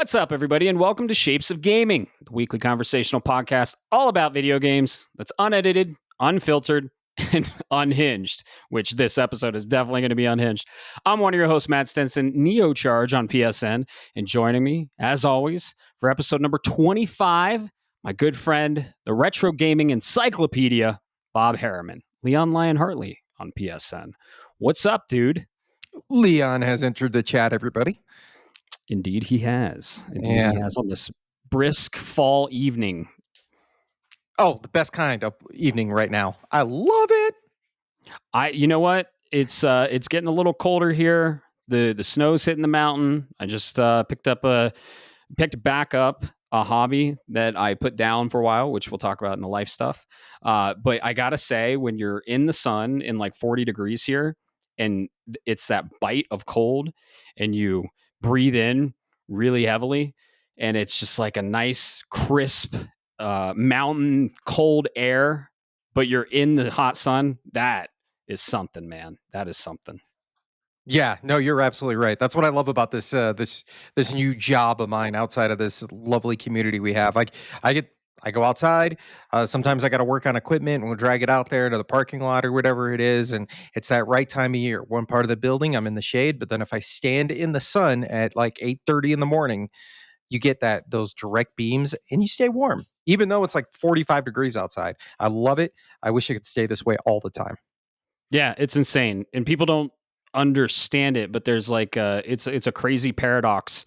What's up, everybody, and welcome to Shapes of Gaming, the weekly conversational podcast all about video games that's unedited, unfiltered, and unhinged, which this episode is definitely going to be unhinged. I'm one of your hosts, Matt Stenson, Neocharge on PSN, and joining me, as always, for episode number 25, my good friend, the Retro Gaming Encyclopedia, Bob Harriman, Leon Lyon Hartley on PSN. What's up, dude? Leon has entered the chat, everybody. Indeed, he has. He has on this brisk fall evening. Oh, the best kind of evening right now. I love it. You know what? It's getting a little colder here. The snow's hitting the mountain. I just picked back up a hobby that I put down for a while, which we'll talk about in the life stuff. But I gotta say, when you're in the sun in like 40 degrees here, and it's that bite of cold, and you breathe in really heavily, and it's just like a nice crisp mountain cold air, but you're in the hot sun. That is something, man. That is something. Yeah, no, you're absolutely right. That's what I love about this new job of mine outside of this lovely community we have. Like I go outside. Sometimes I got to work on equipment and we'll drag it out there to the parking lot or whatever it is. And it's that right time of year. One part of the building, I'm in the shade, but then if I stand in the sun at like 8:30 in the morning, you get those direct beams and you stay warm, even though it's like 45 degrees outside. I love it. I wish it could stay this way all the time. Yeah, it's insane. And people don't understand it, but there's like it's a crazy paradox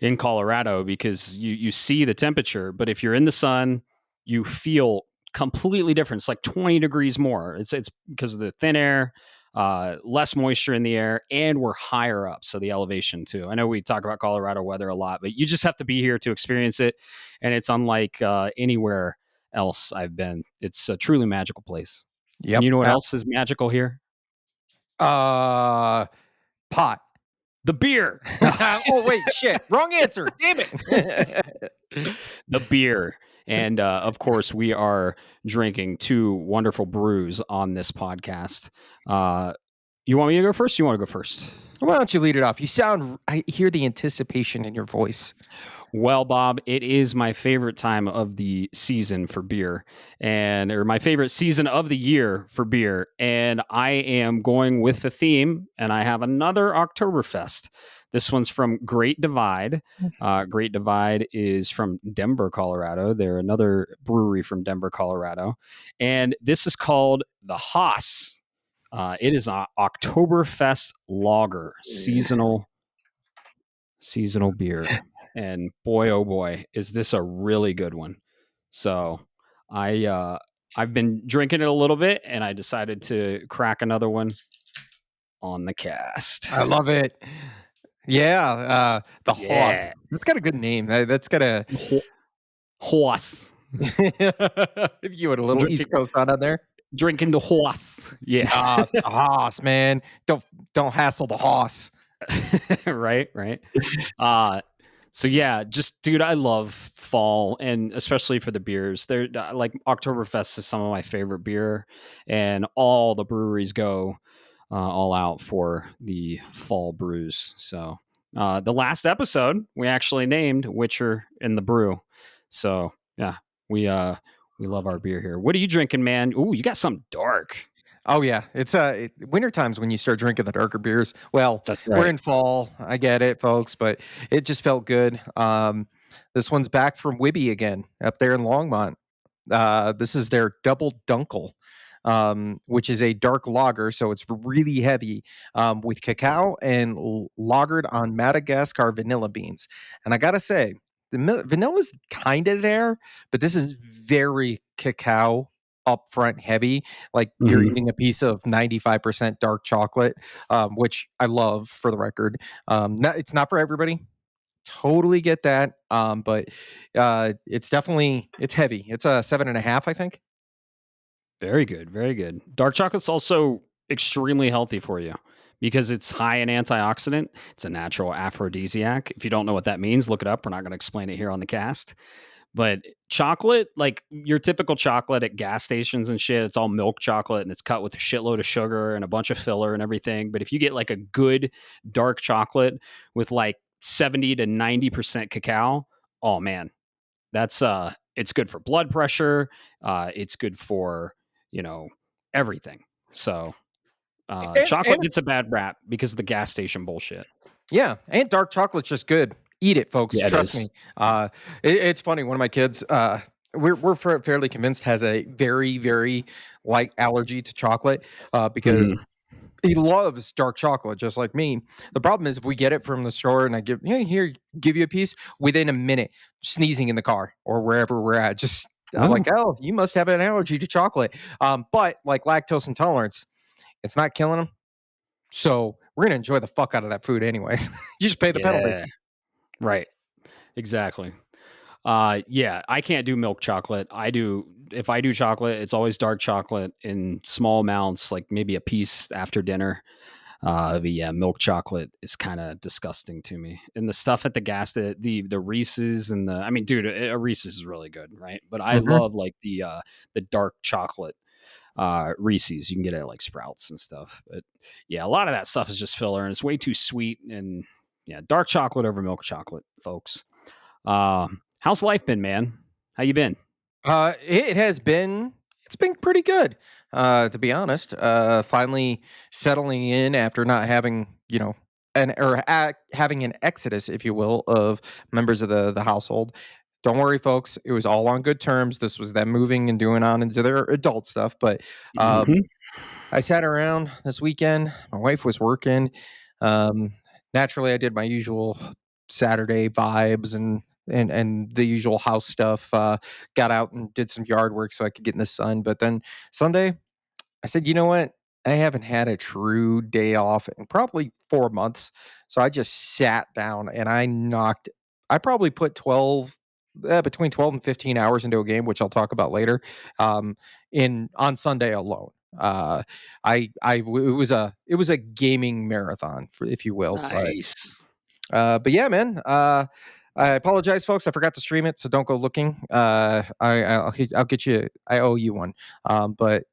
in Colorado because you see the temperature, but if you're in the sun, you feel completely different. It's like 20 degrees more. It's because of the thin air, less moisture in the air, and we're higher up, so the elevation too. I know we talk about Colorado weather a lot, but you just have to be here to experience it, and it's unlike anywhere else I've been. It's a truly magical place. Yep. And you know what else is magical here? Pot. The beer. Oh, wait, shit. Wrong answer. Damn it. The beer. And of course, we are drinking two wonderful brews on this podcast. You want me to go first? You want to go first? Why don't you lead it off? I hear the anticipation in your voice. Well, Bob, it is my favorite time of the season for beer, or my favorite season of the year for beer. And I am going with the theme, and I have another Oktoberfest. This one's from Great Divide. Great Divide is from Denver, Colorado. They're another brewery from Denver, Colorado. And this is called the Haas. It is an Oktoberfest lager, seasonal beer. And boy, oh boy, is this a really good one. So I've been drinking it a little bit, and I decided to crack another one on the cast. I love it. Yeah, the Haas. That's got a good name. That's got a horse. If you had a little East Coast on there, drinking the horse. Yeah, the Haas, man. Don't hassle the Haas. right. So yeah, just dude, I love fall, and especially for the beers. They're like Oktoberfest is some of my favorite beer, and all the breweries go all out for the fall brews. So the last episode we actually named Witcher in the Brew. So yeah, we love our beer here. What are you drinking, man? Ooh, you got something dark. Oh yeah, it's winter times when you start drinking the darker beers. Well, That's right. We're in fall. I get it, folks, but it just felt good. This one's back from Wibby again, up there in Longmont. This is their Double Dunkel, which is a dark lager, so it's really heavy, with cacao and lagered on Madagascar vanilla beans. And I gotta say, the vanilla's kind of there, but this is very cacao upfront heavy, like you're eating a piece of 95% dark chocolate, which I love, for the record. It's not for everybody, totally get that, but it's heavy. It's a 7.5, I think. Very good. Dark chocolate's also extremely healthy for you because it's high in antioxidant. It's a natural aphrodisiac. If you don't know what that means, look it up. We're not going to explain it here on the cast. But chocolate, like your typical chocolate at gas stations and shit, it's all milk chocolate and it's cut with a shitload of sugar and a bunch of filler and everything. But if you get like a good dark chocolate with like 70 to 90% cacao, oh man, that's it's good for blood pressure. It's good for, you know, everything. So chocolate And gets a bad rap because of the gas station bullshit. yeah, and dark chocolate's just good. Eat it, folks. Yeah, it Trust is. me. It's funny. One of my kids, we're fairly convinced, has a very very light allergy to chocolate because Mhm. he loves dark chocolate just like me. The problem is if we get it from the store and I give, yeah, here, give you a piece, within a minute, sneezing in the car or wherever we're at. Just I'm Oh, like, oh, you must have an allergy to chocolate. But like lactose intolerance, it's not killing him. So we're gonna enjoy the fuck out of that food anyways. You just pay the penalty. yeah. Right. Exactly. Yeah, I can't do milk chocolate. If I do chocolate, it's always dark chocolate in small amounts, like maybe a piece after dinner. But yeah, milk chocolate is kind of disgusting to me. And the stuff at the gas, the Reese's and I mean, dude, a Reese's is really good, right? But I Mhm. love like the dark chocolate Reese's. You can get it at like Sprouts and stuff. But yeah, a lot of that stuff is just filler and it's way too sweet. And yeah, dark chocolate over milk chocolate, folks. How's life been, man? How you been? It has been it's been pretty good, to be honest. Finally settling in after not having, having an exodus, if you will, of members of the household. Don't worry, folks. It was all on good terms. This was them moving and doing on into their adult stuff. But Hmm. I sat around this weekend. My wife was working. Um, Naturally, I did my usual Saturday vibes and the usual house stuff. Got out and did some yard work so I could get in the sun. But then Sunday, I said, you know what? I haven't had a true day off in probably 4 months. So I just sat down and I probably put between 12 and 15 hours into a game, which I'll talk about later, on Sunday alone. Uh, it was a gaming marathon, if you will. Nice. But yeah, man. I apologize, folks. I forgot to stream it, so don't go looking. I'll get you. I owe you one. But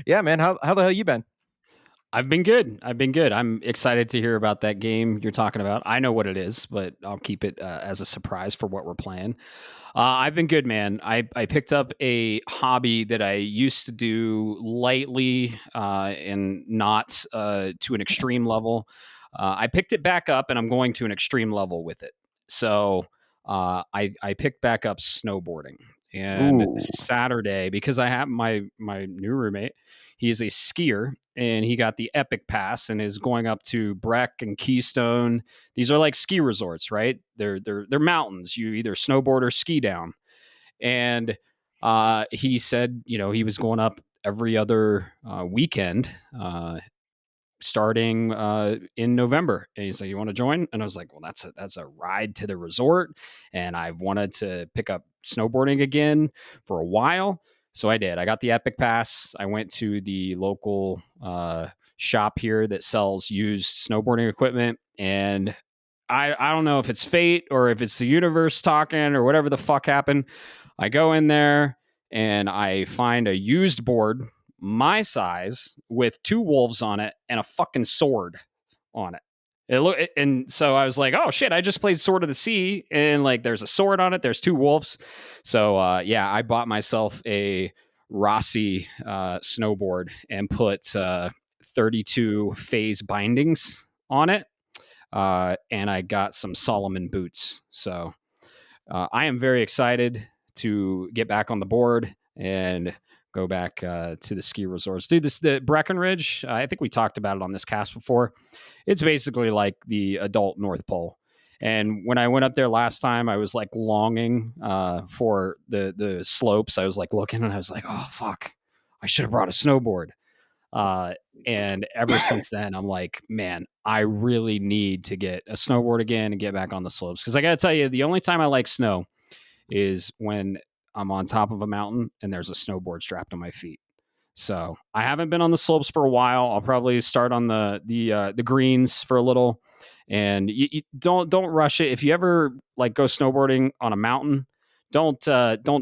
yeah, man. How the hell you been? I've been good. I've been good. I'm excited to hear about that game you're talking about. I know what it is, but I'll keep it as a surprise for what we're playing. I've been good, man. I picked up a hobby that I used to do lightly and not to an extreme level. I picked it back up, and I'm going to an extreme level with it. So I picked back up snowboarding, and Ooh. Saturday because I have my new roommate. He is a skier, and he got the Epic Pass and is going up to Breck and Keystone. These are like ski resorts, right? They're mountains. You either snowboard or ski down. And he said, he was going up every other weekend, starting in November. And he's like, "You want to join?" And I was like, "Well, that's a ride to the resort, and I've wanted to pick up snowboarding again for a while." So I did. I got the Epic Pass. I went to the local shop here that sells used snowboarding equipment, and I don't know if it's fate or if it's the universe talking or whatever the fuck happened. I go in there and I find a used board my size with two wolves on it and a fucking sword on it. And so I was like, oh shit, I just played Sword of the Sea and like there's a sword on it, there's two wolves. So yeah, I bought myself a Rossi snowboard and put 32 phase bindings on it. And I got some Solomon boots. So I am very excited to get back on the board and go back to the ski resorts. Dude, the Breckenridge, I think we talked about it on this cast before. It's basically like the adult North Pole. And when I went up there last time, I was like longing for the slopes. I was like looking and I was like, oh, fuck, I should have brought a snowboard. Uh, and ever since then, I'm like, man, I really need to get a snowboard again and get back on the slopes. Because I got to tell you, the only time I like snow is when I'm on top of a mountain and there's a snowboard strapped on my feet. So I haven't been on the slopes for a while. I'll probably start on the greens for a little, and you don't rush it. If you ever like go snowboarding on a mountain, don't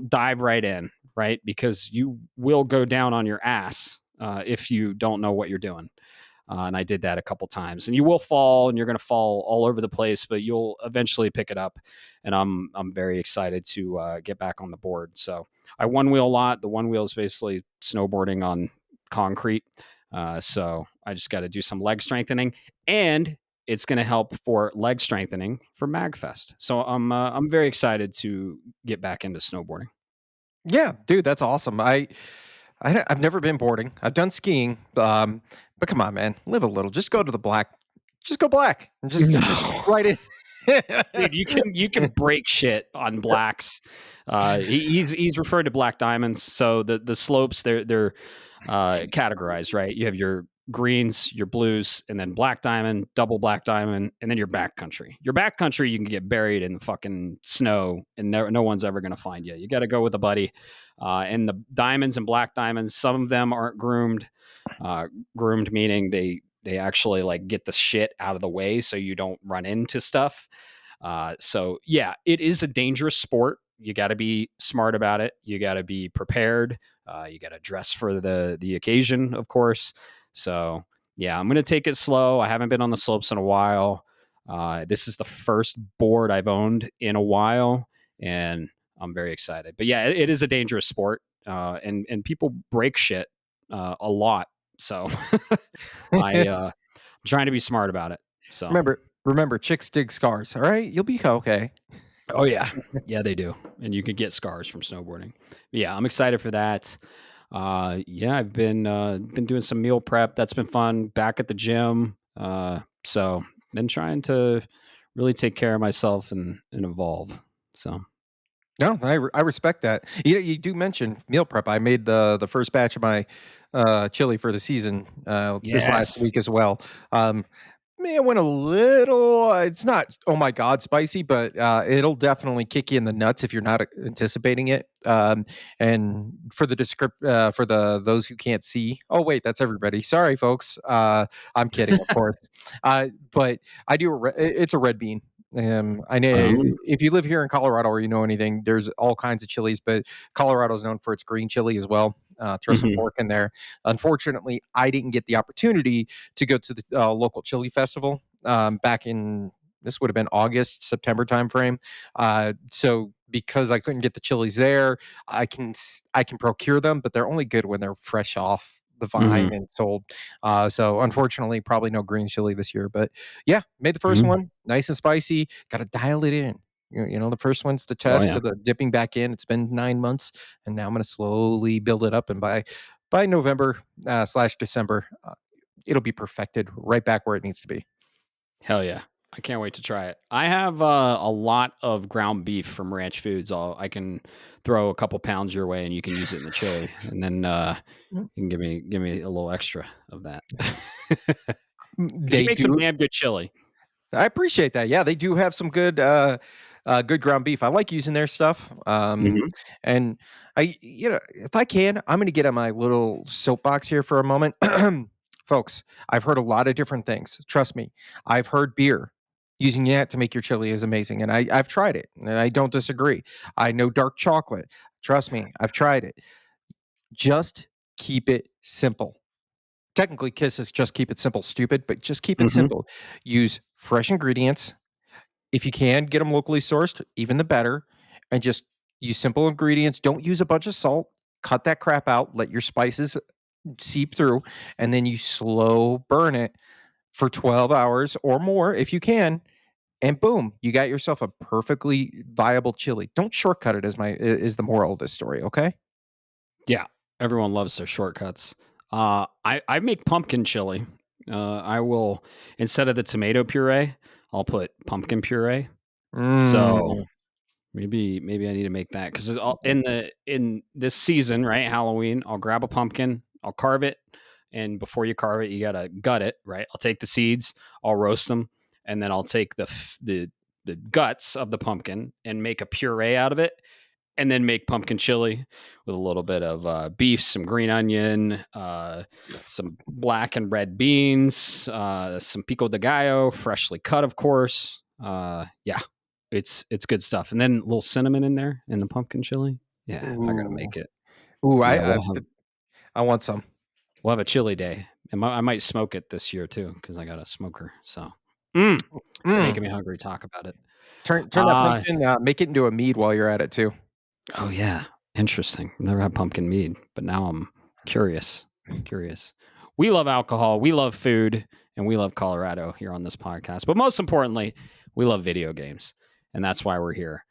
dive right in, right? Because you will go down on your ass if you don't know what you're doing. And I did that a couple times. And you will fall, and you're going to fall all over the place, but you'll eventually pick it up. And I'm very excited to get back on the board. So I one wheel a lot. The one wheel is basically snowboarding on concrete. So I just got to do some leg strengthening, and it's going to help for leg strengthening for MagFest. So I'm very excited to get back into snowboarding. Yeah, dude, that's awesome. I've never been boarding. I've done skiing, but come on, man, live a little. Just go to the black. Just go black and just No. right in. Dude, you can break shit on blacks. He's referred to black diamonds. So the slopes they're categorized, right? You have your greens, your blues, and then black diamond, double black diamond, and then your back country. Your back country, you can get buried in the fucking snow, and no one's ever gonna find you. You got to go with a buddy. And the diamonds and black diamonds, some of them aren't groomed. Groomed meaning they actually like get the shit out of the way so you don't run into stuff. So yeah, it is a dangerous sport. You got to be smart about it. You got to be prepared. You got to dress for the occasion, of course. So yeah, I'm gonna take it slow. I haven't been on the slopes in a while. This is the first board I've owned in a while, and I'm very excited. But yeah, it is a dangerous sport, and people break shit a lot. So I'm trying to be smart about it. So remember, chicks dig scars. All right, you'll be okay. oh yeah, yeah they do, and you can get scars from snowboarding. But yeah, I'm excited for that. Yeah, I've been doing some meal prep. That's been fun. Back at the gym. So been trying to really take care of myself and evolve. So No, I respect that. You do mention meal prep. I made the first batch of my chili for the season this last yes. week as well. Um, Man, it went a little. It's not, oh my god, spicy, but it'll definitely kick you in the nuts if you're not anticipating it. And for the for the those who can't see, oh wait, that's everybody. Sorry, folks. I'm kidding, of course. But I do. It's a red bean. I know Um, if you live here in Colorado or you know anything, there's all kinds of chilies, but Colorado's known for its green chili as well. Throw some mhm, pork in there. Unfortunately, I didn't get the opportunity to go to the local chili festival back in this would have been August, September timeframe. So because I couldn't get the chilies there, I can procure them, but they're only good when they're fresh off the vine mhm, and sold. So unfortunately, probably no green chili this year. But yeah, made the first mhm. one nice and spicy. Got to dial it in. The first one's the Oh test yeah. of the dipping back in. It's been 9 months, and now I'm going to slowly build it up. And by November slash December, it'll be perfected right back where it needs to be. Hell yeah. I can't wait to try it. I have a lot of ground beef from Ranch Foods. I can throw a couple pounds your way, and you can use it in the chili, and then Mm. you can give me a little extra of that because you They make some do. damn good chili. I appreciate that. Yeah, they do have some good ground beef. I like using their stuff. Mhm. And if I can, I'm going to get on my little soapbox here for a moment, folks. I've heard a lot of different things. Trust me, I've heard beer using that to make your chili is amazing, and I've tried it, and I don't disagree. I know dark chocolate. Trust me, I've tried it. Just keep it simple. Technically, Kiss is just keep it simple, stupid, but just keep it Mhm. simple. Use fresh ingredients. If you can get them locally sourced, even the better, and just use simple ingredients. Don't use a bunch of salt. Cut that crap out. Let your spices seep through, and then you slow burn it for 12 hours or more if you can, and boom, you got yourself a perfectly viable chili. Don't shortcut it is the moral of this story, okay? Yeah, everyone loves their shortcuts. I make pumpkin chili. I will instead of the tomato puree, I'll put pumpkin puree. So Mm. maybe I need to make that because in this season, right? Halloween, I'll grab a pumpkin, I'll carve it, and before you carve it, you gotta gut it, right? I'll take the seeds, I'll roast them, and then I'll take the guts of the pumpkin and make a puree out of it, and then make pumpkin chili with a little bit of beef, some green onion, some black and red beans, some pico de gallo, freshly cut, of course. Yeah, it's good stuff. And then a little cinnamon in there in the pumpkin chili. Yeah, I gotta Ooh. make it. Ooh, Yeah, I want some. we'll have a chili day. And I might smoke it this year too because I got a smoker. So mm, it's Mm. making me hungry. Talk about it. Turn that Uh, pumpkin, make it into a mead while you're at it too. oh yeah, interesting. I've never had pumpkin mead, but now I'm curious. Curious. We love alcohol. We love food, and we love Colorado here on this podcast. But most importantly, we love video games, and that's why we're here.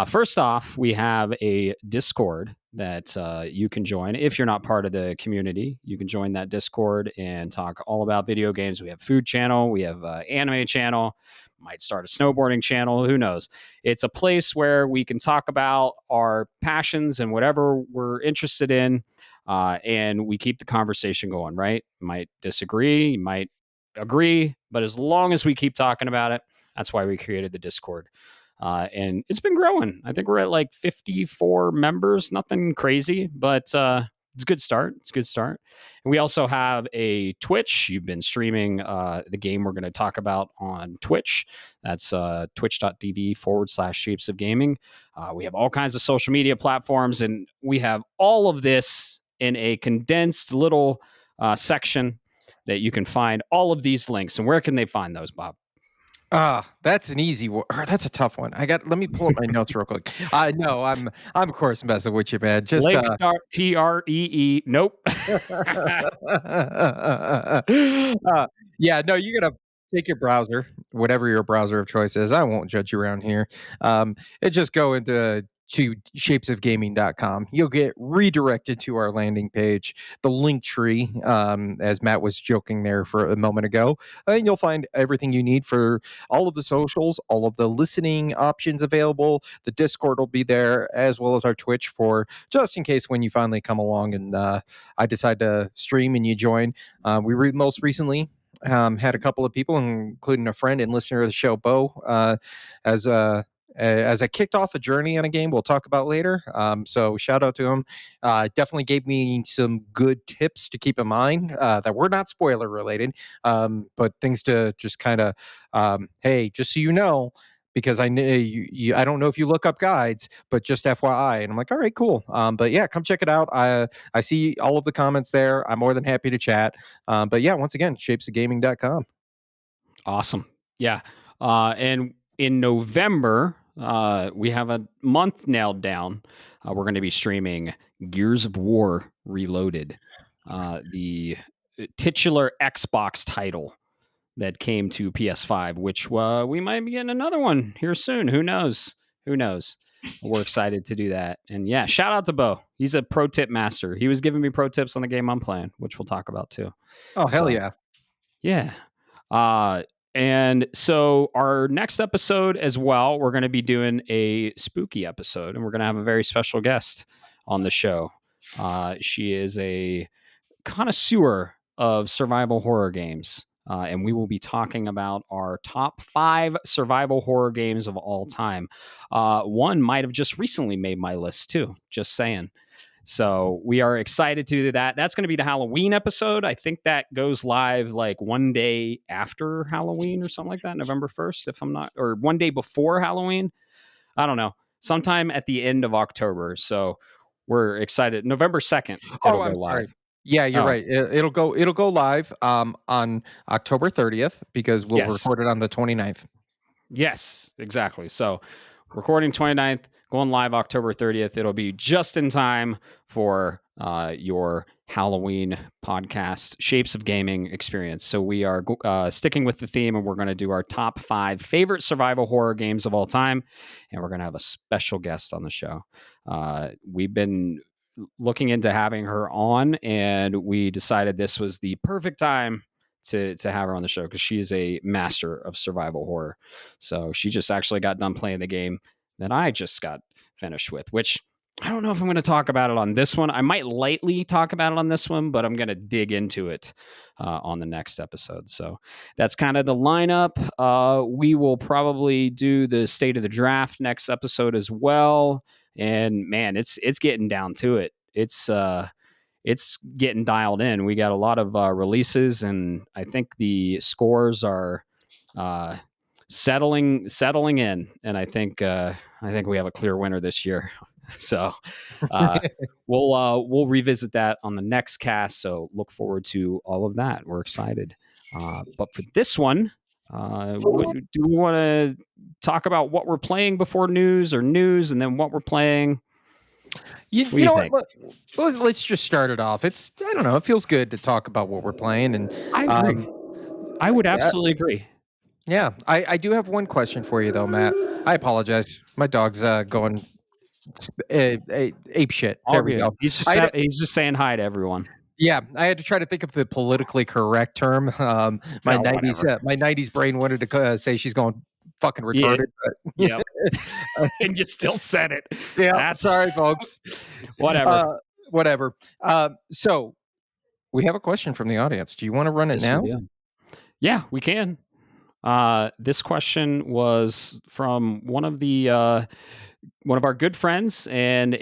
First off, we have a Discord that you can join if you're not part of the community. You can join that Discord and talk all about video games. We have food channel, we have anime channel, might start a snowboarding channel. Who knows? It's a place where we can talk about our passions and whatever we're interested in, and we keep the conversation going. Right? You might disagree, you might agree, but as long as we keep talking about it, that's why we created the Discord. And it's been growing. I think we're at like 54 members. Nothing crazy, but it's a good start. It's a good start. And we also have a Twitch. You've been streaming the game we're going to talk about on Twitch. That's twitch.tv/shapes of gaming. We have all kinds of social media platforms, and we have all of this in a condensed little section that you can find all of these links. And where can they find those, Bob? That's an easy one. That's a tough one. Let me pull up my notes real quick. No, I'm of course messing with you, man. Just Link TREE. Nope. yeah, no, you gotta take your browser, whatever your browser of choice is. I won't judge you around here. It just go into to shapesofgaming.com. You'll get redirected to our landing page, the link tree, as Matt was joking there for a moment ago. And you'll find everything you need for all of the socials, all of the listening options available. The Discord will be there, as well as our Twitch for just in case when you finally come along and I decide to stream and you join. Most recently had a couple of people, including a friend and listener of the show, Bo, as I kicked off a journey on a game we'll talk about later. So shout out to him. Definitely gave me some good tips to keep in mind that were not spoiler related, but things to just kind of, hey, just so you know, because I know I don't know if you look up guides, but just FYI. And I'm like, all right, cool. But yeah, come check it out. I see all of the comments there. I'm more than happy to chat. But yeah, once again, shapesofgaming.com. Awesome. Yeah. And in November, we have a month nailed down. We're going to be streaming Gears of War Reloaded, the titular Xbox title that came to PS5, which we might be getting another one here soon. Who knows? Who knows? We're excited to do that. And yeah, shout out to Bo. He's a pro tip master. He was giving me pro tips on the game I'm playing, which we'll talk about too. Oh, hell So yeah. yeah. Uh, and so our next episode as well, we're going to be doing a spooky episode, and we're going to have a very special guest on the show. She is a connoisseur of survival horror games. And we will be talking about our top 5 survival horror games of all time. One might have just recently made my list too. Just saying. So we are excited to do that. That's going to be the Halloween episode. I think that goes live like one day after Halloween or something like that, November 1st, if I'm not, or one day before Halloween. I don't know. Sometime at the end of October. So we're excited. November 2nd, Oh, it'll go I'm sorry. live. Yeah, you're Oh, right. It'll go live on October 30th because we'll yes. record it on the 29th. Yes, exactly. So recording 29th, going live October 30th. It'll be just in time for your Halloween podcast, Shapes of Gaming experience. So we are sticking with the theme, and we're going to do our top 5 favorite survival horror games of all time. And we're going to have a special guest on the show. We've been looking into having her on, and we decided this was the perfect time to have her on the show because she is a master of survival horror. So she just actually got done playing the game that I just got finished with, which I don't know if I'm going to talk about it on this one. I might lightly talk about it on this one, but I'm going to dig into it on the next episode. So that's kind of the lineup. We will probably do the state of the draft next episode as well. And man, it's getting down to it. It's getting dialed in. We got a lot of releases, and I think the scores are settling in. And I think we have a clear winner this year. So uh, we'll revisit that on the next cast. So look forward to all of that. We're excited. But for this one, do we want to talk about what we're playing before news, or news and then what we're playing? What do You you know what? think? Let's just start it off. I don't know. It feels good to talk about what we're playing, and I agree. um, I would yeah, absolutely agree. yeah. I do have one question for you though, Matt. I apologize. My dog's going ape shit. All There we good. go. I had, He's just saying hi to everyone. yeah, I had to try to think of the politically correct term. Yeah, whatever. My '90s brain wanted to say she's going fucking Yeah. retarded, but Yep. And you still said it. yeah. That's Sorry, folks. whatever. Uh, whatever. So we have a question from the audience. Do you want to run it Yes, we now? do. Yeah, we can. This question was from one of our good friends, and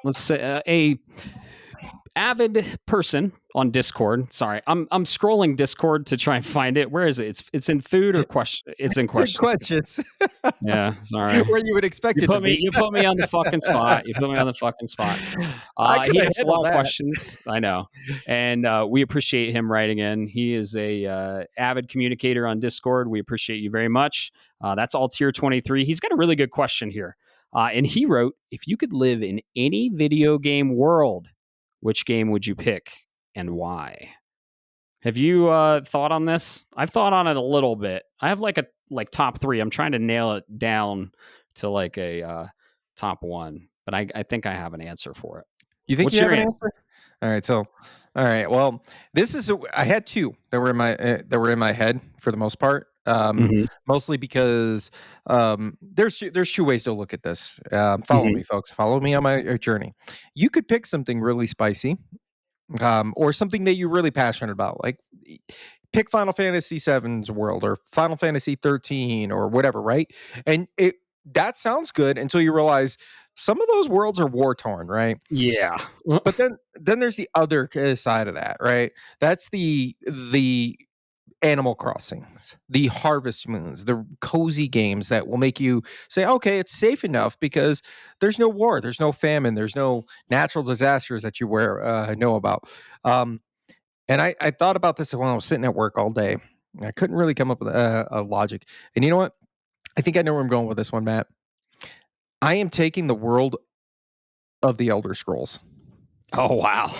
let's say a avid person on Discord. Sorry, I'm scrolling Discord to try and find it. Where is it? It's in food or question. It's in Good questions. questions. Yeah, sorry. Where you would expect it to be. You put me on the fucking spot. You put me on the fucking spot. I could He have asked a lot handled of that. questions. I know, and we appreciate him writing in. He is a avid communicator on Discord. We appreciate you very much. That's all tier 23. He's got a really good question here, and he wrote, "If you could live in any video game world, which game would you pick and why?" Have you thought on this? I've thought on it a little bit. I have like top three. I'm trying to nail it down to like a top one, but I think I have an answer for it. You think What's you have your an answer? answer? All right. So, all right. Well, I had two that were in my head for the most part. Hmm. Mostly because there's two ways to look at this. Follow Hmm. me, folks. Follow me on my journey. You could pick something really spicy, or something that you're really passionate about. Like pick Final Fantasy VII's world or Final Fantasy 13 or whatever, right? And it that sounds good until you realize some of those worlds are war torn, right? Yeah. But then there's the other side of that, right? That's the Animal Crossings, the Harvest Moons, the cozy games that will make you say, okay, it's safe enough because there's no war, there's no famine, there's no natural disasters that you know about. Um, and I thought about this when I was sitting at work all day. I couldn't really come up with a logic. And you know what? I think I know where I'm going with this one, Matt. I am taking the world of the Elder Scrolls. Oh wow.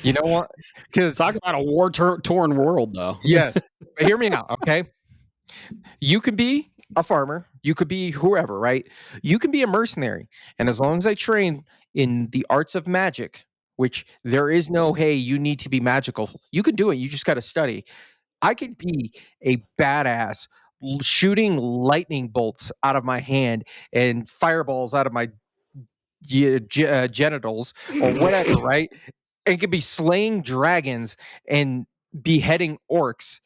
You know what? Because Talk about a war torn world, though. yes, hear me out, okay? You could be a farmer, you could be whoever, right? You can be a mercenary, and as long as I train in the arts of magic, which there is no, hey, you need to be magical. You can do it. You just got to study. I could be a badass shooting lightning bolts out of my hand and fireballs out of my genitals or whatever, right? And could be slaying dragons and beheading orcs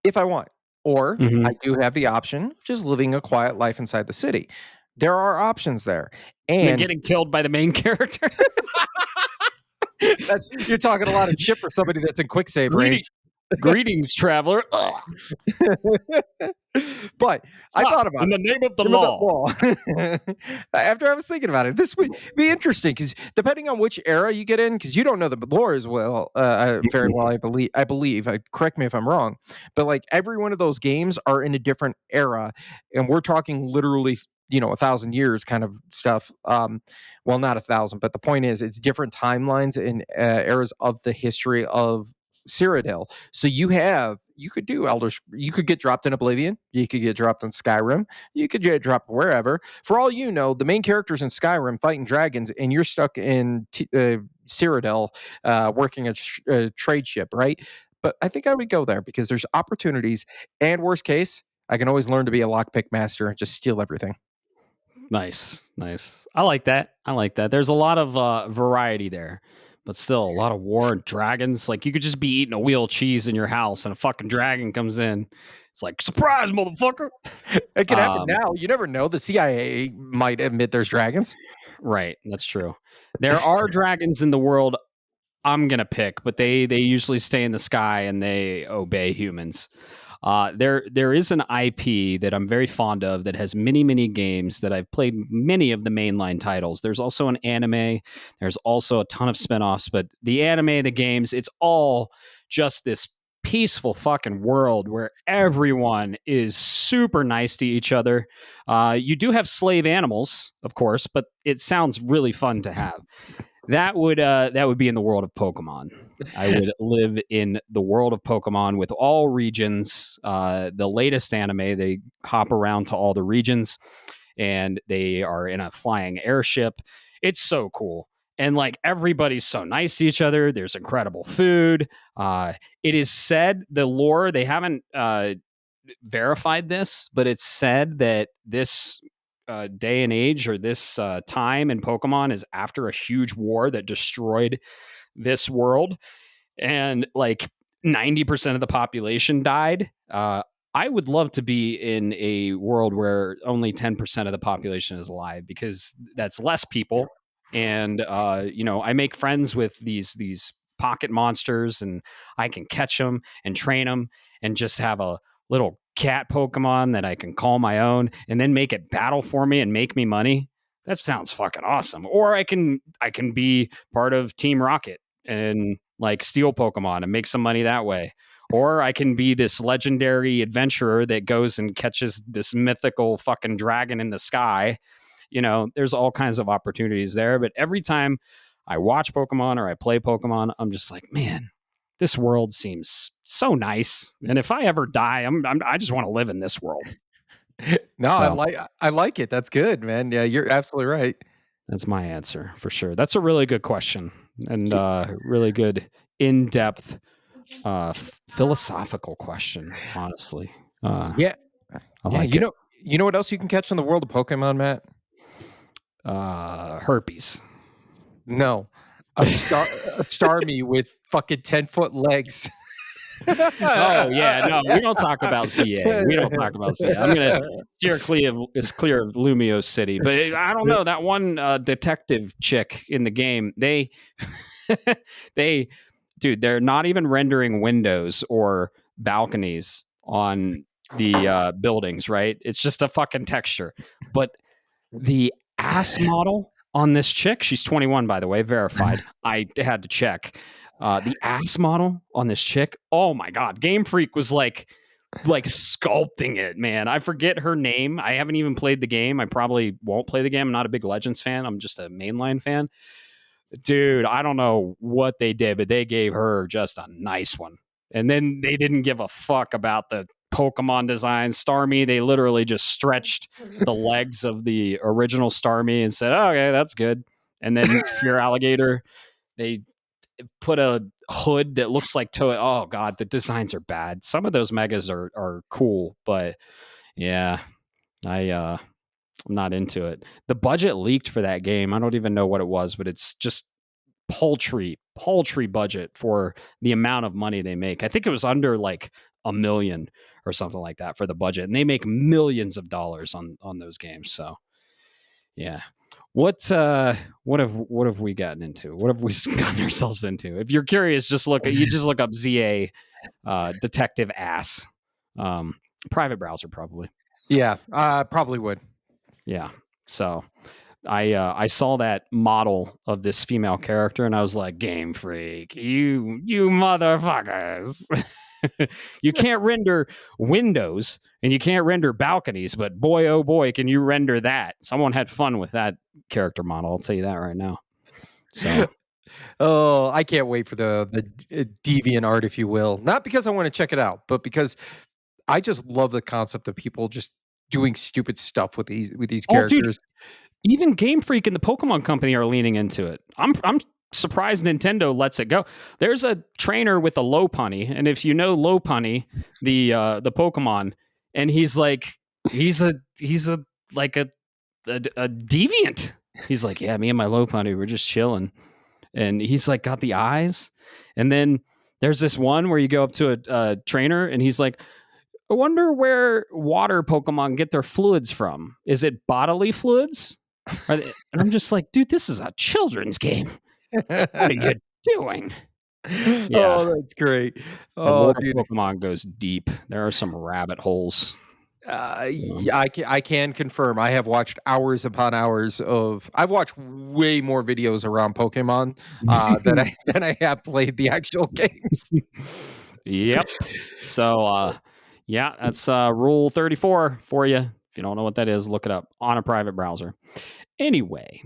if I want. Or I Hmm. do have the option of just living a quiet life inside the city. There are options there. And then And getting killed by the main character. you're talking a lot of shit for somebody that's in quick save Greeting, range. greetings, traveler. Ugh. But I Stop thought about in it. the name of the Give me that law. wall. After I was thinking about it, this would be interesting because depending on which era you get in, because you don't know the lore as well, very well, I believe. Correct me if I'm wrong, but like every one of those games are in a different era, and we're talking literally, 1,000 years kind of stuff. Well, not 1,000, but the point is, it's different timelines and eras of the history of Cyrodiil. So you could do you could get dropped in Oblivion, you could get dropped in Skyrim, you could get dropped wherever. For all you know, the main characters in Skyrim fighting dragons, and you're stuck in Cyrodiil, working a trade ship, right? But I think I would go there because there's opportunities, and worst case, I can always learn to be a lockpick master and just steal everything. Nice, nice. I like that. I like that. There's a lot of variety there, but still a lot of war and dragons. Like you could just be eating a wheel of cheese in your house, and a fucking dragon comes in. It's like surprise, motherfucker. It can happen Um, now. You never know. The CIA might admit there's dragons. right. That's true. There are dragons in the world I'm gonna pick, but they usually stay in the sky and they obey humans. There is an IP that I'm very fond of that has many games that I've played many of the mainline titles. There's also an anime. There's also a ton of spinoffs, but the anime, the games, it's all just this peaceful fucking world where everyone is super nice to each other. You do have slave animals, of course, but it sounds really fun to have. That would be in the world of Pokemon. I would live in the world of Pokemon with all regions. The latest anime, they hop around to all the regions, and they are in a flying airship. It's so cool. And like everybody's so nice to each other. There's incredible food. It is said the lore, they haven't verified this, but it's said that this day and age or this time in Pokemon is after a huge war that destroyed this world, and like 90% of the population died. I would love to be in a world where only 10% of the population is alive, because that's less people. And I make friends with these pocket monsters, and I can catch them and train them and just have a little cat Pokemon that I can call my own and then make it battle for me and make me money. That sounds fucking awesome. Or I can be part of Team Rocket and like steal Pokemon and make some money that way. Or I can be this legendary adventurer that goes and catches this mythical fucking dragon in the sky. There's all kinds of opportunities there. But every time I watch Pokemon or I play Pokemon, I'm just like, man, this world seems so nice. And if I ever die, I just want to live in this world. No, So I like it. That's good, man. Yeah, you're absolutely right. that's my answer for sure. That's a really good question, and really good in-depth philosophical question, honestly. Yeah. I Yeah, like it. you know what else you can catch in the world of Pokemon, Matt? Herpes. No. A Starmie with fucking 10-foot legs. Oh yeah, no, we don't talk about CA. We don't talk about CA. I'm gonna steer clear of Lumio City, but I don't know that one detective chick in the game. They, dude, they're not even rendering windows or balconies on the buildings, right? It's just a fucking texture. But the ass model on this chick, she's 21, by the way, verified. I had to check. The ass model on this chick, oh my god, Game Freak was like sculpting it, man. I forget her name. I haven't even played the game. I probably won't play the game. I'm not a big Legends fan. I'm just a mainline fan. Dude, I don't know what they did, but they gave her just a nice one. And then they didn't give a fuck about the Pokemon design. Starmie, they literally just stretched the legs of the original Starmie and said, oh, okay, that's good. And then Fear Alligator, they put a hood that looks like Toad. Oh, God, the designs are bad. Some of those megas are cool, but yeah, I'm not into it. The budget leaked for that game. I don't even know what it was, but it's just paltry budget for the amount of money they make. I think it was under like $1 million or something like that for the budget, and they make millions of dollars on those games. So yeah. What have we gotten into? What have we gotten ourselves into? If you're curious, just look up ZA detective ass. Private browser probably. Yeah, probably would. Yeah. So I saw that model of this female character and I was like, Game Freak, you motherfuckers. You can't render windows and you can't render balconies, but boy oh boy, can you render that. Someone had fun with that character model, I'll tell you that right now. So Oh, I can't wait for the deviant art, if you will. Not because I want to check it out, but because I just love the concept of people just doing stupid stuff with these oh dude, characters. even Game Freak and the Pokemon Company are leaning into it. I'm surprised Nintendo lets it go. There's a trainer with a Lopunny, and if you know Lopunny, the Pokemon, and he's a like a deviant. He's like, yeah, me and my Lopunny, we're just chilling, and he's like got the eyes, and then there's this one where you go up to a trainer, and he's like, I wonder where water Pokemon get their fluids from. Is it bodily fluids? And I'm just like, dude, this is a children's game. What are you doing? Yeah, Oh, that's great. the Oh, lore of dude. Pokemon goes deep. There are some rabbit holes. Yeah, I can confirm. I have watched hours upon hours of. I've watched way more videos around Pokemon than I than I have played the actual games. Yep. So, yeah, that's rule 34 for you. If you don't know what that is, look it up on a private browser. Anyway,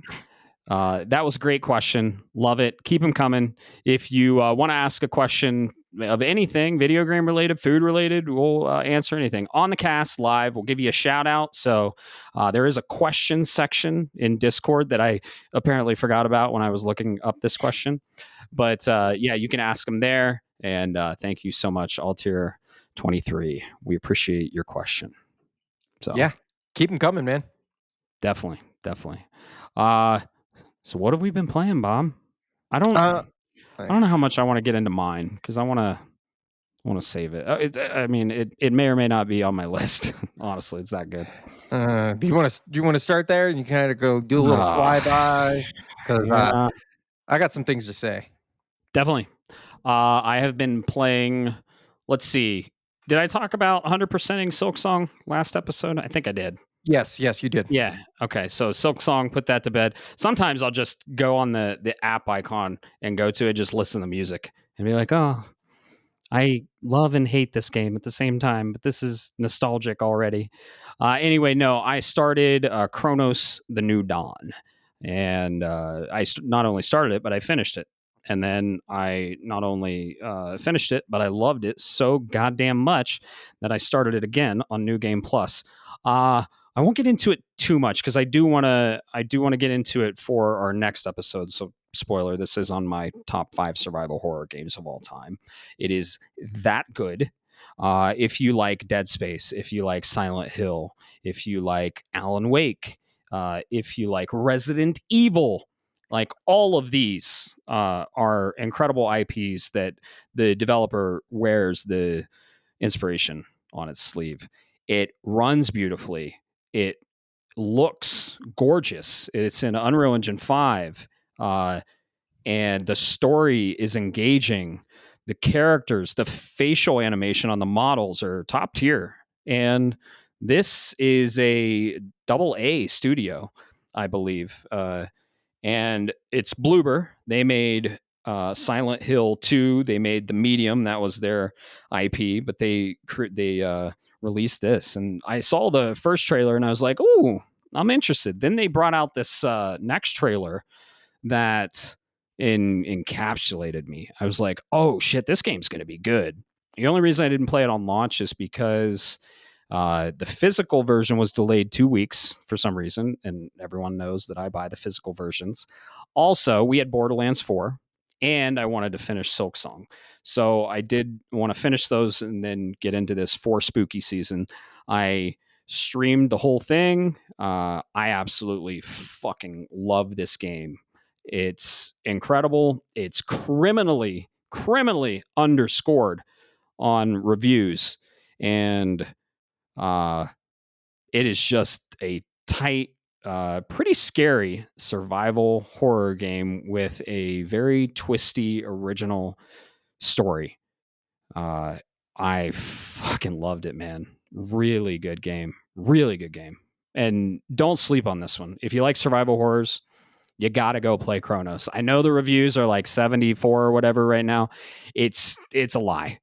that was a great question. Love it. Keep them coming. If you want to ask a question of anything, video game related, food related, we'll answer anything on the cast live. We'll give you a shout out. So there is a question section in Discord that I apparently forgot about when I was looking up this question. But yeah, you can ask them there. And thank you so much, Altier 23. We appreciate your question. So Yeah, keep them coming, man. definitely, definitely. Uh, so what have we been playing, Bob? I don't Uh, I don't know how much I want to get into mine because I want to save it. I mean, it may or may not be on my list. Honestly, it's that good. do you want to start there and you kind of go do a little Ah, flyby because yeah, I got some things to say. definitely. I have been playing. Let's see. Did I talk about 100%ing Silk Song last episode? I think I did. Yes, yes, you did. Yeah. Okay. So Silk Song, put that to bed. Sometimes I'll just go on the app icon and go to it, just listen to music and be like, oh, I love and hate this game at the same time, but this is nostalgic already. Anyway, no, I started Cronos The New Dawn. And not only started it, but I finished it. And then I not only finished it, but I loved it so goddamn much that I started it again on New Game Plus. I won't get into it too much because I do want to get into it for our next episode. So spoiler, this is on my top 5 survival horror games of all time. It is that good. If you like Dead Space, if you like Silent Hill, if you like Alan Wake, if you like Resident Evil, like all of these are incredible IPs that the developer wears the inspiration on its sleeve. It runs beautifully. It looks gorgeous. It's in Unreal Engine 5. And the story is engaging. The characters, the facial animation on the models are top tier. And this is a double A studio, I believe. And it's Bloober. They made Silent Hill 2. They made The Medium. That was their IP, but they released this. And I saw the first trailer and I was like, ooh, I'm interested. Then they brought out this next trailer that encapsulated me. I was like, oh shit, this game's going to be good. The only reason I didn't play it on launch is because the physical version was delayed 2 weeks for some reason, and everyone knows that I buy the physical versions. Also, we had Borderlands 4, and I wanted to finish Silk Song. So I did want to finish those and then get into this 4 spooky season. I streamed the whole thing. I absolutely fucking love this game. It's incredible. It's criminally underscored on reviews. And uh, it is just a tight, pretty scary survival horror game with a very twisty, original story. Uh, I fucking loved it, man. Really good game. Really good game. And don't sleep on this one. If you like survival horrors, you got to go play Kronos. I know the reviews are like 74 or whatever right now. It's a lie.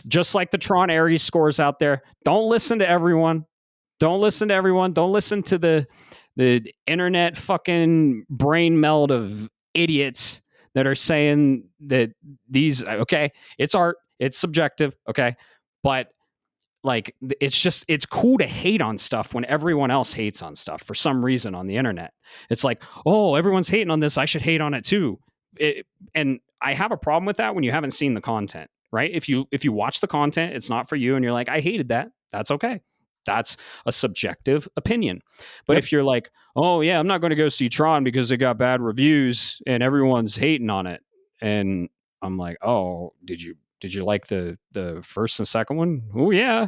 Just like the Tron Ares scores out there. Don't listen to everyone. Don't listen to everyone. Don't listen to the internet fucking brain meld of idiots that are saying that these okay, it's art, it's subjective, okay? But like it's cool to hate on stuff when everyone else hates on stuff for some reason on the internet. It's like, oh, everyone's hating on this, I should hate on it too. And I have a problem with that when you haven't seen the content, right? If you watch the content, it's not for you and you're like, I hated that, that's okay. That's a subjective opinion. But Yep. if you're like, oh yeah, I'm not going to go see Tron because it got bad reviews and everyone's hating on it, and I'm like, oh, did you like the first and second one? Oh yeah.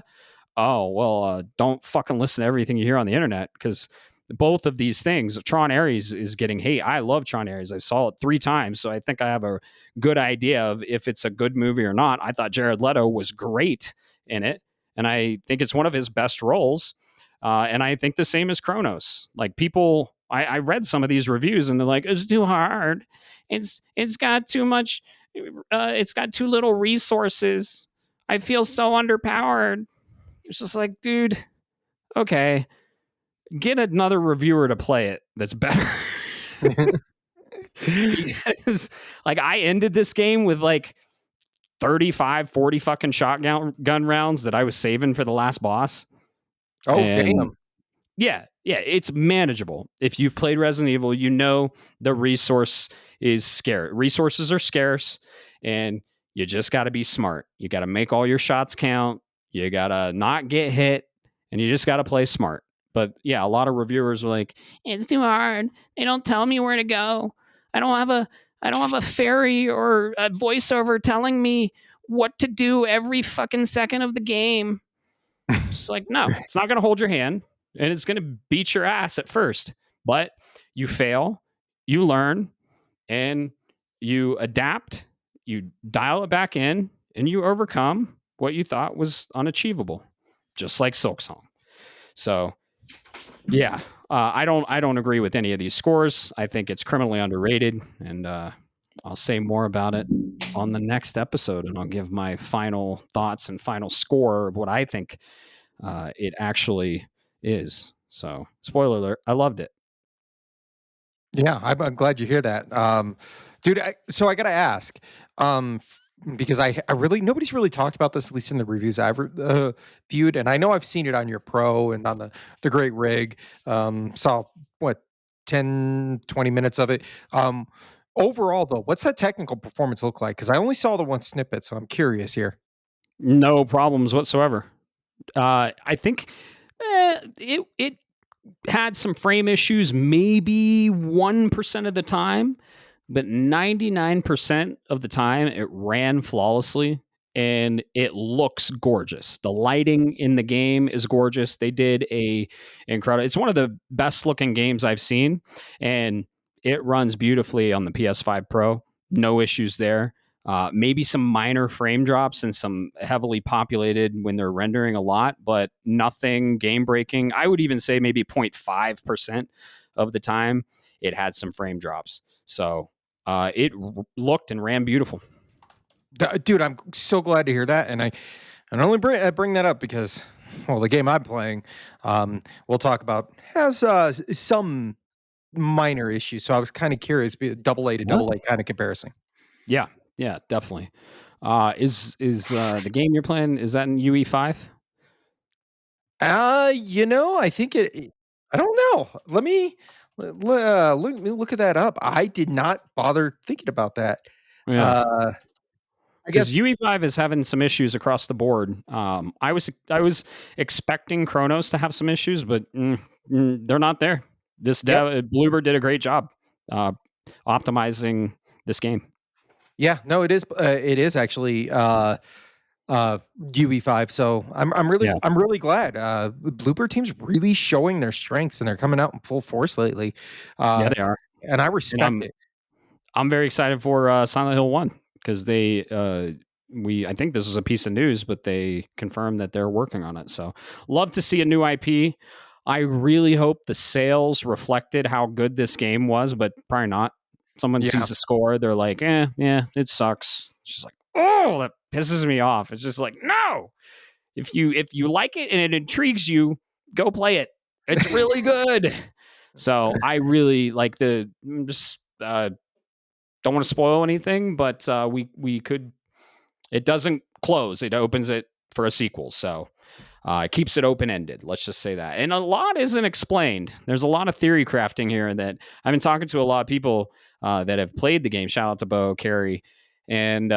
Oh well, don't fucking listen to everything you hear on the internet because both of these things. Tron Ares is getting hate. I love Tron Ares. I saw it 3 times, so I think I have a good idea of if it's a good movie or not. I thought Jared Leto was great in it, and I think it's one of his best roles. And I think the same as Kronos. Like people, I read some of these reviews, and they're like, "It's too hard. It's got too much. It's got too little resources. I feel so underpowered." It's just like, dude, okay, get another reviewer to play it that's better. Because like I ended this game with like 35, 40 fucking shotgun gun rounds that I was saving for the last boss. Oh, And damn. yeah, it's manageable. If you've played Resident Evil, you know the resource is scarce. Resources are scarce, and you just got to be smart. You got to make all your shots count. You got to not get hit, and you just got to play smart. But yeah, a lot of reviewers were like, "It's too hard. They don't tell me where to go. I don't have a fairy or a voiceover telling me what to do every fucking second of the game." It's like, no, it's not going to hold your hand, and it's going to beat your ass at first. But you fail, you learn, and you adapt, you dial it back in, and you overcome what you thought was unachievable, just like Silksong. So, yeah, I don't agree with any of these scores. I think it's criminally underrated, and I'll say more about it on the next episode, and I'll give my final thoughts and final score of what I think it actually is. So, spoiler alert, I loved it. Yeah, I'm glad you hear that. Dude, so I gotta ask, because I really nobody's really talked about this, at least in the reviews I've viewed, and I know I've seen it on your Pro and on the Great Rig. Saw what 10-20 minutes of it. Overall, though, what's that technical performance look like? Because I only saw the one snippet, so I'm curious here. No problems whatsoever. I think it had some frame issues, maybe 1% of the time, but 99% of the time it ran flawlessly and it looks gorgeous. The lighting in the game is gorgeous. They did a incredible. It's one of the best looking games I've seen, and it runs beautifully on the PS5 Pro. No issues there. Maybe some minor frame drops and some heavily populated when they're rendering a lot, but nothing game breaking. I would even say maybe 0.5% of the time it had some frame drops. So it looked and ran beautiful. Dude, I'm so glad to hear that, and I only bring that up because, well, the game I'm playing, we'll talk about, has some minor issues. So I was kind of curious, be a double A to What? double A kind of comparison. Yeah, yeah, definitely. Is the game you're playing, is that in UE5? I think I don't know. Let me look at that up. I did not bother thinking about that. Yeah. Uh, I Because guess, UE5 is having some issues across the board. I was expecting Kronos to have some issues, but they're not there. This yep. Bloober did a great job uh, optimizing this game. Yeah, no, it is actually UE5. So Yeah, I'm really glad. The Blooper team's really showing their strengths, and they're coming out in full force lately. yeah, Uh, they are, and I and respect I'm it. I'm very excited for Silent Hill 1 because I think this was a piece of news, but they confirmed that they're working on it. So love to see a new IP. I really hope the sales reflected how good this game was, but probably not. Someone Yeah. sees the score, they're like, yeah, it sucks. It's just like, oh, that pisses me off. It's just like, no. If you like it and it intrigues you, go play it. It's really good. So I really like just don't want to spoil anything, but we could. It doesn't close; it opens it for a sequel, so it keeps it open ended. Let's just say that. And a lot isn't explained. There's a lot of theory crafting here that I've been talking to a lot of people that have played the game. Shout out to Bo, Carrie, and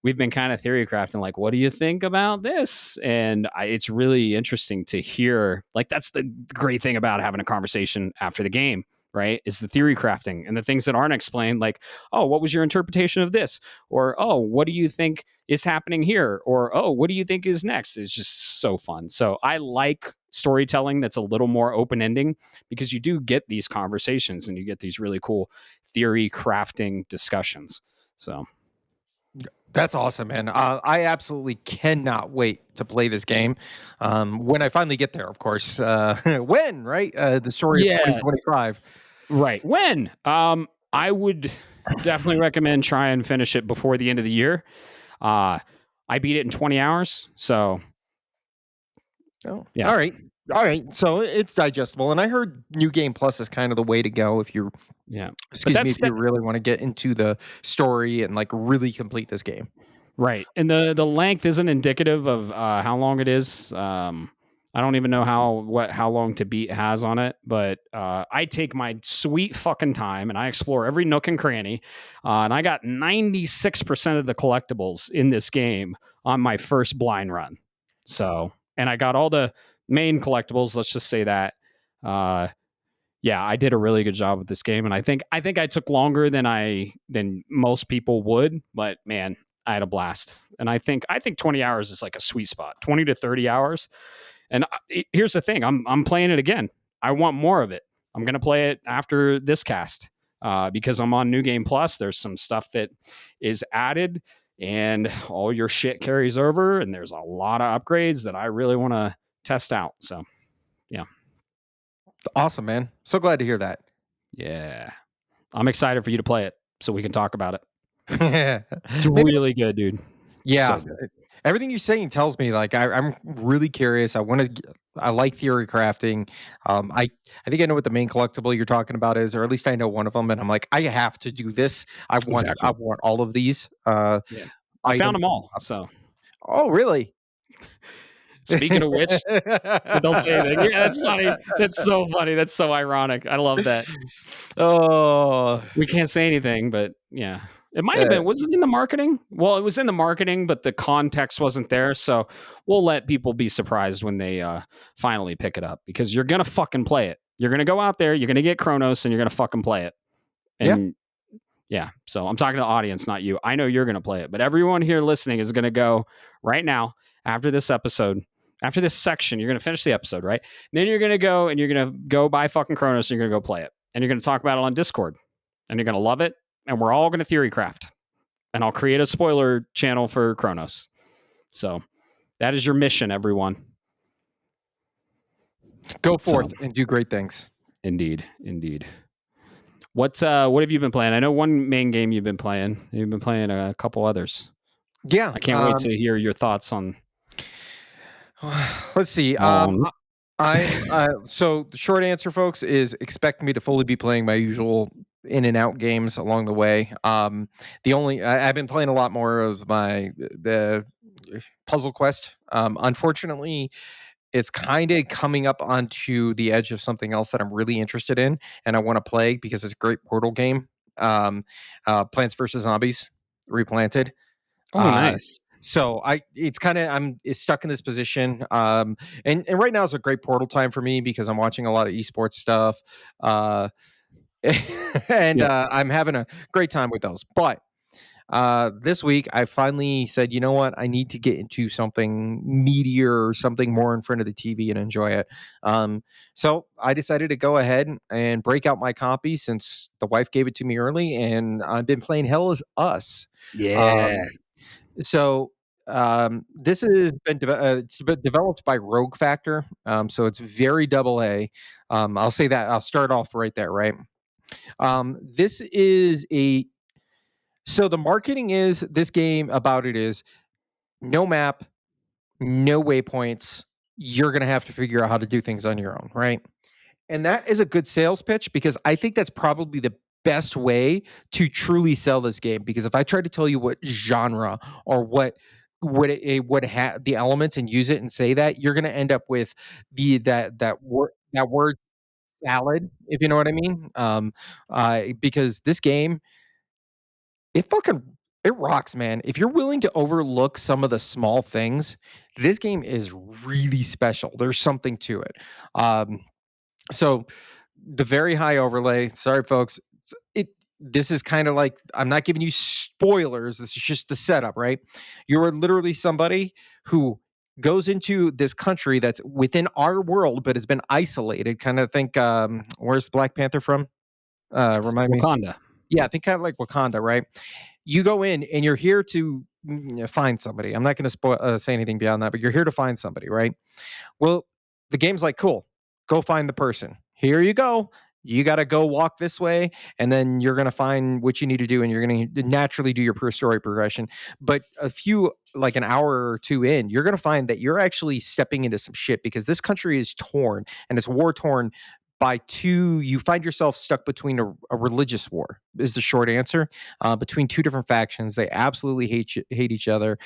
we've been kind of theory crafting. Like, what do you think about this? And it's really interesting to hear. Like, that's the great thing about having a conversation after the game. Right, is the theory crafting and the things that aren't explained, like, oh, what was your interpretation of this? Or, oh, what do you think is happening here? Or, oh, what do you think is next? It's just so fun. So I like storytelling that's a little more open ending, because you do get these conversations and you get these really cool theory crafting discussions. So That's awesome, man. I absolutely cannot wait to play this game. When I finally get there, of course. When, right? The story of yeah, 2025. right. When? I would definitely recommend try and finish it before the end of the year. Uh, I beat it in 20 hours. So Oh, yeah, all right. All right. So it's digestible. And I heard New Game Plus is kind of the way to go if you're, yeah. But excuse me, if that's you that. really want to get into the story and like really complete this game. Right. And the length isn't indicative of how long it is. I don't even know how long to beat has on it, but I take my sweet fucking time and I explore every nook and cranny. And I got 96% of the collectibles in this game on my first blind run. So, and I got all the main collectibles, let's just say that. Uh, yeah, I did a really good job with this game, and I think I took longer than most people would, but man, I had a blast. And I think 20 hours is like a sweet spot, 20 to 30 hours. And here's the thing, I'm playing it again. I want more of it. I'm gonna play it after this cast because I'm on New Game Plus. There's some stuff that is added, and all your shit carries over, and there's a lot of upgrades that I really want to test out. So yeah, Awesome, man. So glad to hear that. yeah. I'm excited for you to play it so we can talk about it. It's Maybe really good, dude. yeah. So good. Everything you're saying tells me like I'm really curious. I like theory crafting. I think I know what the main collectible you're talking about is, or at least I know one of them. And I'm like, I have to do this. I Exactly. want all of these Yeah. I found items. them all. So Oh, really? speaking of which, don't say anything. Yeah, that's funny. That's so funny. That's so ironic. I love that. Oh, We can't say anything, but yeah. It might have uh, been. Was it in the marketing? Well, it was in the marketing, but the context wasn't there. So we'll let people be surprised when they finally pick it up, because you're gonna fucking play it. You're gonna go out there, you're gonna get Kronos, and you're gonna fucking play it. yeah, And yeah, so I'm talking to the audience, not you. I know you're gonna play it, but everyone here listening is gonna go right now after this episode. After this section, you're gonna finish the episode, right? Then you're gonna go and you're gonna go buy fucking Kronos and you're gonna go play it. And you're gonna talk about it on Discord. And you're gonna love it. And we're all gonna theory craft. And I'll create a spoiler channel for Kronos. So that is your mission, everyone. go So forth and do great things. indeed, indeed. What have you been playing? I know one main game you've been playing. You've been playing a couple others. Yeah. I can't wait to hear your thoughts on Let's see. on So the short answer, folks, is expect me to fully be playing my usual in and out games along the way. I've been playing a lot more of the Puzzle Quest. Unfortunately, it's kind of coming up onto the edge of something else that I'm really interested in and I want to play because it's a great Portal game. Plants vs Zombies Replanted. Oh, Uh, nice. so it's stuck in this position. And right now is a great portal time for me because I'm watching a lot of esports stuff. Uh, and Yep. I'm having a great time with those. But this week I finally said, you know what? I need to get into something meatier or something more in front of the TV and enjoy it. So I decided to go ahead and break out my copy since the wife gave it to me early, and I've been playing Hell is Us. Yeah. Um, so this has been it's been developed by Rogue Factor, so it's very double A. I'll say that. I'll start off right there. Right. This is a so the marketing is this game about it is no map, no waypoints. You're gonna have to figure out how to do things on your own, right? And that is a good sales pitch because I think that's probably the best way to truly sell this game. Because if I try to tell you what genre or what it would have the elements and use it and say that, you're going to end up with that word salad, if you know what I mean. Because this game, it fucking it rocks, man. If you're willing to overlook some of the small things, this game is really special. There's something to it. So the very high overlay. Sorry, folks. This is kind of like I'm not giving you spoilers. This is just the setup, right? You are literally somebody who goes into this country that's within our world, but has been isolated. Kind of think, where's Black Panther from? Remind me. Wakanda. Yeah, I think kind of like Wakanda, right? You go in and you're here to find somebody. I'm not going to say anything beyond that, but you're here to find somebody, right? Well, the game's like, cool, go find the person. Here you go. You got to go walk this way, and then you're going to find what you need to do, and you're going to naturally do your story progression. But a few, like an hour or two in, you're going to find that you're actually stepping into some shit because this country is torn and it's war torn by two. You find yourself stuck between a religious war, is the short answer, between two different factions. They absolutely hate each other.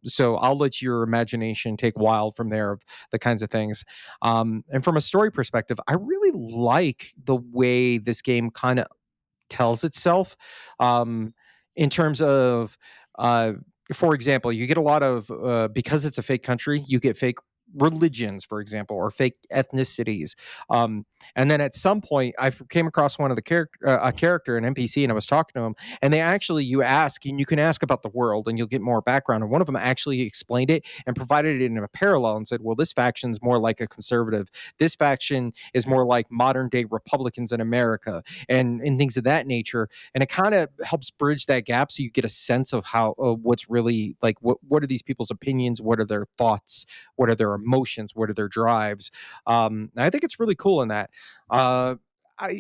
So I'll let your imagination take wild from there of the kinds of things. And from a story perspective, I really like the way this game kind of tells itself, um, in terms of, uh, for example, you get a lot of, because it's a fake country, you get fake religions, for example, or fake ethnicities. Um, and then at some point, I came across one of the a character, an NPC, and I was talking to him, and they actually, you ask, and you can ask about the world, and you'll get more background. And one of them actually explained it and provided it in a parallel and said, well, this faction's more like a conservative. This faction is more like modern day Republicans in America, and things of that nature. And it kind of helps bridge that gap so you get a sense of how, what's really like, what are these people's opinions, what are their thoughts, what are their emotions, what are their drives. And I think it's really cool in that.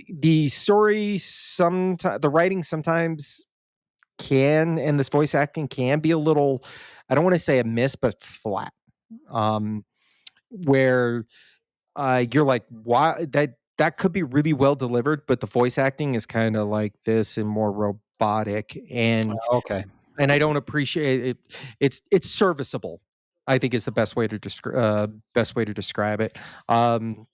The story, sometimes the writing sometimes can, and this voice acting can be a little, I don't want to say a miss, but flat. um where you're like, why that could be really well delivered, but the voice acting is kind of like this and more robotic, Okay. and I don't appreciate it. It's serviceable, I think, is the best way to describe it. Um,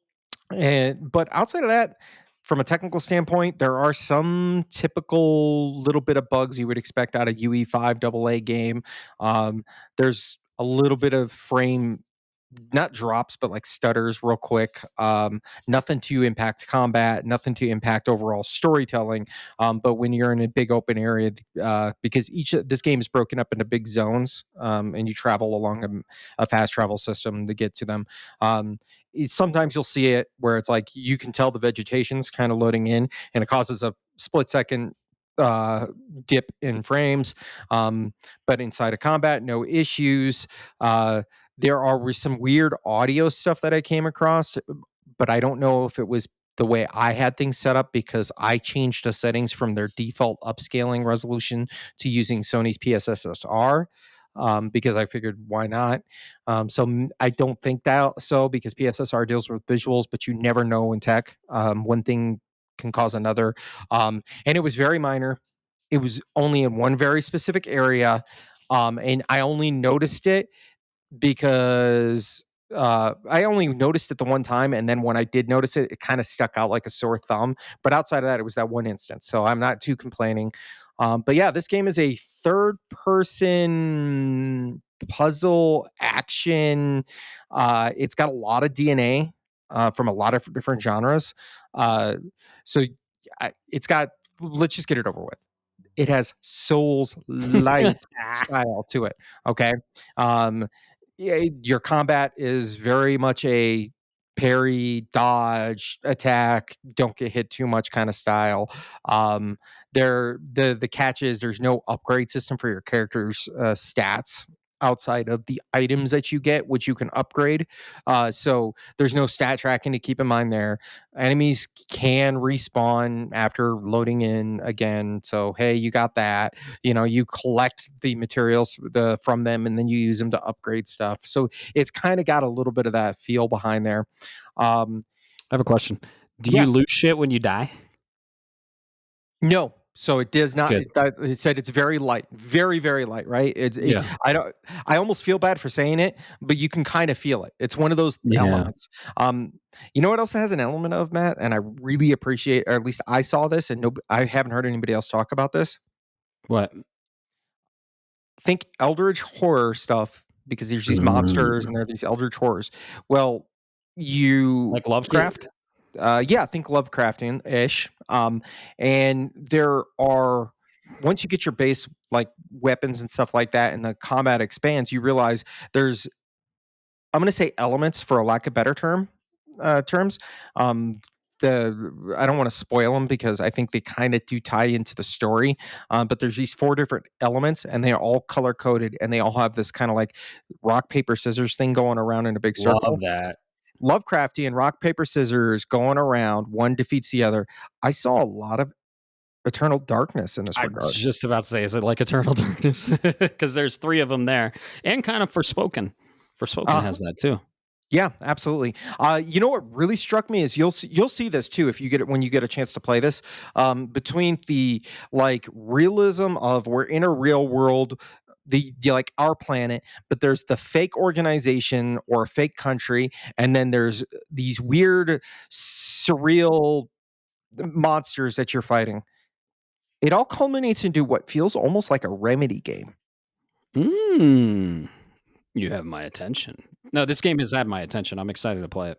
and but outside of that, from a technical standpoint, there are some typical little bit of bugs you would expect out of UE5 AA game. There's a little bit of frame, not drops, but like stutters real quick. Nothing to impact combat, nothing to impact overall storytelling. But when you're in a big open area, because this game is broken up into big zones, and you travel along a fast travel system to get to them. Sometimes you'll see it where it's like you can tell the vegetation's kind of loading in, and it causes a split second uh dip in frames. But inside of combat, no issues. There are some weird audio stuff that I came across, but I don't know if it was the way I had things set up because I changed the settings from their default upscaling resolution to using Sony's PSSR, because I figured why not. I don't think that so, because PSSR deals with visuals, but you never know in tech. One thing can cause another. And it was very minor. It was only in one very specific area. And I only noticed it because I only noticed it the one time, and then when I did notice it, it kind of stuck out like a sore thumb. But outside of that, it was that one instance, so I'm not too complaining. But yeah, this game is a third-person puzzle action. It's got a lot of DNA from a lot of different genres. Uh, so it's got. Let's just get it over with. It has Souls light style to it. Okay. Um, yeah, your combat is very much a parry, dodge, attack, don't get hit too much kind of style. The catch is there's no upgrade system for your character's stats outside of the items that you get, which you can upgrade. So there's no stat tracking to keep in mind there. Enemies can respawn after loading in again. So hey, you got that. You collect the materials from them, and then you use them to upgrade stuff. So it's kind of got a little bit of that feel behind there. um I have a question. Do yeah. you lose shit when you die? No, so it does not. Good. It said it's very light, very very light, right? Yeah. I don't, I almost feel bad for saying it, but you can kind of feel it. It's one of those Yeah. elements. You know what else it has an element of, Matt, and I really appreciate, or at least I saw this, and no, I haven't heard anybody else talk about this. What? Think eldritch horror stuff, because there's these monsters and there are these eldritch horrors. Well, you Like Lovecraft? yeah, think Lovecraftian ish. And there are, once you get your base like weapons and stuff like that, and the combat expands, you realize there's I'm gonna say elements for a lack of better terms. Um, I don't want to spoil them because I think they kind of do tie into the story. But there's these four different elements, and they're all color coded, and they all have this kind of like rock paper scissors thing going around in a big Love circle. that. Lovecraftian rock paper scissors going around. One defeats the other. I saw a lot of eternal darkness in this I was regard. just about to say, is it like Eternal Darkness? Because there's three of them there, and kind of Forspoken. Forspoken Uh, has that too. Yeah, absolutely. You know what really struck me is you'll see this too if you get it when you get a chance to play this. Between the like realism of we're in a real world, the like our planet, but there's the fake organization or a fake country, and then there's these weird, surreal monsters that you're fighting. It all culminates into what feels almost like a Remedy game. Mm, you have my attention. No, this game has had my attention. I'm excited to play it.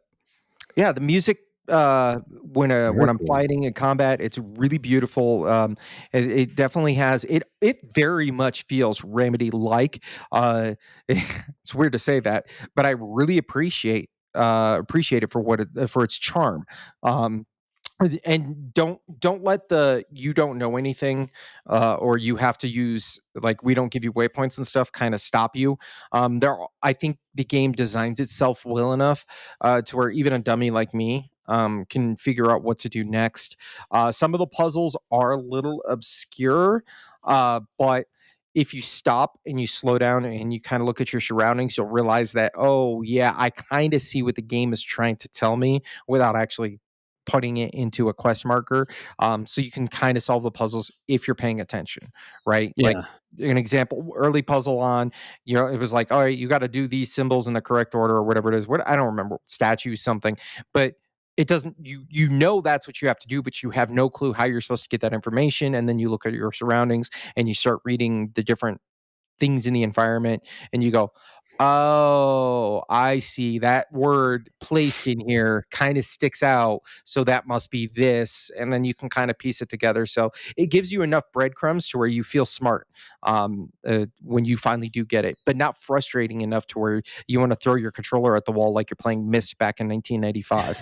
Yeah, the music, when Very I'm cool. fighting in combat, it's really beautiful. It definitely has it very much feels Remedy-like. It's weird to say that, but I really appreciate it for what for its charm. Um, and don't let the you don't know anything or you have to use like we don't give you waypoints and stuff kind of stop you. I think the game designs itself well enough to where even a dummy like me can figure out what to do next. Some of the puzzles are a little obscure, but if you stop and you slow down and you kind of look at your surroundings, you'll realize that, oh yeah, I kind of see what the game is trying to tell me without actually putting it into a quest marker. So you can kind of solve the puzzles if you're paying attention, right? Like Yeah. an example, early puzzle on, it was like, all right, you got to do these symbols in the correct order or whatever it is. What I don't remember, statue something, but it doesn't. You know that's what you have to do, but you have no clue how you're supposed to get that information. And then you look at your surroundings and you start reading the different things in the environment and you go, oh, I see that word placed in here kind of sticks out, so that must be this, and then you can kind of piece it together. So it gives you enough breadcrumbs to where you feel smart when you finally do get it, but not frustrating enough to where you want to throw your controller at the wall like you're playing Myst back in 1995.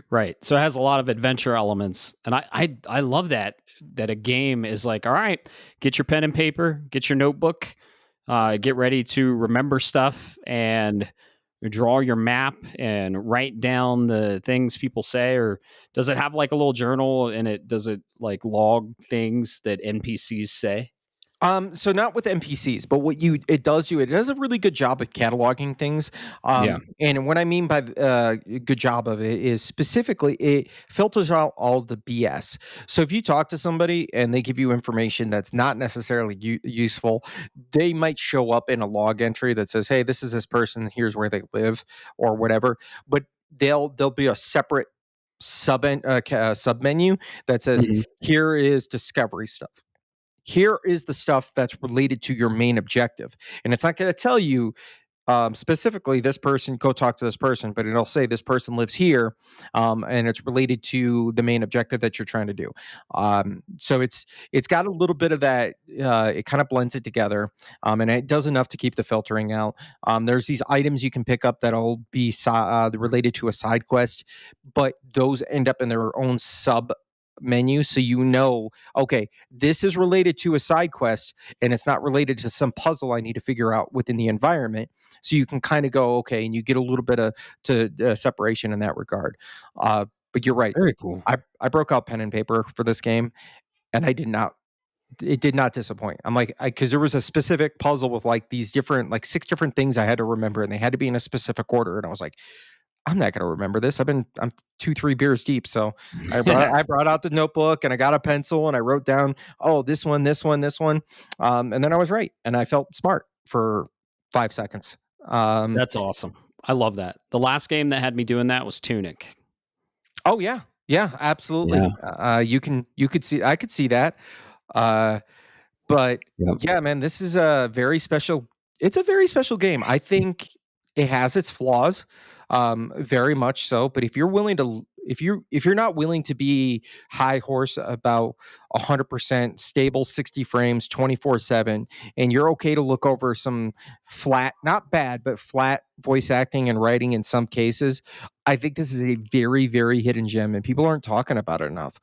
Right. So it has a lot of adventure elements, and I love that a game is like, all right, get your pen and paper, get your notebook, get ready to remember stuff, and draw your map and write down the things people say. Or does it have like a little journal in it? Does it like log things that NPCs say? So not with NPCs, but it does a really good job of cataloging things. Yeah. And what I mean by good job of it is specifically it filters out all the BS. So if you talk to somebody and they give you information that's not necessarily useful, they might show up in a log entry that says, "Hey, this is this person. Here's where they live," or whatever. But there'll be a separate sub menu that says, Mhm. "Here is discovery stuff. Here is the stuff that's related to your main objective." And it's not going to tell you specifically this person, go talk to this person, but it'll say this person lives here, and it's related to the main objective that you're trying to do. So it's got a little bit of that. It kind of blends it together, and it does enough to keep the filtering out. There's these items you can pick up that'll be related to a side quest, but those end up in their own sub menu, so okay, this is related to a side quest and it's not related to some puzzle I need to figure out within the environment. So you can kind of go, okay, and you get a little bit of separation in that regard. But you're right. Very cool. I broke out pen and paper for this game, and I did not. It did not disappoint. I'm like, because there was a specific puzzle with like these different, like six different things I had to remember, and they had to be in a specific order. And I was like, I'm not going to remember this. I'm 2, 3 beers deep. So I brought out the notebook and I got a pencil and I wrote down, oh, this one, this one, this one. And then I was right. And I felt smart for 5 seconds. Um, That's awesome. I love that. The last game that had me doing that was Tunic. oh yeah. Yeah, Yeah. absolutely. You could see, I could see that. Uh, But Yep. yeah, man, this is a very special it's a very special game. I think it has its flaws, very much so, but if you're willing to if you're not willing to be high horse about 100% stable 60 frames 24/7, and you're okay to look over some flat, not bad, but flat voice acting and writing in some cases, I think this is a very, very hidden gem, and people aren't talking about it enough.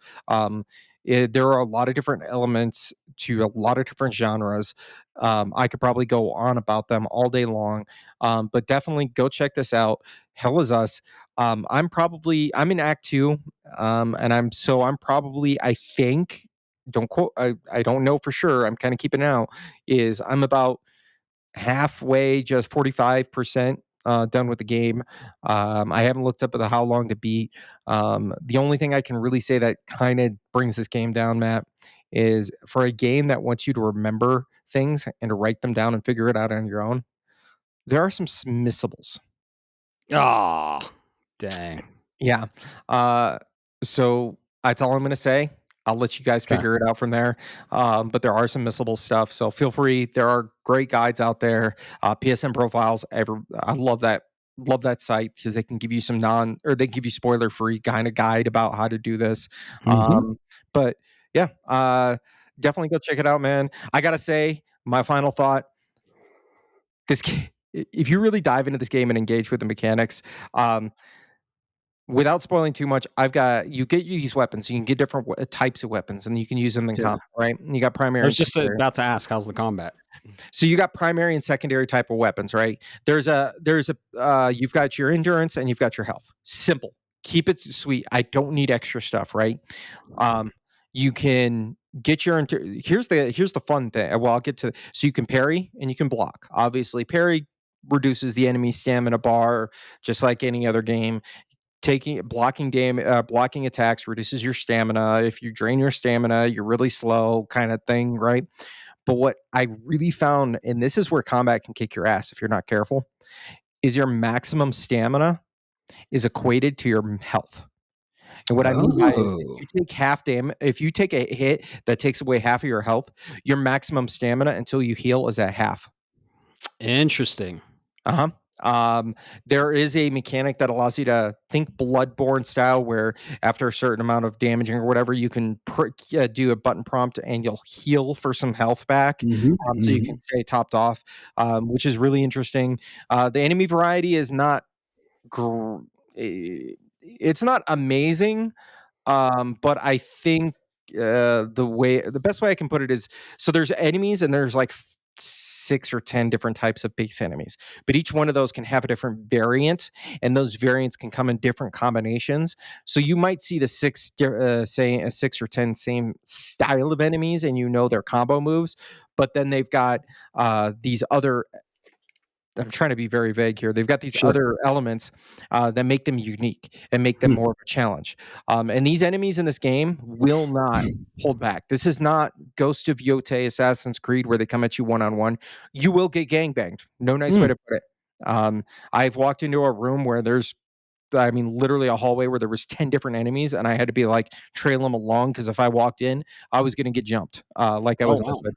There are a lot of different elements to a lot of different genres. I could probably go on about them all day long, but definitely go check this out. Hell is Us. I'm in Act Two, and I'm probably, I think, don't quote, I don't know for sure. I'm kind of keeping it out. Is I'm about halfway, just 45% done with the game. I haven't looked up at how long to beat. The only thing I can really say that kind of brings this game down, Matt, is for a game that wants you to remember things and to write them down and figure it out on your own, there are some missables. Oh, dang. Yeah. Uh, so that's all I'm going to say. I'll let you guys Okay. figure it out from there. But there are some missable stuff. So feel free. There are great guides out there. PSN profiles. I love that. Love that site because they can give you some they can give you spoiler free kind of guide about how to do this. Mhm. But yeah, definitely go check it out, man. I gotta say, my final thought: if you really dive into this game and engage with the mechanics, um, without spoiling too much, you get these weapons. You can get different types of weapons, and you can use them in Yeah. combat, right? And you got I primary was and just secondary. about to ask, how's the combat? So you got primary and secondary type of weapons, right? You've got your endurance and you've got your health. Simple. Keep it sweet. I don't need extra stuff, right? Um, you can get here's the fun thing. Well, I'll get to so you can parry and you can block. Obviously, parry reduces the enemy stamina bar just like any other game. Blocking attacks reduces your stamina. If you drain your stamina, you're really slow, kind of thing, right? But what I really found, and this is where combat can kick your ass if you're not careful, is your maximum stamina is equated to your health. And what I mean by it is Oh, if you take a hit that takes away half of your health, your maximum stamina until you heal is at half. interesting. Uh-huh. There is a mechanic that allows you to think Bloodborne style, where after a certain amount of damaging or whatever, you can do a button prompt and you'll heal for some health back, Mhm, so you can mhm. stay topped off, which is really interesting. The enemy variety is not gr- it's not amazing, but I think the best way I can put it is so there's enemies and there's like 6 or 10 different types of base enemies, but each one of those can have a different variant, and those variants can come in different combinations. So you might see say a 6 or 10 same style of enemies, and their combo moves, but then they've got these other I'm trying to be very vague here. They've got these Sure. other elements that make them unique and make them Hmm. more of a challenge. And these enemies in this game will not hold back. This is not Ghost of Yotei Assassin's Creed where they come at you one on one. You will get gangbanged. No nice way Mm. to put it. I've walked into a room where literally a hallway where there was 10 different enemies, and I had to be like trail them along because if I walked in, I was going to get jumped like I Oh, was in wow. a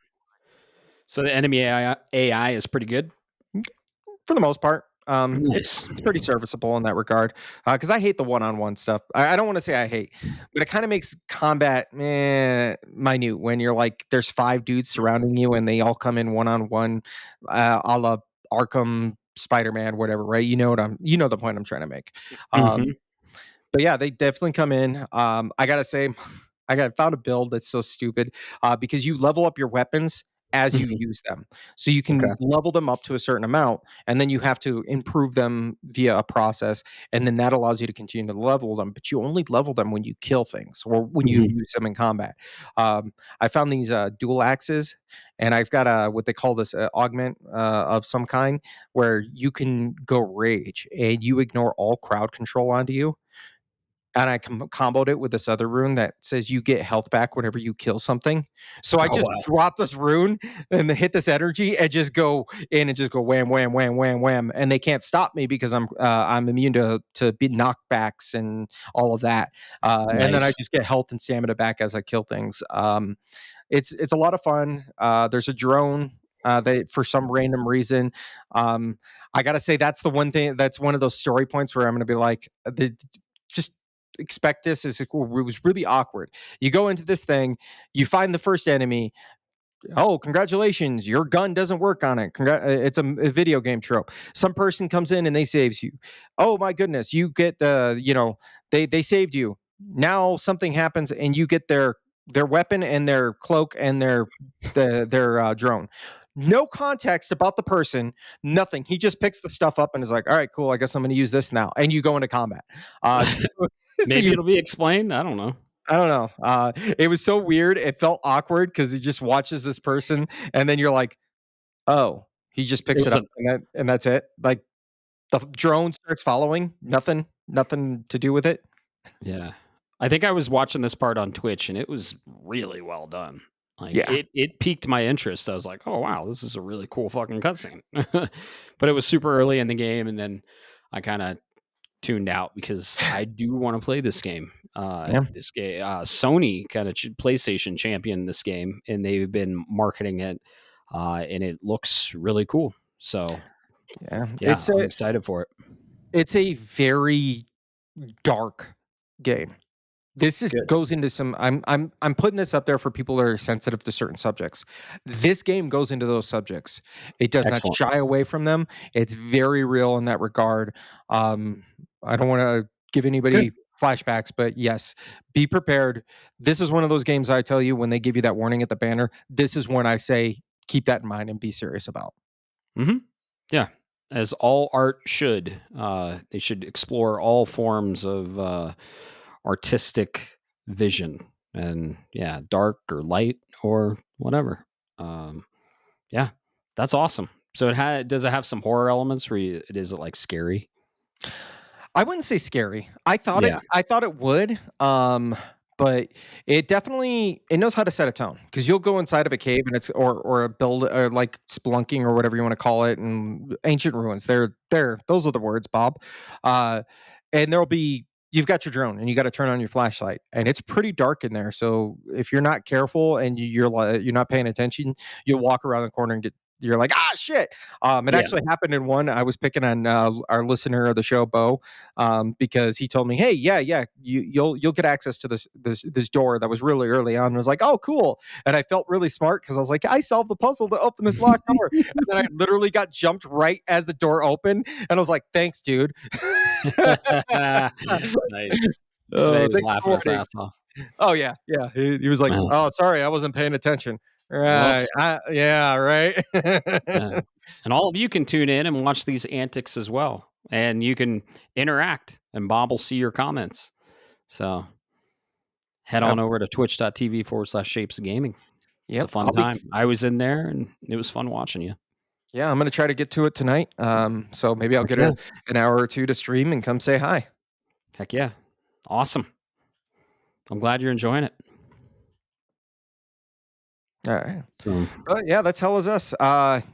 So the enemy AI is pretty good? for the most part. Nice. It's pretty serviceable in that regard. Because I hate the one-on-one stuff. I don't want to say I hate, but it kind of makes combat minute when you're like, there's 5 dudes surrounding you and they all come in one-on-one, a la Arkham, Spider-Man, whatever, right? You know the point I'm trying to make. Um, Mhm. but yeah, they definitely come in. I gotta say, I got found a build that's so stupid because you level up your weapons as you Mhm. use them. So you Okay. can level them up to a certain amount, and then you have to improve them via a process, and then that allows you to continue to level them. But you only level them when you kill things or when you Mhm. use them in combat. I found these dual axes, and I've got what they call this augment of some kind, where you can go rage and you ignore all crowd control onto you, and I comboed it with this other rune that says you get health back whenever you kill something. So I Oh, just wow. drop this rune and then hit this energy and just go in and just go wham, wham, wham, wham, wham, and they can't stop me because I'm immune to be knockbacks and all of that. And then I Nice. just get health and stamina back as I kill things. It's a lot of fun. There's a drone. They for some random reason, I gotta say that's the one thing that's one of those story points where I'm gonna be like, just expect this. It was really awkward. You go into this thing, you find the first enemy. Oh, congratulations, your gun doesn't work on it. It's a video game trope. Some person comes in and they saves you. Oh my goodness, you get they saved you. Now something happens and you get their weapon and their cloak and their drone. No context about the person, nothing. He just picks the stuff up and is like, all right, cool, I guess I'm going to use this now, and you go into combat. So Maybe you it'll be explained. I don't know. I don't know. It was so weird. It felt awkward because he just watches this person, and then you're like, "Oh, he just It picks it was up, a and that's it." Like the drone starts following. Nothing to do with it. Yeah. I think I was watching this part on Twitch and it was really well done. Like Yeah, it piqued my interest. I was like, "Oh wow, this is a really cool fucking cutscene." But it was super early in the game and then I kind of tuned out because I do want to play this game. yeah, Sony kind of PlayStation championed this game and they've been marketing it and it looks really cool. So, yeah. yeah, I'm excited for it. It's a very dark game. This is Good. goes into some I'm putting this up there for people that are sensitive to certain subjects. This game goes into those subjects. It does not Excellent. shy away from them. It's very real in that regard. Um, I don't want to give Good. anybody flashbacks, but yes, be prepared. This is one of those games I tell you when they give you that warning at the banner. This is when I say keep that in mind and be serious about. Mhm. Yeah, as all art should. They should explore all forms of artistic vision, and yeah, dark or light or whatever. Um, yeah, that's awesome. So does it have some horror elements? Where is it like scary? I wouldn't say scary. Yeah. I thought it would, but it knows how to set a tone because you'll go inside of a cave and it's or a build or like splunking or whatever you want to call it, and ancient ruins. They're those are the words, Bob. Uh, and there'll be you've got your drone and you got to turn on your flashlight, and it's pretty dark in there. So if you're not careful and you're not paying attention, you'll walk around the corner and get you're like, ah, shit. It Yeah. actually happened in one. I was picking on our listener of the show, Bo, because he told me, "Hey, yeah, you'll get access to this door that was really early on." And I was like, "Oh, cool!" And I felt really smart because I was like, "I solved the puzzle to open this locked door." And then I literally got jumped right as the door opened, and I was like, "Thanks, dude." Nice. I bet he was Thanks for laughing his warning. ass off. Oh yeah. He was like, Uh, "Oh, sorry, I wasn't paying attention." Right. Whoops. Yeah. Right. Yeah. And all of you can tune in and watch these antics as well. And you can interact and Bob will see your comments. So head Yep. on over to twitch.tv/shapes of gaming. It's a Yep. fun time. I was in there and it was fun watching you. Yeah, I'm gonna try to get to it tonight. So maybe I'll Heck get yeah. an hour or two to stream and come say hi. Heck yeah. Awesome. I'm glad you're enjoying it. All right. So But yeah, that's hell is us.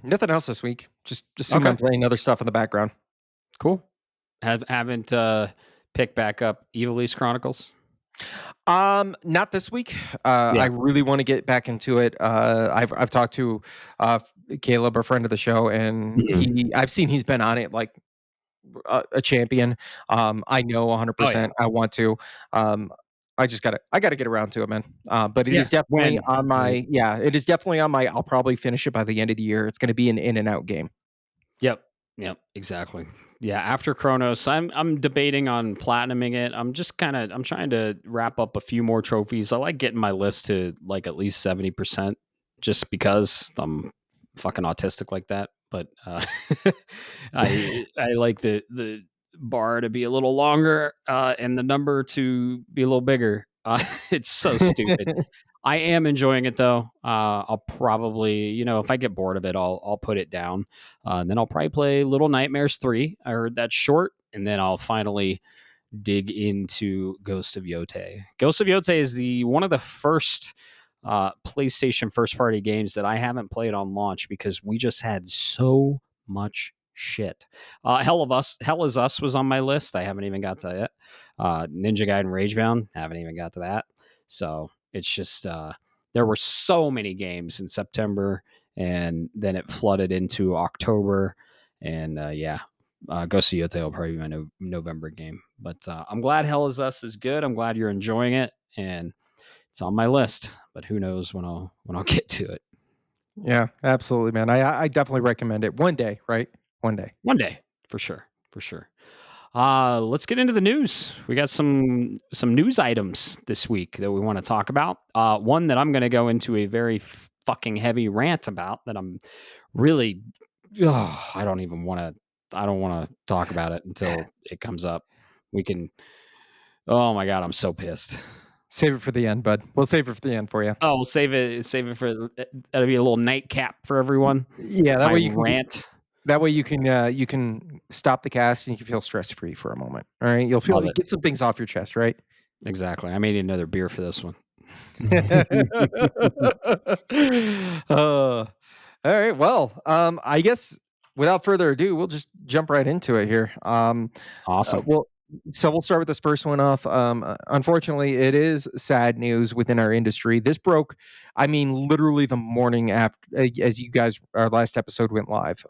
Nothing else this week. Just assume okay. I'm playing other stuff in the background. Cool. Haven't picked back up Evil East Chronicles? Not this week. I Yeah. really want to get back into it. I've talked to uh Caleb, a friend of the show, and Mhm. I've seen he's been on it like a champion. I know Oh yeah. 100% I want to. Um, I gotta get around to it, man. But it Yeah. is definitely When? on Right. my yeah, it is definitely on my. I'll probably finish it by the end of the year. It's going to be an in and out game. Yep. Yep. Exactly. Yeah. After Chronos, I'm debating on platinuming it. I'm trying to wrap up a few more trophies. I like getting my list to like at least 70%, just because I'm fucking autistic like that. But I like the bar to be a little longer and the number to be a little bigger. It's so stupid. I am enjoying it though. I'll probably, if I get bored of it, I'll put it down. And then I'll probably play Little Nightmares 3. I heard that's short, and then I'll finally dig into Ghost of Yotei. Ghost of Yotei is the one of the first PlayStation first party games that I haven't played on launch because we just had so much shit. Hell is Us was on my list. I haven't even got to it. Ninja Gaiden Ragebound, haven't even got to that. So it's just there were so many games in September, and then it flooded into October, and yeah, Ghost of Yotei will probably be my November game. But I'm glad Hell is Us is good. I'm glad you're enjoying it, and it's on my list. But who knows when I'll get to it. Yeah, absolutely, man. I definitely recommend it. One day, right? One day. One day, for sure, for sure. Let's get into the news. We got some news items this week that we want to talk about. One that I'm going to go into a very fucking heavy rant about that I'm really, I don't even want to. I don't want to talk about it until it comes up. We can. Oh my god, I'm so pissed. Save it for the end, bud. We'll save it for the end for you. Oh, we'll save it. Save it for that'll be a little nightcap for everyone. Yeah, that My way you can rant. that way you can stop the cast and you can feel stress free for a moment. All right, you'll feel Love it. get some things off your chest, right? Exactly. I may need another beer for this one. All right. Well, I guess without further ado, we'll just jump right into it here. Awesome. Well, so we'll start with this first one off. Unfortunately, it is sad news within our industry. This broke, I mean, literally the morning after, as you guys, our last episode went live.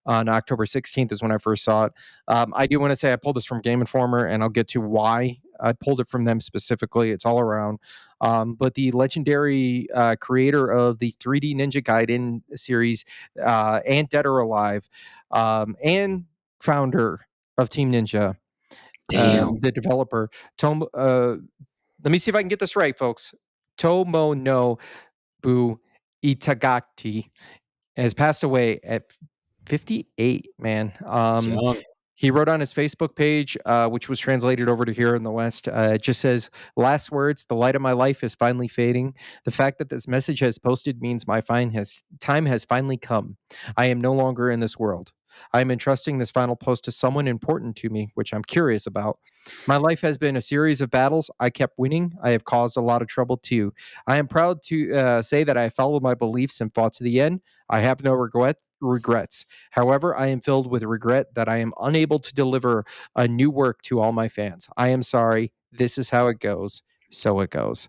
On October 16th is when I first saw it. I do want to say I pulled this from Game Informer, and I'll get to why I pulled it from them specifically. It's all around. But the legendary creator of the 3D Ninja Gaiden series and Dead or Alive and founder of Team Ninja, Damn. the developer, let me see if I can get this right, folks. Tomo no Bu Itagaki has passed away at 58, man. It's young. He wrote on his Facebook page, which was translated over to here in the West. It just says, "Last words: the light of my life is finally fading. The fact that this message has posted means my time has finally come. I am no longer in this world. I am entrusting this final post to someone important to me, which I'm curious about. My life has been a series of battles. I kept winning. I have caused a lot of trouble too. I am proud to say that I followed my beliefs and fought to the end. I have no regrets. However, I am filled with regret that I am unable to deliver a new work to all my fans. I am sorry. This is how it goes. So it goes."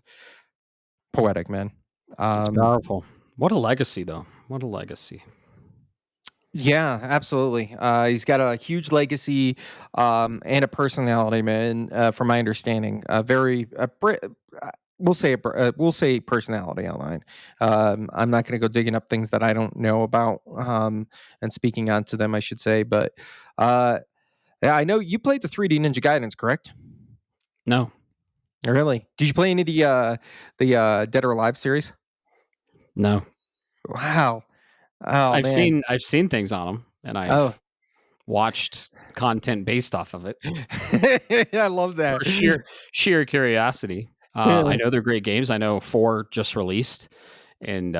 Poetic, man. It's Um, powerful. What a legacy, though. What a legacy. yeah, absolutely. He's got a huge legacy and a personality, man. From my understanding, we'll say personality online. I'm not going to go digging up things that I don't know about and speaking onto them, I should say. But yeah, I know you played the 3D Ninja Gaidens, correct? No, Really? Did you play any of the Dead or Alive series? no. Wow. Oh I've man. seen things on them, and Oh, I've watched content based off of it I love that. for sheer curiosity. I Yeah. know they're great games. I know 4 just released, and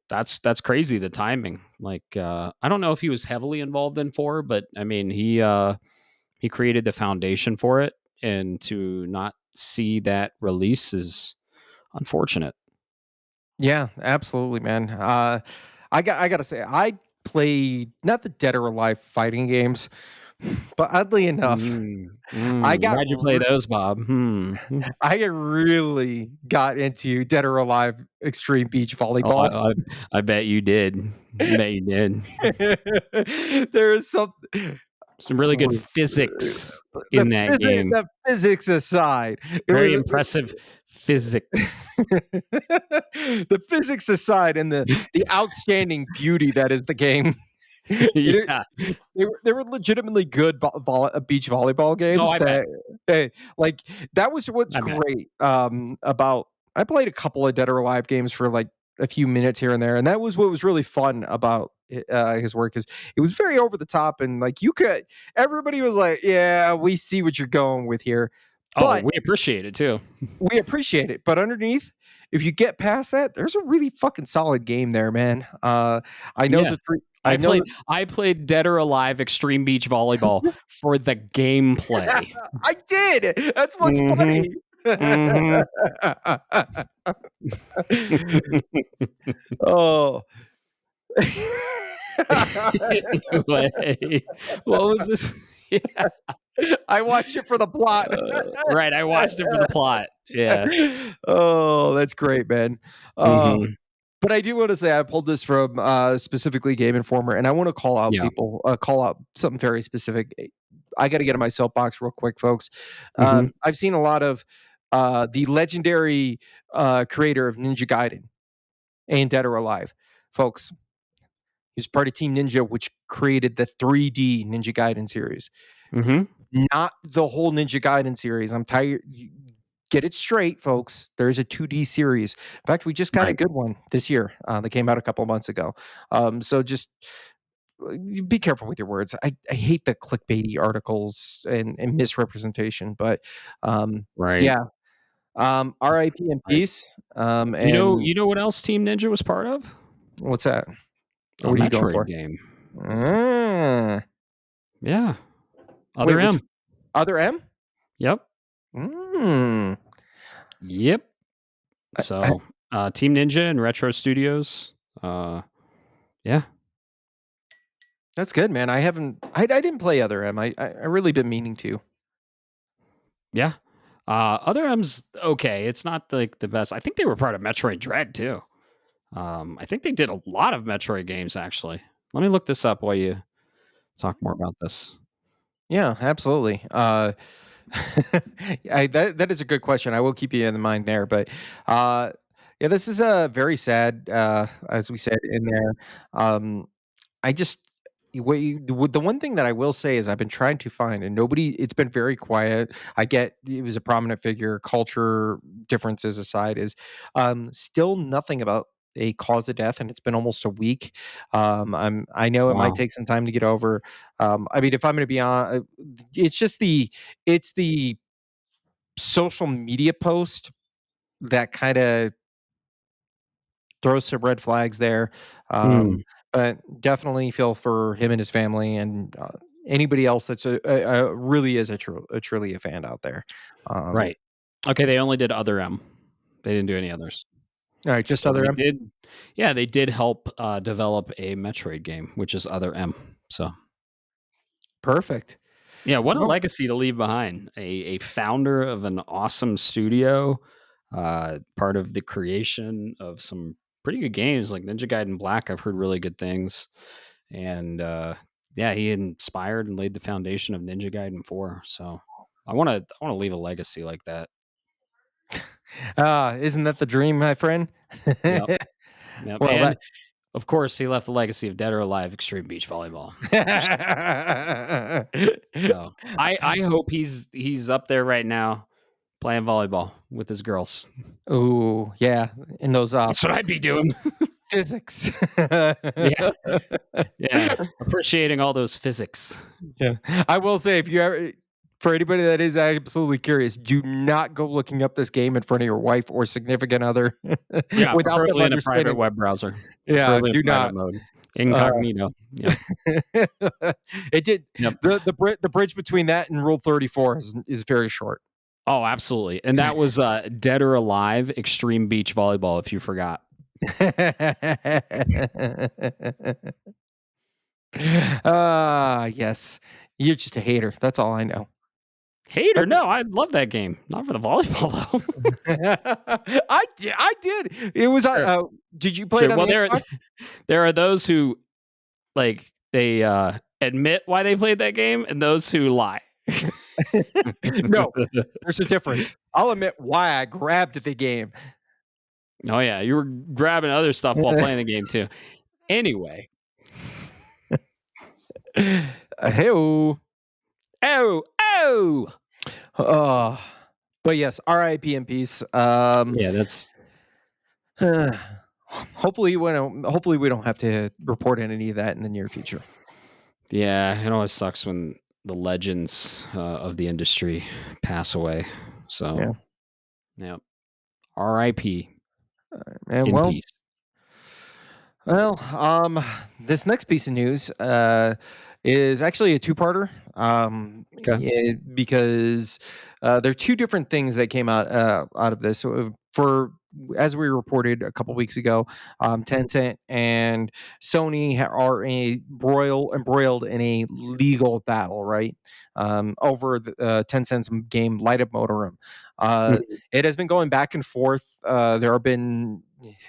that's crazy the timing. Like I don't know if he was heavily involved in 4, but I mean he created the foundation for it, and to not see that release is unfortunate. Yeah, absolutely, man. I gotta say, I played not the Dead or Alive fighting games, but oddly enough, I got Why'd you play those, Bob? I really got into Dead or Alive Extreme Beach Oh, Volleyball. I bet you did. I bet you did. There is some Some really good physics the in that game. the physics aside, it Very was impressive physics. the physics aside and the outstanding beauty that is the game. It Yeah. they were legitimately good beach volleyball Oh, games I bet. that like, that was what's I bet. great, about I played a couple of Dead or Alive games for, like, a few minutes here and there, and that was what was really fun about his work is it was very over the top and, like, you could everybody was like, "Yeah, we see what you're going with here," Oh, but we appreciate it too. we appreciate it, but underneath, if you get past that, there's a really fucking solid game there, man. I know Yeah. the three I know that I played Dead or Alive Extreme Beach Volleyball for the gameplay. I did. That's what's Mhm. funny. Mhm. Oh. Anyway, what was this? Yeah. I watch it for the plot. Right, I watched it for the plot. Yeah. Oh, that's great, man. Mhm. But I do want to say I pulled this from specifically Game Informer, and I want to call out Yeah. people, call out something very specific. I got to get in my soapbox real quick, folks. Hmm. I've seen a lot of the legendary creator of Ninja Gaiden and Dead or Alive, folks. He's part of Team Ninja, which created the 3D Ninja Gaiden series, Hmm. not the whole Ninja Gaiden series. I'm tired. Get it straight, folks. There's a 2D series. In fact, we just got a Right. good one this year that came out a couple of months ago. So just be careful with your words. I hate the clickbaity articles and misrepresentation, but Right. yeah. R.I.P. in Right. peace. And You know what else Team Ninja was part of? what's that? A What are you going Metroid for? game. Ah, Yeah. wait, Other which M. other M? Yep. Mm, Yep. I So, Team Ninja and Retro Studios. Yeah. That's good, man. I haven't. I didn't play Other M. I really been meaning to. Yeah. Other M's okay. It's not like the best. I think they were part of Metroid Dread too. I think they did a lot of Metroid games actually. Let me look this up while you talk more about this. Yeah, absolutely. That is a good question. I will keep you in mind there, but yeah, this is a very sad. As we said in there, um, I just the one thing that I will say is I've been trying to find and nobody. It's been very quiet. I get it was a prominent figure. Culture differences aside, is still nothing about a cause of death, and it's been almost a week. I know it might Wow. take some time to get over. I mean, if I'm going to be on, it's just the social media post that kind of throws some red flags there. Hmm. But definitely feel for him and his family and anybody else that's really is a truly a fan out there. Um, Right. Okay, they only did Other M. They didn't do any others. all right, just So other they M. did, yeah, they did help develop a Metroid game, which is Other M. So Perfect. yeah, what a Well, legacy to leave behind. A founder of an awesome studio, part of the creation of some pretty good games like Ninja Gaiden Black. I've heard really good things, and yeah, he inspired and laid the foundation of Ninja Gaiden 4. So I want to leave a legacy like that. isn't that the dream, my friend? Yep, yep, Well, and that of course, he left the legacy of Dead or Alive Extreme Beach Volleyball. So I hope he's up there right now playing volleyball with his girls. Ooh, yeah, in those That's what I'd be doing. physics. Yeah, yeah, appreciating all those physics. Yeah. I will say if you ever for anybody that is absolutely curious, do not go looking up this game in front of your wife or significant other Yeah, without them preferably in a private understanding. web browser, Yeah, preferably in do private not. mode, Uh, incognito. Yep, it did yep. the bridge between that and Rule 34 is very short. Oh, absolutely. And that was Dead or Alive Extreme Beach Volleyball. If you forgot, Yes. You're just a hater. That's all I know. hater. But No, I love that game. Not for the volleyball though. I did. It was Sure, did you play sure. it on Well, the Xbox? there are those who like they admit why they played that game, and those who lie. No, there's a difference. I'll admit why I grabbed the game. Oh yeah, you were grabbing other stuff while playing the game too. Anyway, Hey-oh. oh, oh, Oh, but yes, RIP in peace. yeah, that's Hopefully we don't have to report on any of that in the near future. yeah. It always sucks when the legends of the industry pass away. So Yeah. yeah, R.I.P. And in peace. well, this next piece of news is actually a two-parter. Okay. Because there are two different things that came out of this. So for as we reported a couple weeks ago, Tencent and Sony are embroiled in a legal battle, right? Over the Tencent's game Light Up Motorum. Mhm. It has been going back and forth. There have been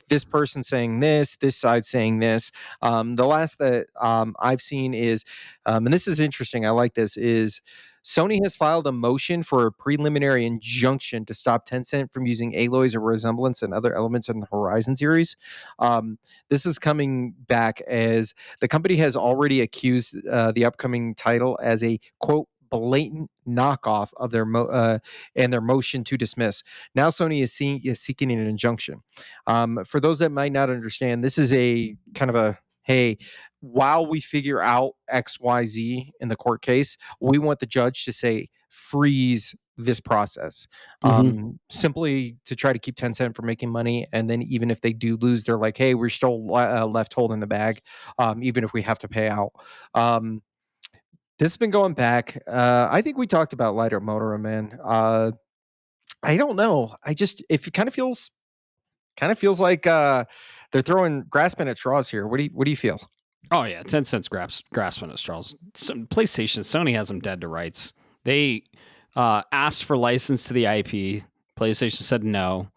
this person saying this side saying this. The last that I've seen is, and this is interesting, I like this, is Sony has filed a motion for a preliminary injunction to stop Tencent from using Aloys or Resemblance and other elements in the Horizon series. This is coming back as the company has already accused the upcoming title as a quote blatant knockoff of and their motion to dismiss. Now Sony is seeking an injunction. For those that might not understand, this is a kind of a, hey, while we figure out XYZ in the court case, we want the judge to say freeze this process, Hmm. simply to try to keep Tencent from making money. And then even if they do lose, they're like, hey, we're still left holding the bag, even if we have to pay out. Um, this has been going back. I think we talked about Lighter Motor, man. I don't know. I just, if it kind of feels like they're throwing grasping at straws here. What do you feel? Oh yeah, 10 cents grasping at straws. PlayStation, Sony has them dead to rights. They asked for license to the IP. PlayStation said no,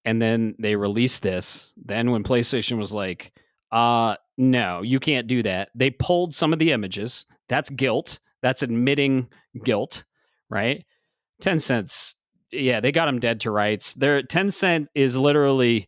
and then they released this. Then when PlayStation was like, no, you can't do that," they pulled some of the images. That's guilt. That's admitting guilt, right? 10 cents, yeah, they got them dead to rights. Their 10 cent is literally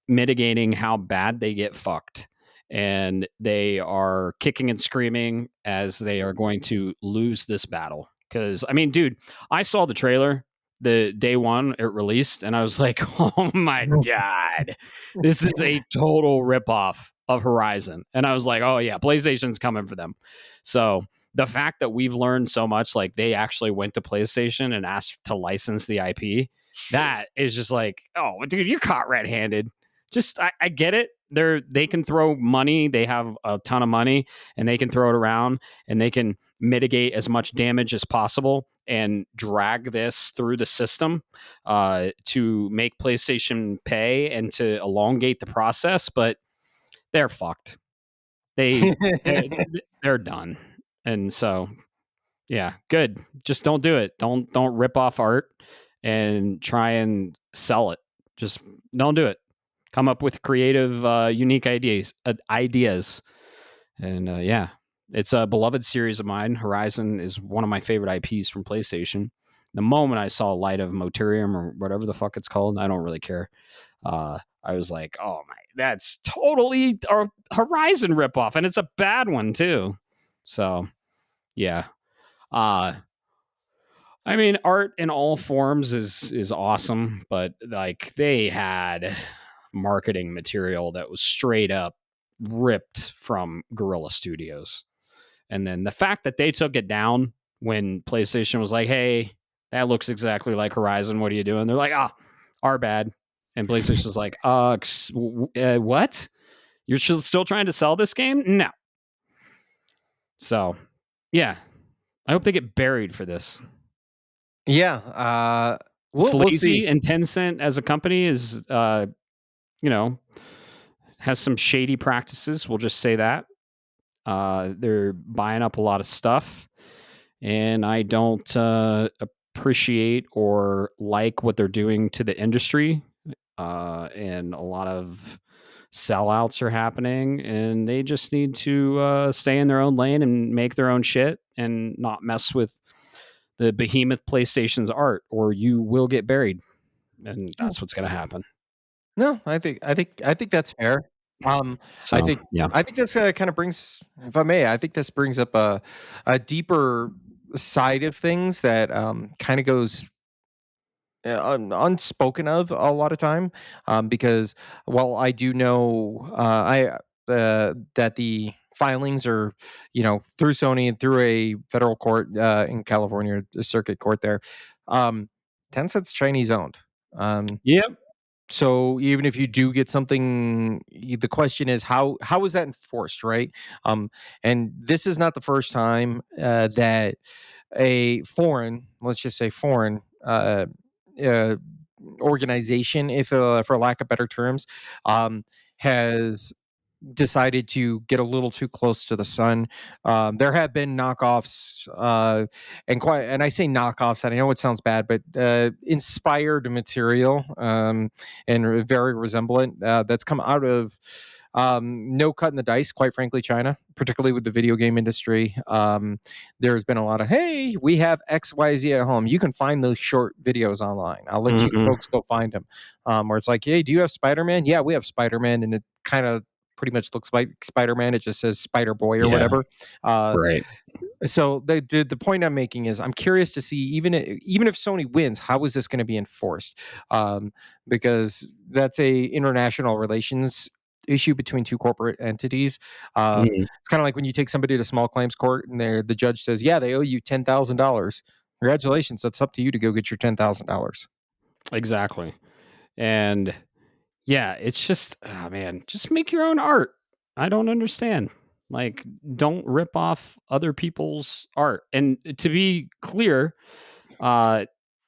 mitigating how bad they get fucked, and they are kicking and screaming as they are going to lose this battle. Because I mean, dude, I saw the trailer the day one it released, and I was like, oh my god, this is a total ripoff of Horizon. And I was like, oh yeah, PlayStation's coming for them. So the fact that we've learned so much, like they actually went to PlayStation and asked to license the IP, that is just like, oh, dude, you're caught red-handed. Just, I get it. They can throw money. They have a ton of money, and they can throw it around, and they can mitigate as much damage as possible and drag this through the system to make PlayStation pay and to elongate the process. But they're fucked. They they're, they're done. And so yeah, good. Just don't do it. Don't rip off art and try and sell it. Just don't do it. Come up with creative, unique ideas. And yeah, it's a beloved series of mine. Horizon is one of my favorite IPs from PlayStation. The moment I saw Light of Motorium or whatever the fuck it's called, I don't really care. I was like, oh my, that's totally a Horizon ripoff, and it's a bad one too. So yeah, uh, I mean, art in all forms is awesome, but like they had marketing material that was straight up ripped from Guerrilla Studios. And then the fact that they took it down when PlayStation was like, "Hey, that looks exactly like Horizon. What are you doing?" They're like, "Ah, our bad." And PlayStation's like, what? You're still trying to sell this game? No." So, yeah, I hope they get buried for this. Yeah, It's we'll see. lazy, and Tencent as a company is, you know, has some shady practices. We'll just say that. They're buying up a lot of stuff, and I don't appreciate or like what they're doing to the industry. And a lot of sellouts are happening, and they just need to stay in their own lane and make their own shit and not mess with the behemoth PlayStation's art, or you will get buried, and Yeah. that's what's going to happen. No, I think that's fair. Um, I So think yeah. I think this kind of brings, if I may, I think this brings up a deeper side of things that kind of goes unspoken of a lot of time, because while I do know that the filings are, through Sony and through a federal court in California, the circuit court there, um, Tencent's Chinese owned. Um, Yep. so even if you do get something, the question is how is that enforced, right? And this is not the first time that a foreign, let's just say foreign, uh, organization, if for lack of better terms, um, has. decided to get a little too close to the sun. There have been knockoffs, and I say knockoffs, and I know it sounds bad, but inspired material, and very resemblant, that's come out of no cut in the dice, quite frankly, China, particularly with the video game industry. There's been a lot of, hey, we have XYZ at home. You can find those short videos online. I'll let you Mm-hmm. folks go find them. Where it's like, hey, do you have Spider-Man? Yeah, we have Spider-Man. And it kind of pretty much looks like Spider-Man. It just says Spider Boy or Yeah. whatever. Right. So the point I'm making is I'm curious to see, even if Sony wins, how is this going to be enforced? Because that's a international relations issue between two corporate entities. Mhm. It's kind of like when you take somebody to small claims court and the judge says, yeah, they owe you $10,000. Congratulations, that's up to you to go get your $10,000. Exactly. And yeah, it's just, oh man, just make your own art. I don't understand. Like, don't rip off other people's art. And to be clear, uh,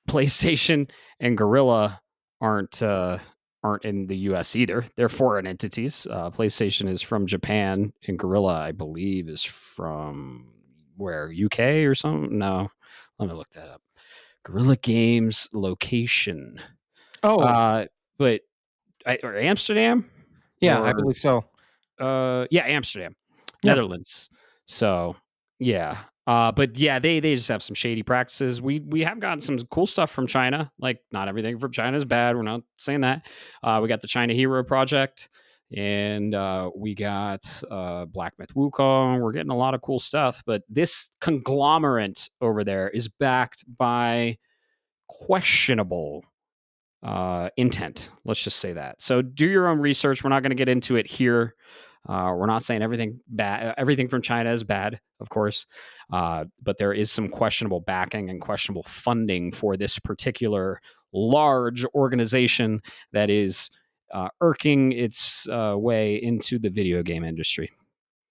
PlayStation and Gorilla aren't aren't in the U.S. either. They're foreign entities. PlayStation is from Japan, and Gorilla, I believe, is from where, UK or something. No, let me look that up. Gorilla Games location. Oh, Uh, but or Amsterdam yeah, I or believe so. yeah, Amsterdam, Yeah. Netherlands. So yeah, but yeah, they just have some shady practices. We have gotten some cool stuff from China. Like, not everything from China is bad. We're not saying that. We got the China Hero Project, and we got Black Myth Wukong. We're getting a lot of cool stuff. But this conglomerate over there is backed by questionable intent. Let's just say that. So do your own research. We're not going to get into it here. We're not saying everything bad. Everything from China is bad, of course, but there is some questionable backing and questionable funding for this particular large organization that is irking its way into the video game industry.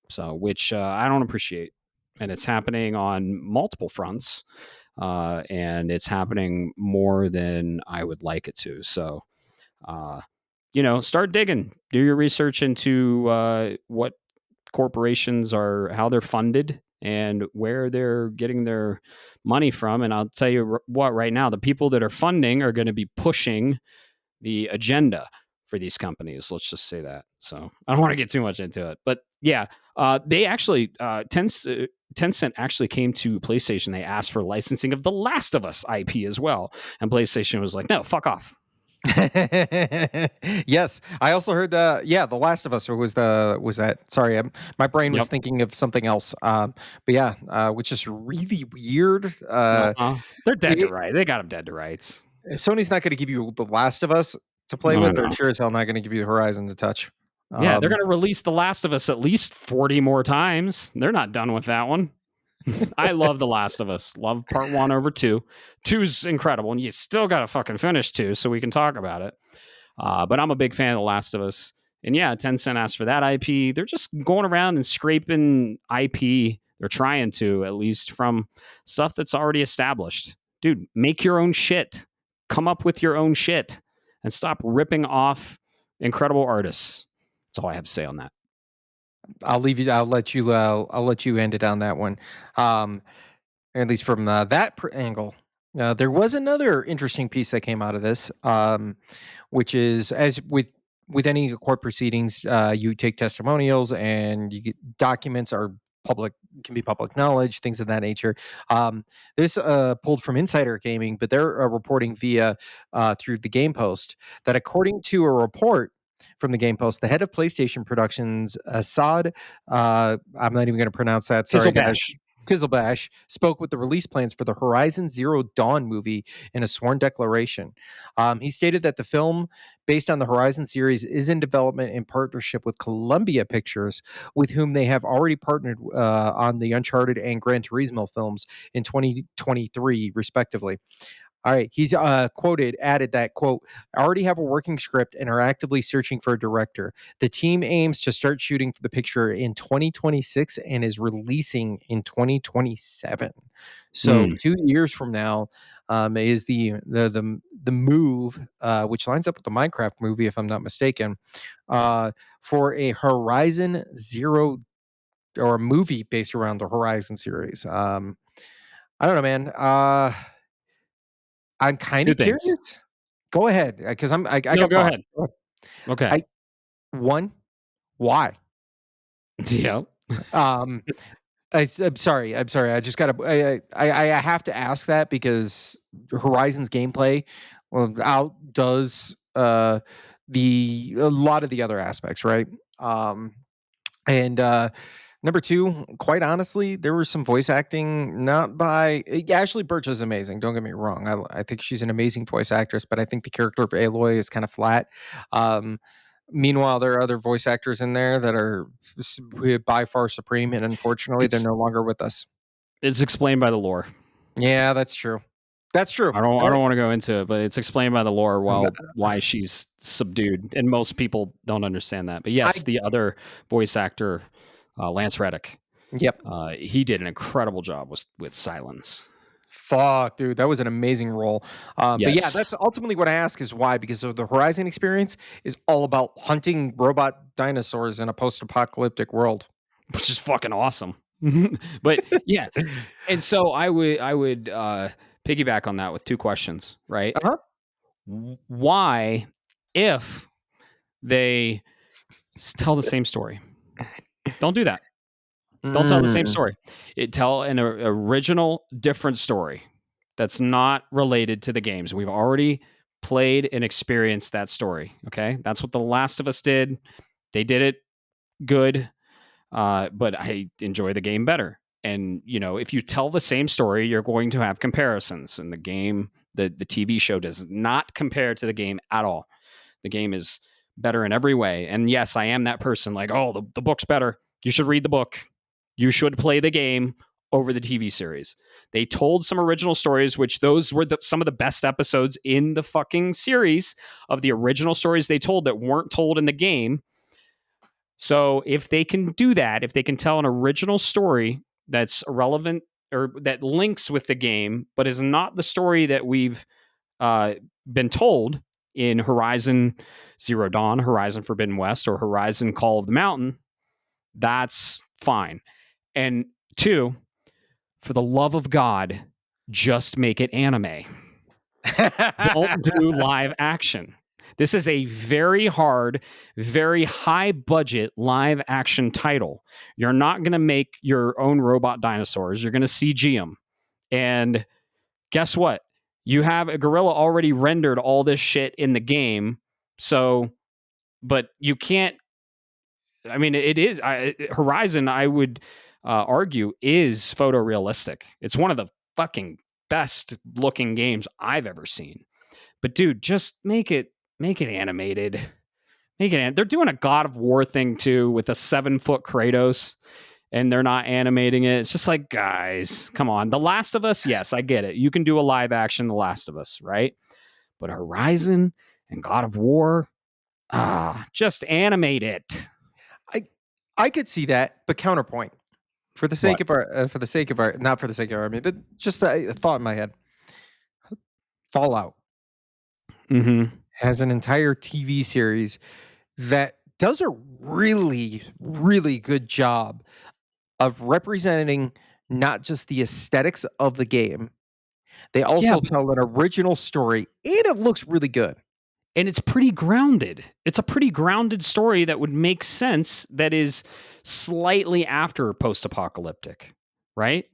So, which I don't appreciate, and it's happening on multiple fronts, and it's happening more than I would like it to. So, uh, start digging, do your research into what corporations are, how they're funded, and where they're getting their money from. And I'll tell you what, right now, the people that are funding are going to be pushing the agenda for these companies. Let's just say that. So I don't want to get too much into it, but yeah, they actually Tencent actually came to PlayStation. They asked for licensing of the Last of Us IP as well, and PlayStation was like, "No, fuck off." Yes, I also heard that. Yeah, The Last of Us was that. Sorry, my brain was Yep. thinking of something else. But yeah, which is really weird. They're dead to It, rights. They got them dead to rights. Sony's not going to give you The Last of Us to play I with. They're know. sure as hell not going to give you Horizon to touch. Yeah, they're Um, going to release The Last of Us at least 40 more times. They're not done with that one. I love The Last of Us. Love part one over two. Two's incredible, and you still got to fucking finish two so we can talk about it. But I'm a big fan of The Last of Us. And yeah, Tencent asked for that IP. They're just going around and scraping IP. They're trying to, at least, from stuff that's already established. Dude, make your own shit. Come up with your own shit and stop ripping off incredible artists. That's all I have to say on that. I'll leave you. I'll let you end it on that one. Um, at least from that angle. There was another interesting piece that came out of this, which is, as with any court proceedings, you take testimonials and you get documents are public, can be public knowledge, things of that nature. This pulled from Insider Gaming, but they're reporting via through the Game Post that according to a report from the Game Post, the head of PlayStation Productions, Assad, I'm not even going to pronounce that. Sorry, guys. Fizzlebash. Kizzlebash spoke with the release plans for the Horizon Zero Dawn movie in a sworn declaration. He stated that the film, based on the Horizon series, is in development in partnership with Columbia Pictures, with whom they have already partnered on the Uncharted and Gran Turismo films in 2023, respectively. All right. He's added that, quote, I already have a working script and are actively searching for a director. The team aims to start shooting for the picture in 2026 and is releasing in 2027. So Mm. 2 years from now. is the move, which lines up with the Minecraft movie, if I'm not mistaken, for a Horizon Zero, or a movie based around the Horizon series. I don't know, man. I'm kind Two of things. curious. Go ahead, because I No, got go thoughts. ahead. Okay. I One, why? Yeah. Um, I'm sorry. I'm sorry. I just gotta. I have to ask that because Horizon's gameplay, well, outdoes the a lot of the other aspects, right? And number two, quite honestly, there was some voice acting not by Ashley Birch is amazing. Don't get me wrong. I think she's an amazing voice actress, but I think the character of Aloy is kind of flat. Um, Meanwhile, there are other voice actors in there that are by far supreme, and unfortunately, they're It's no longer with us. it's explained by the lore. Yeah, that's true. That's true. I don't want to go into it, but it's explained by the lore Um, why she's subdued, and most people don't understand that. But I yes, the other voice actor, Lance Reddick, Yep. he did an incredible job with Silence. Fuck, dude, that was an amazing role. But yeah, that's Yes, ultimately what I ask is why, because of the Horizon experience is all about hunting robot dinosaurs in a post-apocalyptic world. which is fucking awesome. But yeah, and so I would piggyback on that with two questions, right? Uh-huh. Why, if they tell the same story, don't do that. Don't tell the same Mm. story. Tell an original, different story that's not related to the games. We've already played and experienced that story. Okay, that's what The Last of Us did. They did it good, but I enjoy the game better. And if you tell the same story, you're going to have comparisons. And the game, the TV show, does not compare to the game at all. The game is better in every way. And yes, I am that person like, oh, the book's better. You should read the book. You should play the game over the TV series. They told some original stories, which those were some of the best episodes in the fucking series of the original stories they told that weren't told in the game. So if they can do that, if they can tell an original story that's relevant or that links with the game, but is not the story that we've uh, been told in Horizon Zero Dawn, Horizon Forbidden West, or Horizon Call of the Mountain, that's fine. And two, for the love of God, just make it anime. Don't do live action. This is a very hard, very high budget live action title. You're not going to make your own robot dinosaurs. You're going to CG them. And guess what? You have a gorilla already rendered all this shit in the game. So, but you can't. I mean, it is Horizon. I would argue is photorealistic. It's one of the fucking best looking games I've ever seen. But dude, just make it animated. They're doing a God of War thing too with a 7-foot Kratos, and they're not animating it. It's just like, guys, come on. The Last of Us, yes, I get it. You can do a live action The Last of Us, right? But Horizon and God of War, just animate it. I I could see that, but counterpoint. For the sake What? of our not for the sake of our argument, but just a thought in my head. Fallout Mm-hmm. has an entire TV series that does a really, really good job of representing not just the aesthetics of the game, they Yeah, also tell an original story, and it looks really good. and it's pretty grounded. It's a pretty grounded story that would make sense that is slightly after post-apocalyptic, right?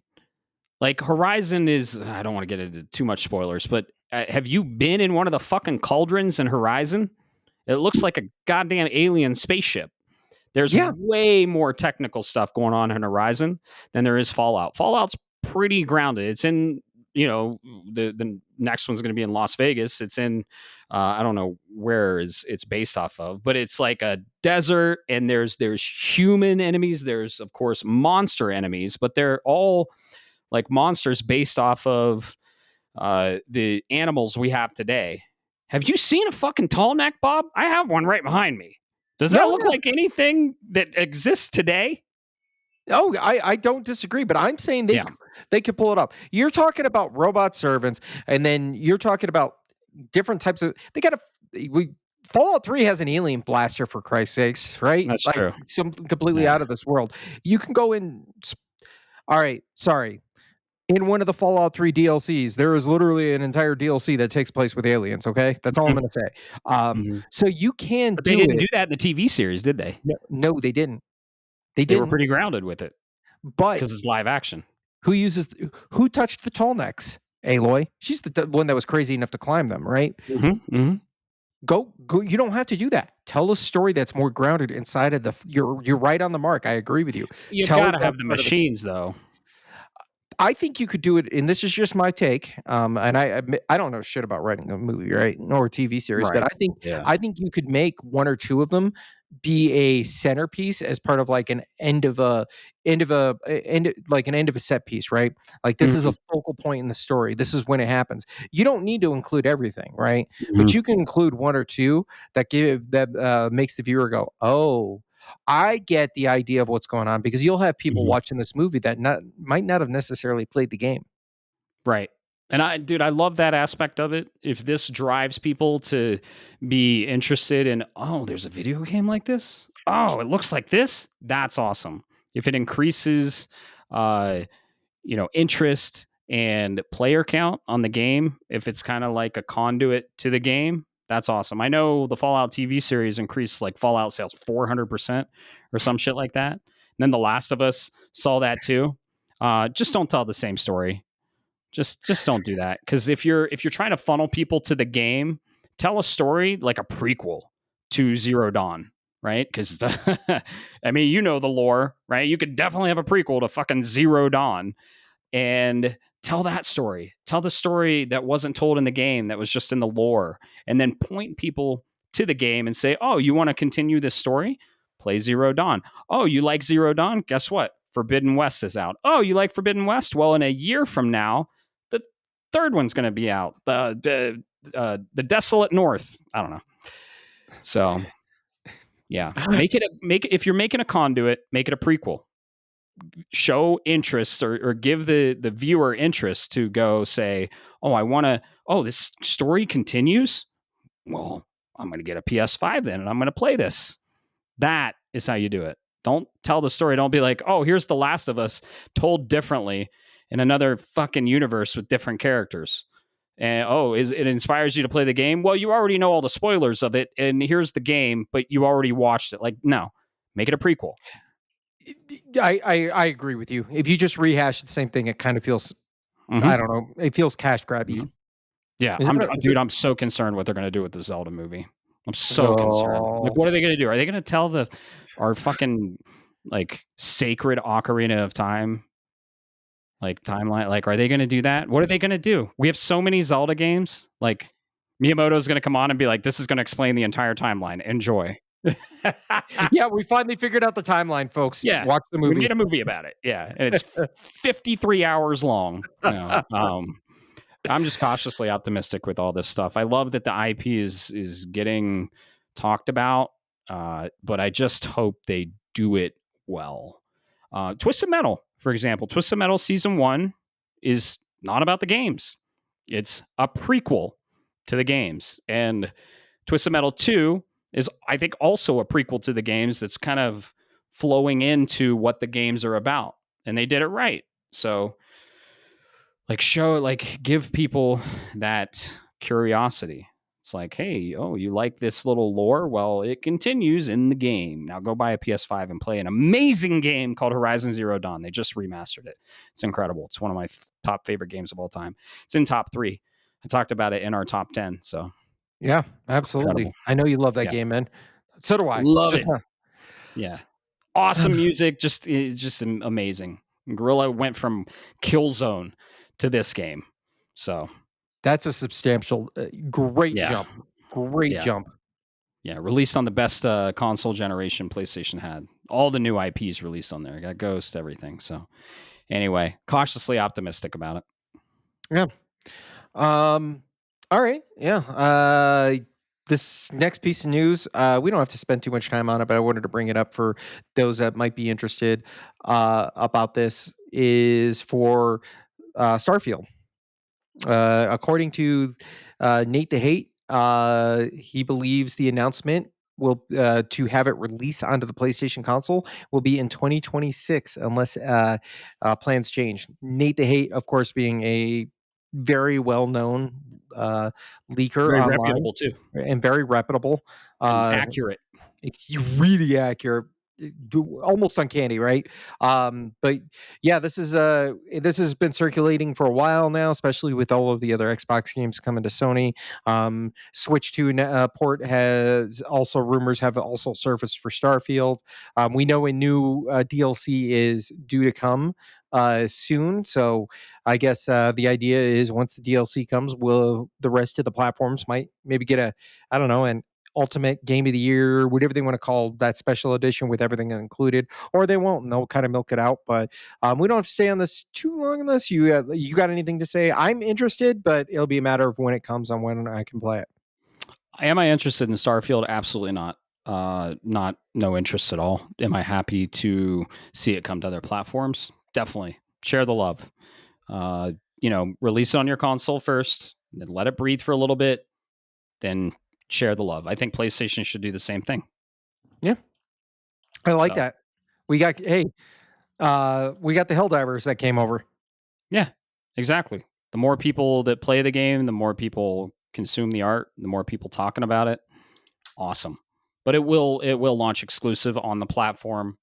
Like Horizon is I don't want to get into too much spoilers, but have you been in one of the fucking cauldrons in Horizon? It looks like a goddamn alien spaceship. There's Yeah. way more technical stuff going on in Horizon than there is Fallout. Fallout's pretty grounded. It's in, the next one's going to be in Las Vegas. It's in I don't know where it's based off of, but it's like a desert and there's human enemies, there's of course monster enemies, but they're all like monsters based off of the animals we have today. Have you seen a fucking tall neck, Bob? I have one right behind me. Does that No, look yeah. like anything that exists today? Oh, I don't disagree, but I'm saying Yeah. They could pull it off. You're talking about robot servants, and then you're talking about different types of. They got a we Fallout 3 has an alien blaster for Christ's sakes, right? That's Like true. something completely Yeah. out of this world. You can go in. All right, sorry. In one of the Fallout 3 DLCs, there is literally an entire DLC that takes place with aliens. Okay, that's all I'm Mhm, going to say. mhm. So you can But they do didn't do it. that in the TV series, did they? No, no, they didn't. They They were didn't. pretty grounded with it But because it's live action. who touched the tall necks? Aloy. She's the one that was crazy enough to climb them, right? Mhm, mhm. Go. You don't have to do that. Tell a story that's more grounded inside of the. You're right on the mark. I agree with you. You Tell gotta that have the part of the. machines, though. I think you could do it, and this is just my take. And I admit I don't know shit about writing a movie, right, nor a TV series, but Right. I think Yeah. I think you could make one or two of them be a centerpiece as part of like an end of a set piece, right? Like this is a Mhm, focal point in the story. This is when it happens. You don't need to include everything, right? But mhm, you can include one or two that makes the viewer go, "Oh, I get the idea of what's going on," because you'll have people mhm. watching this movie that might not have necessarily played the game. Right. And I love that aspect of it. If this drives people to be interested in, oh, there's a video game like this. Oh, it looks like this. That's awesome. If it increases, uh, interest and player count on the game, if it's kind of like a conduit to the game, that's awesome. I know the Fallout TV series increased like Fallout sales 400% or some shit like that. And then The Last of Us saw that too. Just don't tell the same story. Just don't do that, because if you're trying to funnel people to the game, tell a story like a prequel to Zero Dawn, right? Because I mean, the lore, right? You could definitely have a prequel to fucking Zero Dawn and tell that story. Tell the story that wasn't told in the game, that was just in the lore, and then point people to the game and say, "Oh, you want to continue this story? Play Zero Dawn. Oh, you like Zero Dawn? Guess what? Forbidden West is out. Oh, you like Forbidden West? Well, in a year from now, the third one's going to be out. The Desolate North. I don't know. So yeah, make it if you're making a conduit, make it a prequel. Show interest, or give the viewer interest to go say, oh, I want to, oh, this story continues. Well, I'm going to get a PS5 then, and I'm going to play this. That is how you do it. Don't tell the story. Don't be like, oh, here's The Last of Us told differently in another fucking universe with different characters. And it inspires you to play the game. Well, you already know all the spoilers of it, and here's the game, but you already watched it. Like, no, make it a prequel. I agree with you. If you just rehash the same thing, it kind of feels I Hmm. don't know. It feels cash grabby. Yeah, Is there, is there, dude, I'm so concerned what they're gonna do with the Zelda movie. I'm so concerned. Like, oh what are they gonna do? Are they gonna tell our fucking, like, sacred Ocarina of Time, like, timeline? Like, are they gonna do that? What are they gonna do? We have so many Zelda games. Like, Miyamoto's gonna come on and be like, "This is gonna explain the entire timeline. Enjoy." yeah, we finally figured out the timeline, folks. Yeah, Watch the we made movie. a movie about it. Yeah, and it's 53 hours long. I'm just cautiously optimistic with all this stuff. I love that the IP is getting talked about, but I just hope they do it well. Twisted Metal, for example, Twisted Metal season 1 is not about the games. It's a prequel to the games, and Twisted Metal 2 is, I think, also a prequel to the games that's kind of flowing into what the games are about, and they did it right. So, give people that curiosity. It's like, hey, oh, you like this little lore? Well, it continues in the game. Now go buy a PS5 and play an amazing game called Horizon Zero Dawn. They just remastered it. It's incredible. It's one of my top favorite games of all time. It's in top 3. I talked about it in our top 10. So Yeah, incredible. absolutely. I know you love that Yeah. game, man. So do I. Love Just it. Yeah. Awesome music. Just amazing. Gorilla went from Killzone to this game. So that's a substantial, great yeah. jump. Great Yeah. jump. Yeah, released on the best console generation PlayStation had. All the new IPs released on there. Got Ghost, everything. So anyway, cautiously optimistic about it. Yeah. All right. Yeah. This next piece of news, we don't have to spend too much time on it, but I wanted to bring it up for those that might be interested about this. is for Starfield. According to Nate the Hate, he believes the announcement will to have it release onto the PlayStation console will be in 2026 unless plans change. Nate the Hate, of course, being a very well known leaker Very online reputable too, and very reputable. and Uh, accurate. it's really accurate, almost uncanny, right? But yeah, this has been circulating for a while now, especially with all of the other Xbox games coming to Sony. Switch 2 port has also rumors have also surfaced for Starfield. We know a new DLC is due to come soon, so I guess the idea is once the DLC comes, will the rest of the platforms might maybe get a, I don't know, an ultimate game of the year, whatever they want to call that special edition with everything included, or they won't, and they'll kind of milk it out. But we don't have to stay on this too long unless you got anything to say. I'm interested, but it'll be a matter of when it comes on when I can play it. Am I interested in Starfield? Absolutely not. No interest at all. Am I happy to see it come to other platforms? Definitely. Share the love. Release it on your console first, then let it breathe for a little bit, then share the love. I think PlayStation should do the same thing. Yeah, I like So that. We got we got the Helldivers that came over. yeah, exactly. The more people that play the game, the more people consume the art, the more people talking about it. Awesome. But it will launch exclusive on the platform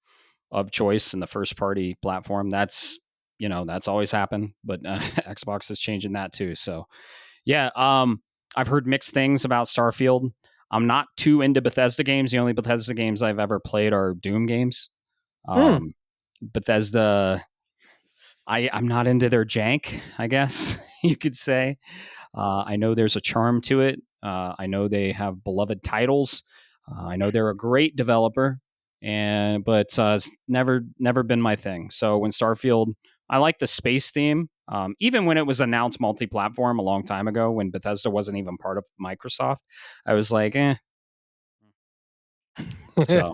of choice and the first party platform. That's always happened, but Xbox is changing that too. So yeah, I've heard mixed things about Starfield. I'm not too into Bethesda games. The only Bethesda games I've ever played are Doom games. Hmm. Bethesda, I'm not into their jank, I guess you could say. I know there's a charm to it. I know they have beloved titles. I know they're a great developer, but it's never been my thing. So when Starfield, I like the space theme. Even when it was announced multi-platform a long time ago, when Bethesda wasn't even part of Microsoft, I was like, eh. So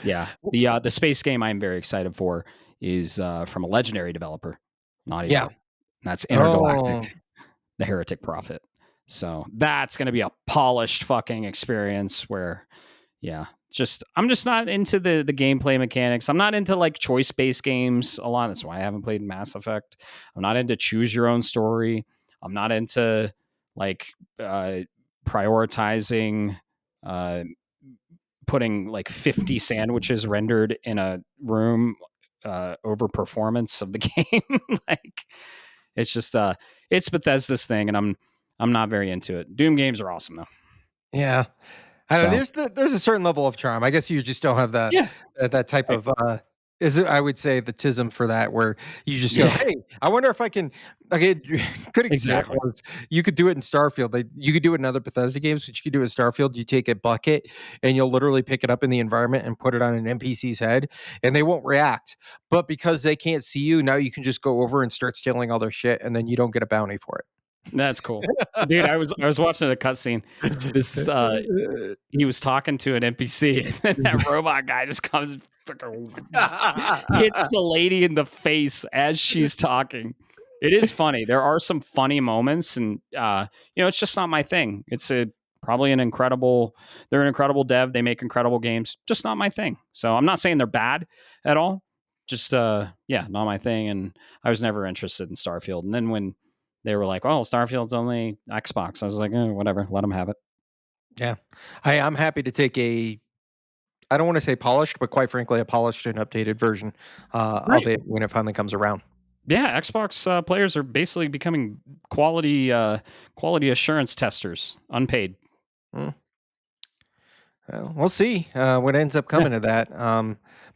yeah, the space game I'm very excited for is from a legendary developer, Naughty Yeah. Dog. That's Oh. Intergalactic, the Heretic Prophet. So that's going to be a polished fucking experience where, yeah, I'm just not into the gameplay mechanics. I'm not into like choice based games a lot. That's why I haven't played Mass Effect. I'm not into choose your own story. I'm not into like prioritizing uh, putting like 50 sandwiches rendered in a room over performance of the game. Like it's just it's Bethesda's thing, and I'm not very into it. Doom games are awesome though. Yeah. I don't know. So There's a certain level of charm. I guess you just don't have yeah, that type right. of is it, I would say the tism for that where you just go, Yeah, hey, I wonder if I can. Okay, good exactly. example is you could do it in Starfield. Like you could do it in other Bethesda games, but you could do it in Starfield. You take a bucket and you'll literally pick it up in the environment and put it on an NPC's head, and they won't react. But because they can't see you, now you can just go over and start stealing all their shit, and then you don't get a bounty for That's cool, dude. I was watching a cutscene. This it. he was talking to an NPC, and that robot guy just comes and fucking just hits the lady in the face as she's talking. It is funny. There are some funny moments, and it's just not my thing. It's a probably an incredible. They're an incredible dev. They make incredible games. Just not my thing. So I'm not saying they're bad at all. Just yeah, not my thing. And I was never interested in Starfield. And then when they were like, "Oh, Starfield's only Xbox," I was like, "Whatever, let them have it." Yeah. I'm happy to take a I don't wanna say polished, but quite frankly, a polished and updated version, of Right. it when it finally comes around. Yeah, Xbox players are basically becoming quality assurance testers, unpaid. Mm, well, we'll see, what ends up Yeah, coming to that,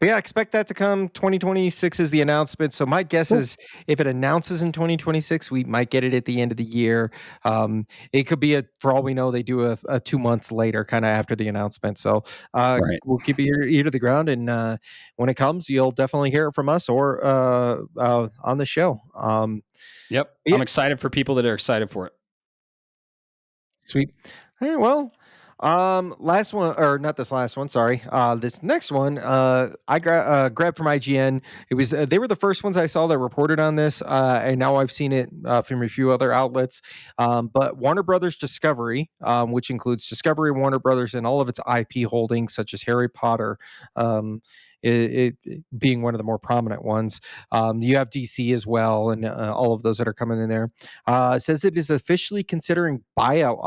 but yeah, expect that to come 2026 is the announcement, so my guess cool. is if it announces in 2026, we might get it at the end of the year, it could be for all we know, they do a 2 months later kinda after the announcement, so, Right. we'll keep your ear to the ground, and, when it comes, you'll definitely hear it from us or, on the show, Yep. yeah, I'm excited for people that are excited for it. sweet. Well, Last one, or not this last one, sorry. This next one, grabbed from IGN. It was they were the first ones I saw that reported on this, and now I've seen it from a few other outlets. But Warner Brothers Discovery, which includes Discovery, Warner Brothers, and all of its IP holdings, such as Harry Potter, it being one of the more prominent ones. You have DC as well, and all of those that are coming in there. Says it is officially considering buyout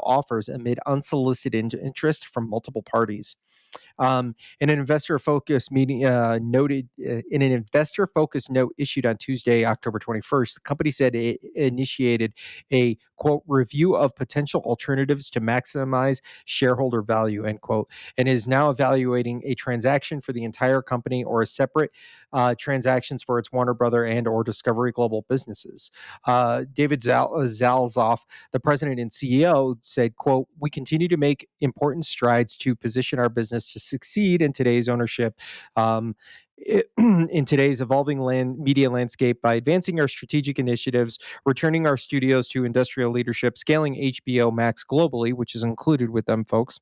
offers amid unsolicited interest from multiple parties. In an investor focused meeting noted in an investor focused note issued on Tuesday, October 21st, the company said it initiated a quote review of potential alternatives to maximize shareholder value end quote, and is now evaluating a transaction for the entire company or a separate transactions for its Warner Brother and or Discovery Global businesses. David Zalzoff, the president and CEO, said, quote, we continue to make important strides to position our business to succeed in today's ownership. In today's evolving media landscape by advancing our strategic initiatives, returning our studios to industrial leadership, scaling HBO Max globally, which is included with them, folks.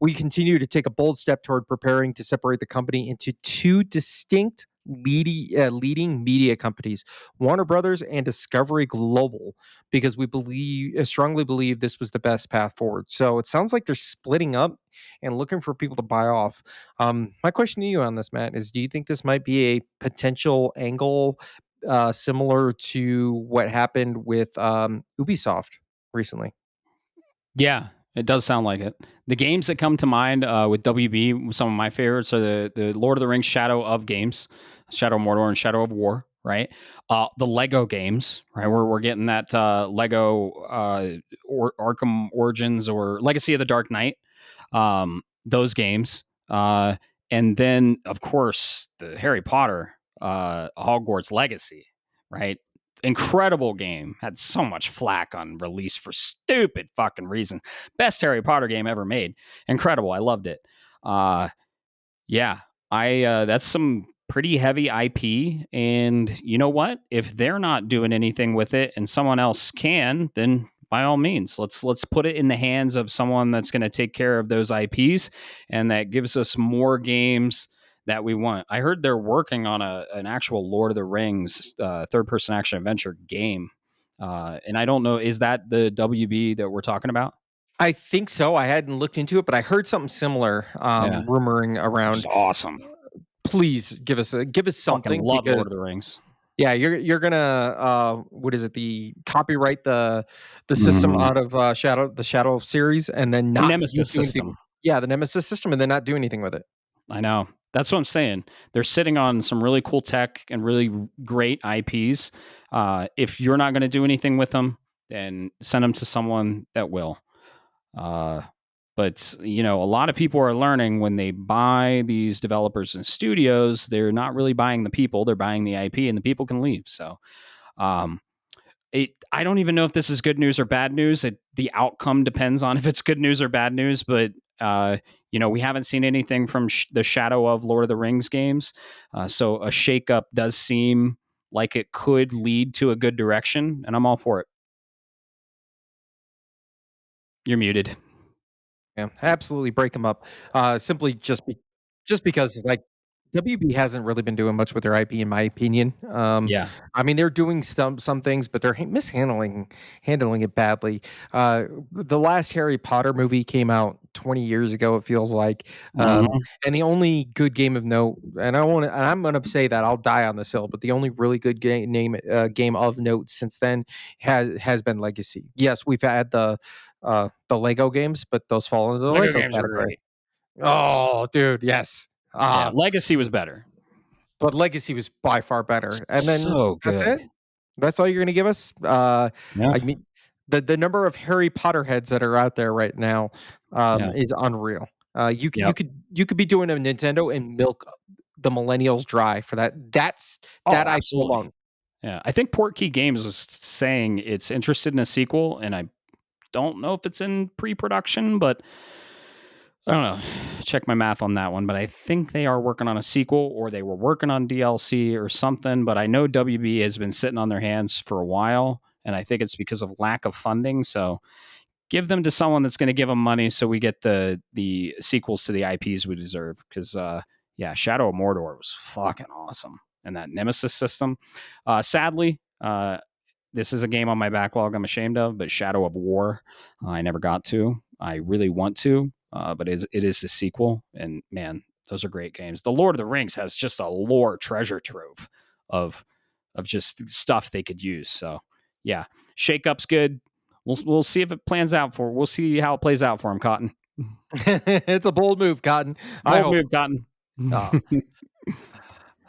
We continue to take a bold step toward preparing to separate the company into two distinct leading media companies, Warner Brothers and Discovery Global, because we strongly believe this was the best path forward. So it sounds like they're splitting up and looking for people to buy off. My question to you on this, Matt, is: do you think this might be a potential angle similar to what happened with Ubisoft recently? Yeah, it does sound like it. The games that come to mind with WB, some of my favorites are the Lord of the Rings Shadow of games, Shadow of Mordor and Shadow of War, right? The Lego games, right? We're getting that Lego Arkham Origins or Legacy of the Dark Knight, those games. And then, of course, the Harry Potter Hogwarts Legacy, right? Incredible game. Had so much flack on release for stupid fucking reason. Best Harry Potter game ever made. Incredible. I loved it. Yeah, I that's some pretty heavy IP. And you know what? If they're not doing anything with it and someone else can, then by all means, let's put it in the hands of someone that's going to take care of those IPs and that gives us more games that we want. I heard they're working on an actual Lord of the Rings third person action adventure game. And I don't know, is that the WB that we're talking about? I think so. I hadn't looked into it, but I heard something similar Yeah, rumoring which is around. awesome. Please give us Fucking something, love because Lord of the Rings. yeah, you're gonna what is it? The copyright the system Mhm. out of Shadow series, and then The not Nemesis do anything. system. Yeah, the Nemesis system, and then not do anything with it. I know. That's what I'm saying. They're sitting on some really cool tech and really great IPs. If you're not going to do anything with them, then send them to someone that will. Uh, but you know, a lot of people are learning when they buy these developers and studios, they're not really buying the people; they're buying the IP, and the people can leave. So, um, I don't even know if this is good news or bad news. The outcome depends on if it's good news or bad news. But uh, you know, we haven't seen anything from the Shadow of Lord of the Rings games, so a shakeup does seem like it could lead to a good direction, and I'm all for it. You're muted. Yeah, absolutely break them up. Simply just because, like, WB hasn't really been doing much with their IP, in my opinion. Yeah. I mean, they're doing some things, but they're handling it badly. The last Harry Potter movie came out 20 years ago. It feels like, Hmm. and the only good game of note, and I'm going to say that I'll die on this hill, but the only really good game of note since then has been Legacy. Yes, we've had the Lego games, but those fall into the Lego Lego games were category. great. Oh, dude, yes. Yeah, Legacy was better. But Legacy was by far better. And then So that's good. it? That's all you're gonna give us? Yeah. I mean, the number of Harry Potter heads that are out there right now, Yeah. is unreal. Yep. You could be doing a Nintendo and milk the millennials dry for that. Oh, That IP absolutely. alone. Yeah, I think Portkey Games was saying it's interested in a sequel, and I don't know if it's in pre-production, but I don't know. Check my math on that one, but I think they are working on a sequel, or they were working on DLC or something. But I know WB has been sitting on their hands for a while, and I think it's because of lack of funding. So give them to someone that's going to give them money, so we get the sequels to the IPs we deserve. Because yeah, Shadow of Mordor was fucking awesome, and that Nemesis system. Sadly, this is a game on my backlog I'm ashamed of, but Shadow of War, I never got to. I really want to, but it is the sequel, and man, those are great games. The Lord of the Rings has just a lore treasure trove of just stuff they could use. So yeah, Shake Up's good. We'll see if it plans out for. We'll see how it plays out for him, Cotton. It's a bold move, Cotton. I Bold hope. move, Cotton. Oh.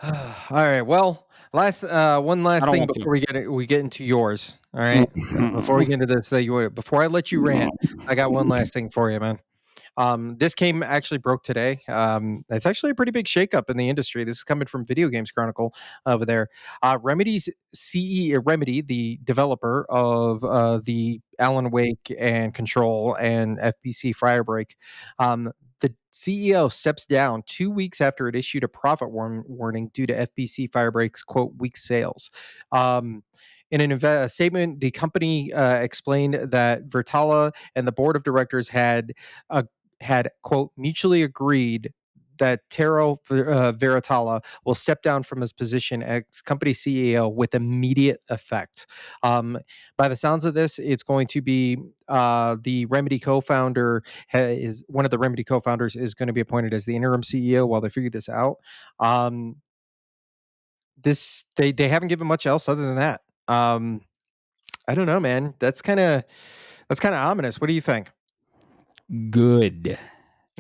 All right. Well, one I last don't thing want to. before we get into yours. All right. Before we get into this, before I let you rant, I got one last thing for you, man. This game actually broke today. It's actually a pretty big shakeup in the industry. This is coming from Video Games Chronicle over there. Remedy, the developer of the Alan Wake and Control and FBC Firebreak, the CEO steps down 2 weeks after it issued a profit warning due to FBC Firebreak's quote weak sales. In a statement, the company explained that Vertala and the board of directors had quote mutually agreed that Tero Veritala will step down from his position as company CEO with immediate effect. By the sounds of this, it's going to be the Remedy co-founder is one of the Remedy co-founders is going to be appointed as the interim CEO while they figure this out. They haven't given much else other than that. I don't know, man. That's kind of ominous. What do you think? Good.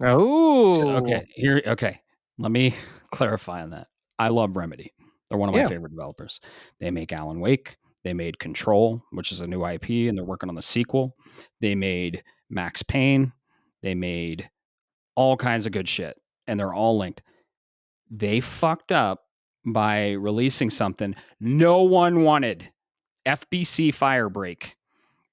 Oh, Okay. Let me clarify on that. I love Remedy. They're one of my yeah. favorite developers. They make Alan Wake. They made Control, which is a new IP, and they're working on the sequel. They made Max Payne. They made all kinds of good shit, and they're all linked. They fucked up by releasing something no one wanted. FBC Firebreak.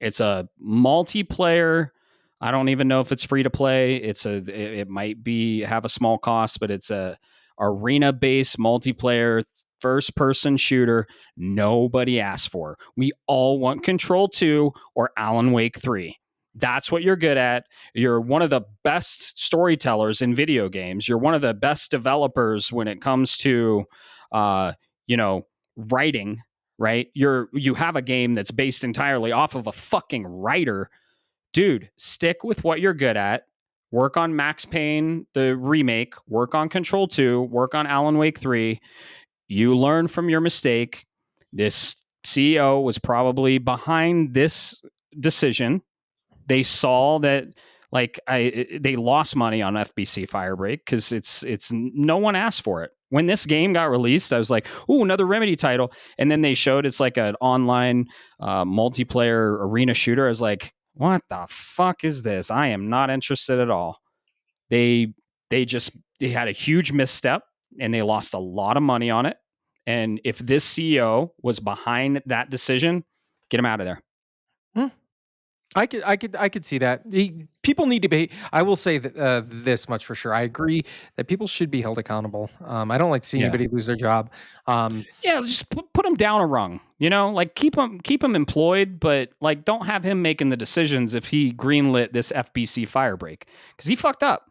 It's a multiplayer. I don't even know if it's free to play. It might be have a small cost, but it's a arena based multiplayer first person shooter nobody asked for. We all want Control 2 or Alan Wake 3. That's what you're good at. You're one of the best storytellers in video games. You're one of the best developers when it comes to writing, right? You have a game that's based entirely off of a fucking writer. Dude, stick with what you're good at. Work on Max Payne, the remake, work on Control 2, work on Alan Wake 3. You learn from your mistake. This CEO was probably behind this decision. They saw that they lost money on FBC Firebreak because it's no one asked for it. When this game got released, I was like, "Ooh, another Remedy title!" And then they showed it's like an online multiplayer arena shooter. I was like, "What the fuck is this? I am not interested at all." They they had a huge misstep and they lost a lot of money on it. And if this CEO was behind that decision, get him out of there. Hmm. I could see that. People need to be. I will say that this much for sure. I agree that people should be held accountable. I don't like to see Yeah. anybody lose their job. Yeah, just put him down a rung. Like keep him employed, but like don't have him making the decisions if he greenlit this FBC Firebreak because he fucked up.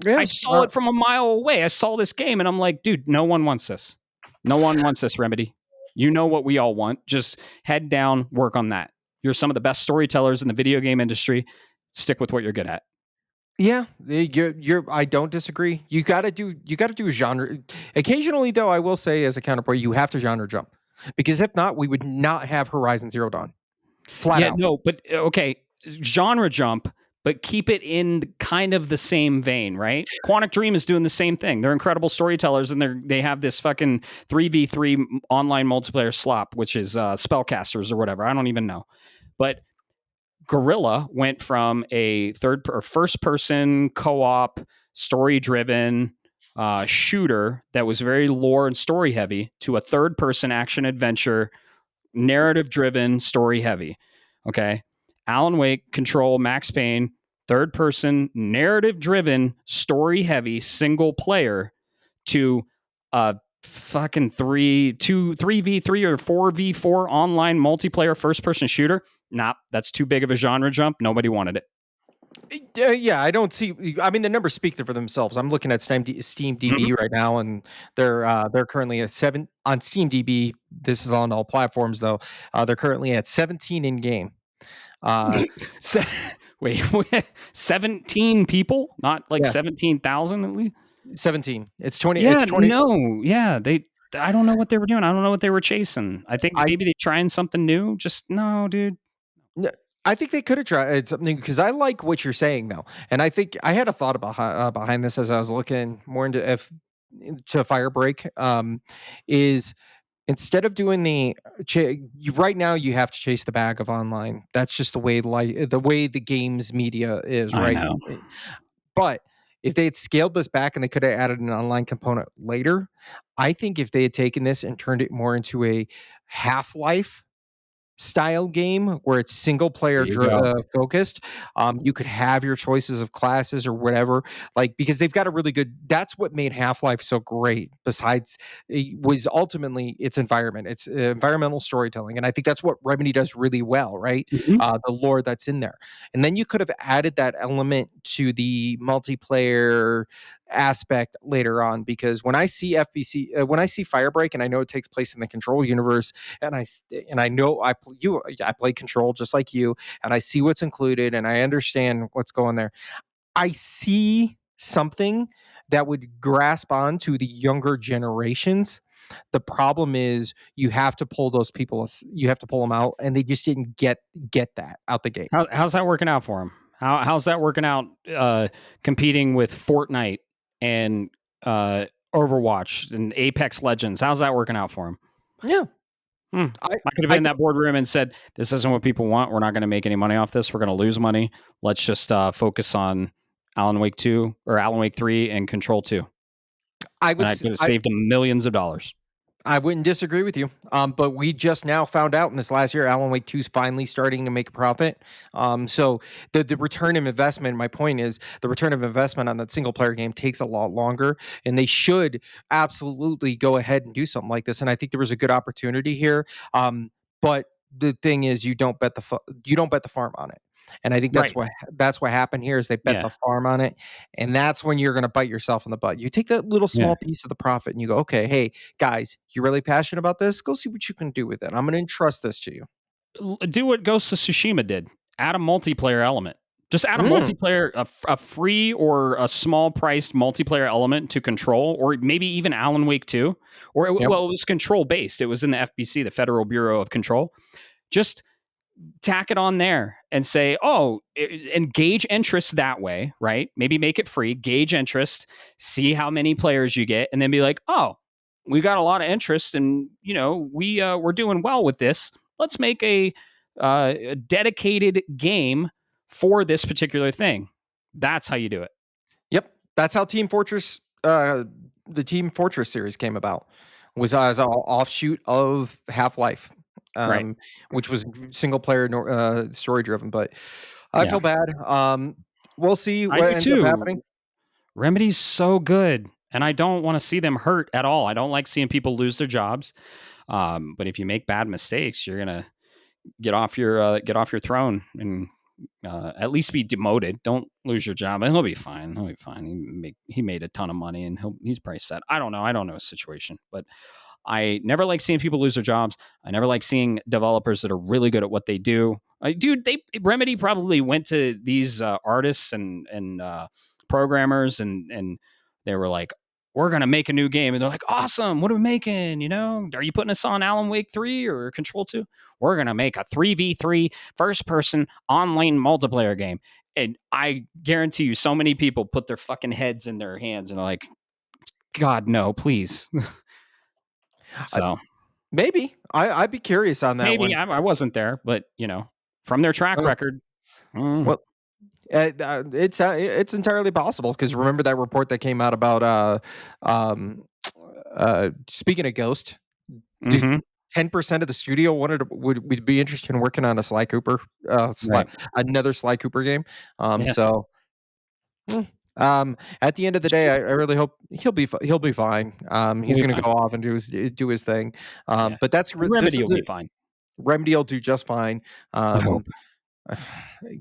I Yeah. saw it from a mile away. I saw this game and I'm like, dude, no one wants this. No one wants this, Remedy. You know what we all want. Just head down, work on that. You're some of the best storytellers in the video game industry. Stick with what you're good at. Yeah, you're. I don't disagree. You got to do a genre. Occasionally, though, I will say as a counterpoint, you have to genre jump because if not, we would not have Horizon Zero Dawn. Flat Yeah, out. no, but okay, genre jump, but keep it in kind of the same vein, right? Quantic Dream is doing the same thing. They're incredible storytellers, and they have this fucking 3v3 online multiplayer slop, which is spellcasters or whatever. I don't even know, but Guerrilla went from a first person co-op story driven shooter that was very lore and story heavy to a third person action adventure narrative driven story heavy. Okay. Alan Wake, Control, Max Payne, third person narrative driven story heavy single player to a fucking 3v3 or 4v4 online multiplayer first person shooter. Nah, that's too big of a genre jump. Nobody wanted it. Yeah, I don't see. I mean, the numbers speak for themselves. I'm looking at Steam Mhm. DB right now, and they're currently at seven on Steam DB. This is on all platforms, though. They're currently at 17 in game. Uh, Se- wait, 17 people, not like yeah, 17,000 at least. 17. It's 20. It's Yeah, 20. no, yeah, they. I don't know what they were doing. I don't know what they were chasing. I think I maybe they trying something new. Just no, dude. Yeah, I think they could have tried something because I like what you're saying though, and I think I had a thought about behind this as I was looking more into Firebreak. Is instead of doing right now you have to chase the bag of online. That's just the way the games media is, I right? know. But if they had scaled this back and they could have added an online component later, I think if they had taken this and turned it more into a Half-Life style game where it's single There player you go. focused, you could have your choices of classes or whatever, like because they've got a really good. That's what made Half-Life so great. Besides, it was ultimately its environment, its environmental storytelling, and I think that's what Remedy does really well, right? Mhm. The lore that's in there, and then you could have added that element to the multiplayer aspect later on. Because when I see when I see Firebreak, and I know it takes place in the Control universe, and I know I play Control just like you, and I see what's included, and I understand what's going there. I see something that would grasp on to the younger generations. The problem is you have to pull those people. You have to pull them out, and they just didn't get that out the gate. How's that working out for him? How's that working out? Competing with Fortnite and uh, Overwatch and Apex Legends. How's that working out for him? Yeah, Hmm. I I could have been I in that boardroom and said, "This isn't what people want. We're not going to make any money off this. We're going to lose money. Let's just focus on Alan Wake 2 or Alan Wake 3 and Control 2." I And would I s- could have saved them millions of dollars. I wouldn't disagree with you. But we just now found out in this last year, Alan Wake 2 is finally starting to make a profit. So the return of investment, my point is the return of investment on that single player game takes a lot longer, and they should absolutely go ahead and do something like this. And I think there was a good opportunity here. But the thing is, you don't bet the farm on it. And I think Right. that's what happened here is they bet the Yeah. farm on it, and that's when you're going to bite yourself in the butt. You take that little Yeah. small piece of the profit, and you go, okay, hey, guys, you're really passionate about this? Go see what you can do with it. I'm going to entrust this to you. Do what Ghost of Tsushima did. Add a multiplayer element. Just add a Mm, multiplayer, a free or a small priced multiplayer element to Control, or maybe even Alan Wake 2. Or, yep. well, it was Control based. It was in the FBC, the Federal Bureau of Control. Just tack it on there and say, oh, engage interest that way, right? Maybe make it free, gauge interest, see how many players you get, and then be like, oh, we got a lot of interest, and we're doing well with this. Let's make a dedicated game for this particular thing. That's how you do it, Yep. That's how the Team Fortress series came about. Was as an offshoot of Half-Life, right? um, which was single player story driven. But I Yeah, feel bad. We'll see I what do ends up too. happening. Remedy's so good, and I don't want to see them hurt at all. I don't like seeing people lose their jobs. But if you make bad mistakes, you're gonna get off your throne and at least be demoted. Don't lose your job, and he'll be fine. He'll be fine. He made a ton of money, and he's probably set. I don't know. I don't know his situation, but I never like seeing people lose their jobs. I never like seeing developers that are really good at what they do. Dude, Remedy probably went to these artists and programmers and they were like, "We're gonna make a new game," and they're like, "Awesome! What are we making? Are you putting us on Alan Wake 3 or Control 2? We're gonna make a 3v3 first-person online multiplayer game." And I guarantee you, so many people put their fucking heads in their hands and are like, "God, no, please." I, So maybe I'd be curious on that maybe one. I wasn't there, but from their track Uh, record, mm, well, it's entirely possible because remember that report that came out about um, speaking of Ghost, the hmm 10% of the studio would be interested in working on a Sly Cooper, right, another Sly Cooper game. yeah, So mm, at the end of the day, I really hope he'll be fine. we'll He's be going to fine. go off and do his thing. Yeah, But and this Remedy is will be fine. Remedy will do just fine. I hope.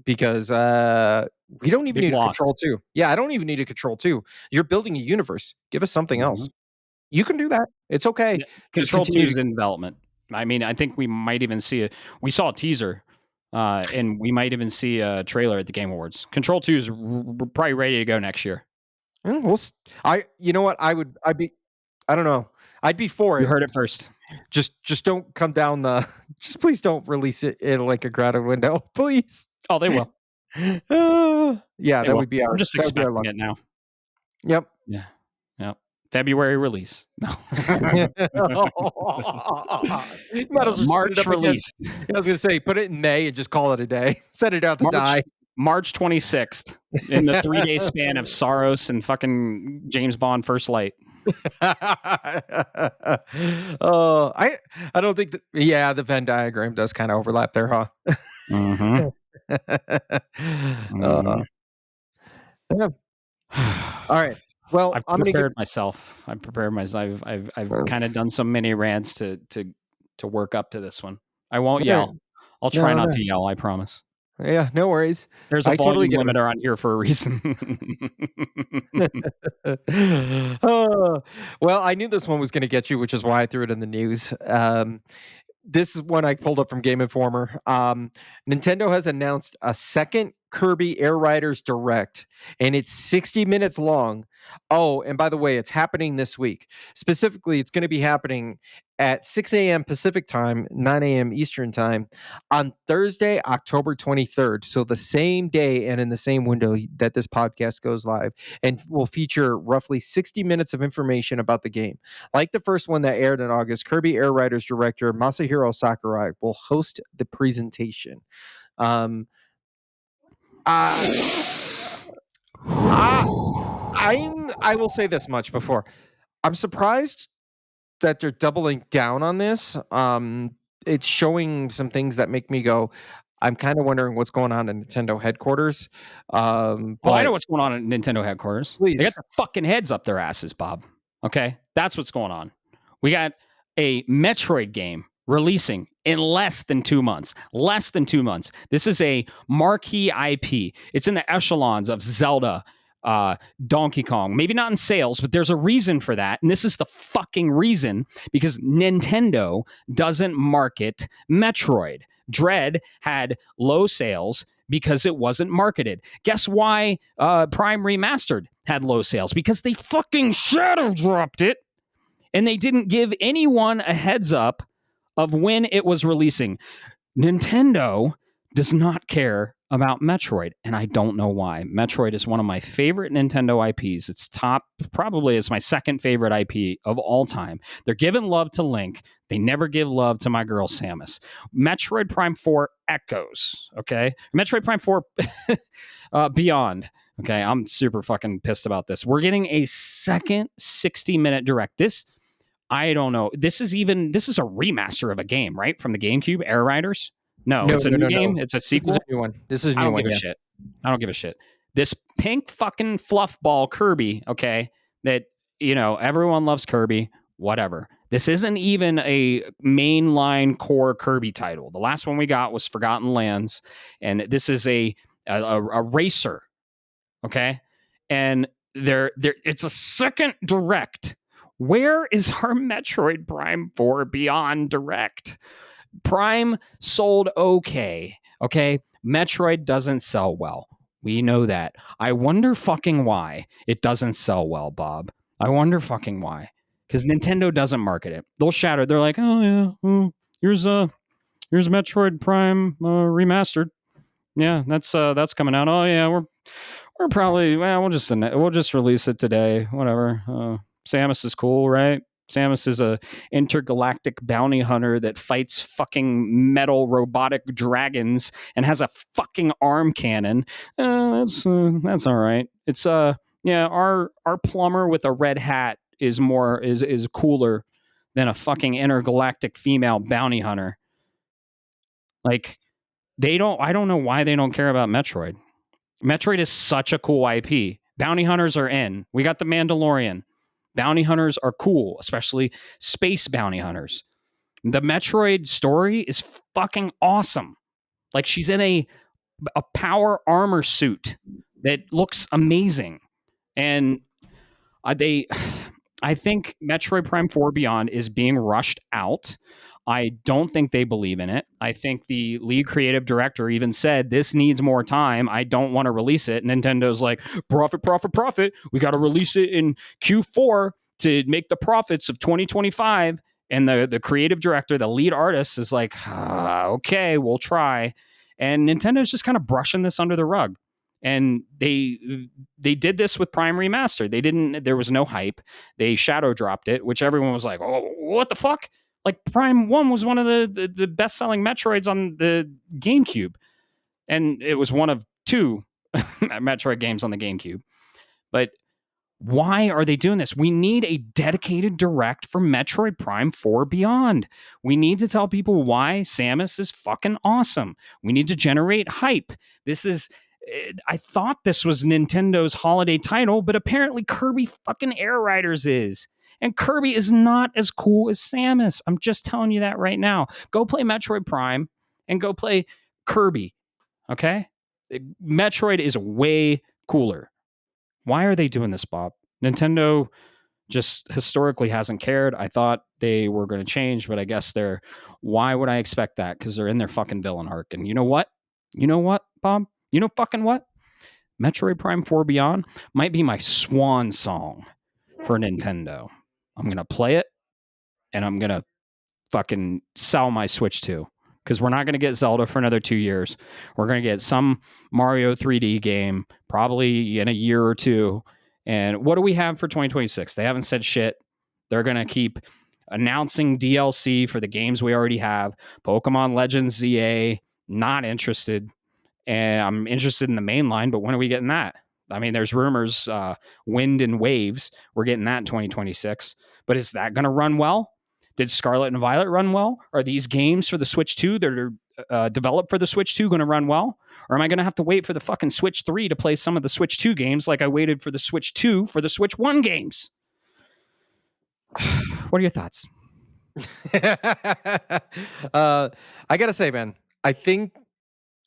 Because we don't It's a even big need a loss. Control 2. Yeah, I don't even need a Control 2. You're building a universe. Give us something else. You can do that. It's okay. Yeah, Just Control 2 continue to. is in development. I mean, I think we might even see a. We saw a teaser, and we might even see a trailer at the Game Awards. Control 2 is probably ready to go next year. You know what? I'd be. I don't know. I'd be for You it. heard it first. Just don't come down the. Just please don't release it in like a crowded window, please. Oh, they will. Yeah, They that will. would be I'm our. just That would be our expecting luck. it now. Yep. Yeah. Yeah. February release. No. Might as well just put it March up again. release. I was gonna say, put it in May and just call it a day. Set it out to die. March 26th in the 3-day span of Saros and fucking James Bond First Light. Oh, I don't think that. Yeah, the Venn diagram does kind of overlap there, huh? Mm-hmm. Uh, yeah. All right. Well, I've I'm gonna prepared myself. I've prepared myself. I've kind of done some mini rants to work up to this one. I won't yell. I'll try No, not no. to yell. I promise. Yeah, no worries. There's a I totally volume get it. limiter on here for a reason. Well, I knew this one was going to get you, which is why I threw it in the news. This is one I pulled up from Game Informer. Nintendo has announced a second Kirby Air Riders Direct, and it's 60 minutes long. Oh, and by the way, it's happening this week. Specifically, it's going to be happening at 6 a.m. Pacific time, 9 a.m. Eastern time on Thursday, October 23rd. So the same day and in the same window that this podcast goes live, and will feature roughly 60 minutes of information about the game. Like the first one that aired in August, Kirby Air Riders director Masahiro Sakurai will host the presentation. Um, uh, I, I will say this much before. I'm surprised that they're doubling down on this. It's showing some things that make me go, I'm kind of wondering what's going on in Nintendo headquarters. Oh, I know But what's going on at Nintendo headquarters. They got please. their fucking heads up their asses, Bob. Okay? That's what's going on. We got a Metroid game releasing in less than 2 months. Less than 2 months. This is a marquee IP. It's in the echelons of Zelda, Donkey Kong. Maybe not in sales, but there's a reason for that. And this is the fucking reason, because Nintendo doesn't market Metroid. Dread had low sales because it wasn't marketed. Guess why Prime Remastered had low sales? Because they fucking shadow dropped it and they didn't give anyone a heads up of when it was releasing. Nintendo does not care about Metroid, and I don't know why. Metroid is one of my favorite Nintendo IPs. It's probably it's my second favorite IP of all time. They're giving love to Link. They never give love to my girl Samus. Metroid Prime 4 echoes, okay? Metroid Prime 4 Beyond. Okay, I'm super fucking pissed about this. We're getting a second 60-minute direct. I don't know. This is a remaster of a game, right? From the GameCube, Air Riders? No, it's a new game. It's a This is sequel. a new one. This is a I new don't one. give a shit. I don't give a shit. This pink fucking fluff ball Kirby, okay, that, everyone loves Kirby, whatever. This isn't even a mainline core Kirby title. The last one we got was Forgotten Lands, and this is a racer, okay? And it's a second direct. Where is our Metroid Prime 4 Beyond Direct? Prime sold okay. Okay. Metroid doesn't sell well. We know that. I wonder fucking why it doesn't sell well, Bob. I wonder fucking why. Because Nintendo doesn't market it. They'll shatter. They're like, oh yeah, here's Metroid Prime remastered. Yeah, that's coming out. Oh yeah, we're probably we'll just release it today. Whatever. Samus is cool, right? Samus is a intergalactic bounty hunter that fights fucking metal robotic dragons and has a fucking arm cannon. That's all right. It's our plumber with a red hat is cooler than a fucking intergalactic female bounty hunter. Like I don't know why they don't care about Metroid. Metroid is such a cool IP. Bounty hunters are in. We got the Mandalorian. Bounty hunters are cool, especially space bounty hunters. The Metroid story is fucking awesome. Like she's in a power armor suit that looks amazing. And they I think Metroid Prime 4 Beyond is being rushed out. I don't think they believe in it. I think the lead creative director even said this needs more time. I don't want to release it. Nintendo's like, profit, profit, profit. We got to release it in Q4 to make the profits of 2025. And the creative director, the lead artist, is like, okay, we'll try. And Nintendo's just kind of brushing this under the rug. And they did this with Prime Remaster. They didn't. There was no hype. They shadow dropped it, which everyone was like, "Oh, what the fuck!" Like Prime One was one of the best selling Metroids on the GameCube, and it was one of two Metroid games on the GameCube. But why are they doing this? We need a dedicated direct for Metroid Prime 4 Beyond. We need to tell people why Samus is fucking awesome. We need to generate hype. This is I thought this was Nintendo's holiday title, but apparently Kirby fucking Air Riders is. And Kirby is not as cool as Samus. I'm just telling you that right now. Go play Metroid Prime and go play Kirby, okay? Metroid is way cooler. Why are they doing this, Bob? Nintendo just historically hasn't cared. I thought they were going to change, but I guess they're. Why would I expect that? Because they're in their fucking villain arc. And you know what? You know what, Bob? You know fucking what? Metroid Prime 4 Beyond might be my swan song for Nintendo. I'm going to play it and I'm going to fucking sell my Switch too. Because we're not going to get Zelda for another 2 years. We're going to get some Mario 3D game probably in a year or two. And what do we have for 2026? They haven't said shit. They're going to keep announcing DLC for the games we already have. Pokemon Legends ZA, not interested. And I'm interested in the main line, but when are we getting that? I mean, there's rumors, Wind and Waves, we're getting that in 2026. But is that going to run well? Did Scarlet and Violet run well? Are these games for the Switch 2 that are developed for the Switch 2 going to run well? Or am I going to have to wait for the fucking Switch 3 to play some of the Switch 2 games like I waited for the Switch 2 for the Switch 1 games? What are your thoughts? I got to say, man, I think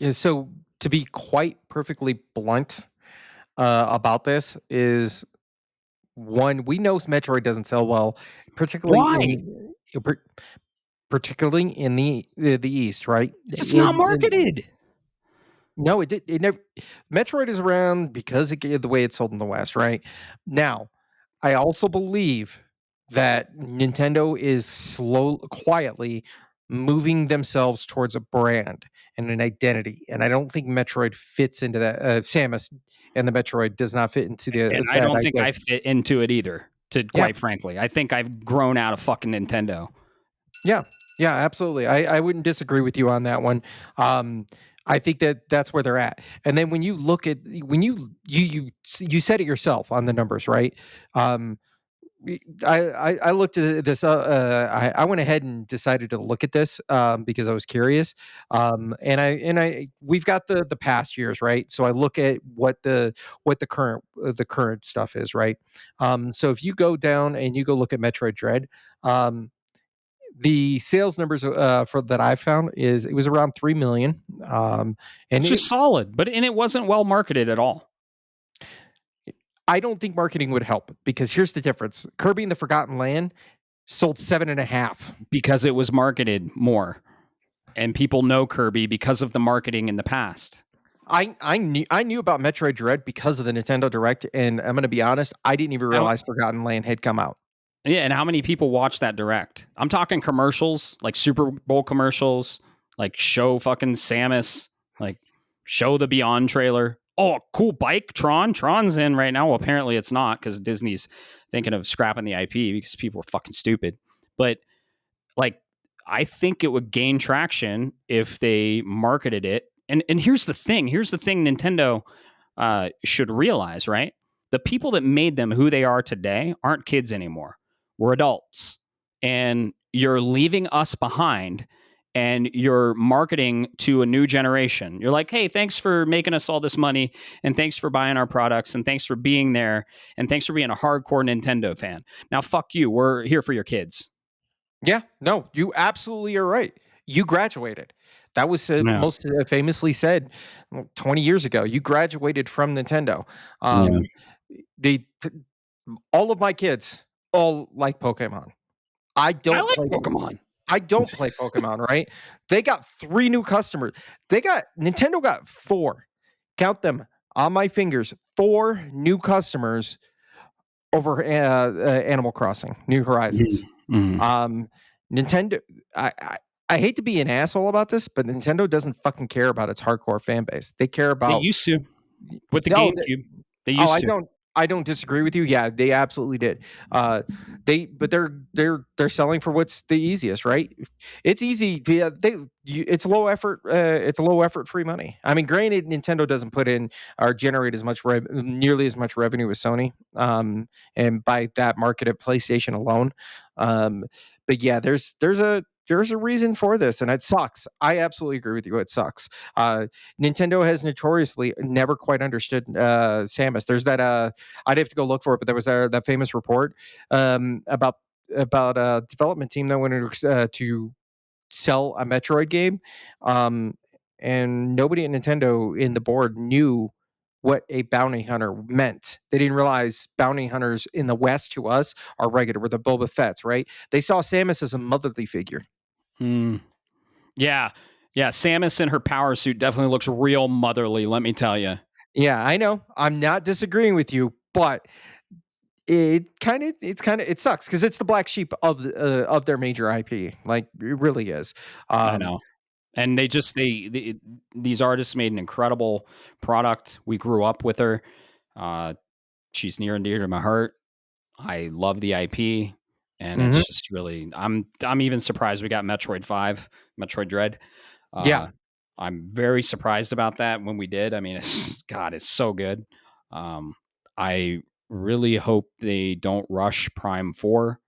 so. To be quite perfectly blunt about this is one, we know Metroid doesn't sell well, particularly Why? particularly in the East, right? It's just not marketed. No, it did. It never. Metroid is around because the way it's sold in the West, right? Now, I also believe that Nintendo is quietly moving themselves towards a brand and an identity, and I don't think Metroid fits into that. Samus and the Metroid does not fit into And I that don't think identity. I fit into it either, to Yeah, quite frankly. I think I've grown out of fucking Nintendo. yeah, yeah, absolutely. I wouldn't disagree with you on that one. I think that that's where they're at. And then when you look at when you said it yourself on the numbers, right? Um, I looked at this. I went ahead and decided to look at this because I was curious. And I we've got the past years, right? So I look at what the current stuff is, right? So if you go down and you go look at Metroid Dread, the sales numbers for that I found is it was around 3 million, and It's it, just solid, and it wasn't well marketed at all I don't think marketing would help because here's the difference: Kirby and the Forgotten Land sold 7.5. because it was marketed more. And people know Kirby because of the marketing in the past. I knew about Metroid Dread because of the Nintendo Direct, and I'm going to be honest, I didn't even How, realize Forgotten Land had come out. yeah, and how many people watch that direct? I'm talking commercials, like Super Bowl commercials, like show fucking Samus, like show the Beyond trailer. Oh, cool bike, Tron. Tron's in right now. Well, apparently it's not because Disney's thinking of scrapping the IP because people are fucking stupid. But like, I think it would gain traction if they marketed it. And here's the thing. Here's the thing Nintendo should realize, right? The people that made them who they are today aren't kids anymore. We're adults. And you're leaving us behind and you're marketing to a new generation. You're like, hey, thanks for making us all this money and thanks for buying our products and thanks for being there and thanks for being a hardcore Nintendo fan. Now, fuck you. We're here for your kids. Yeah, no, you absolutely are right. You graduated. That was Yeah. most famously said 20 years ago. You graduated from Nintendo. Yeah. Um, they all of my kids all like Pokemon. I I don't like play Pokemon. I don't play Pokemon, right? They got 3 new customers. Nintendo got 4. Count them on my fingers. 4 new customers over Animal Crossing: New Horizons. Mhm. Um, Nintendo I, I I hate to be an asshole about this, but Nintendo doesn't fucking care about its hardcore fan base. They care They about used to with the no, GameCube. They oh, used to. I don't disagree with you. Yeah, they absolutely did. Uh, they're selling for what's the easiest, right? It's easy. Yeah, it's low effort. It's low effort free money. I mean, granted, Nintendo doesn't put in or generate nearly as much revenue as Sony. And by that market at PlayStation alone. Um, but yeah, there's a reason for this, and it sucks. I absolutely agree with you. It sucks. Nintendo has notoriously never quite understood Samus. There's that I'd have to go look for it, but there was that famous report about a development team that wanted to sell a Metroid game, um, and nobody at Nintendo in the board knew what a bounty hunter meant. They didn't realize bounty hunters in the West to us are regular. We're the Boba Fett's, right? They saw Samus as a motherly figure. Mm. Yeah. Yeah. Samus in her power suit definitely looks real motherly, let me tell you. Yeah, I know. I'm not disagreeing with you, but it sucks because it's the black sheep of their major IP. Like it really is. I Um, know. And these artists made an incredible product. We grew up with her. Uh, she's near and dear to my heart. I love the IP, and mhm. it's just really I'm even surprised we got Metroid 5, Metroid Dread. Yeah, Uh, I'm very surprised about that when we did. I mean, it's so good. I really hope they don't rush Prime 4.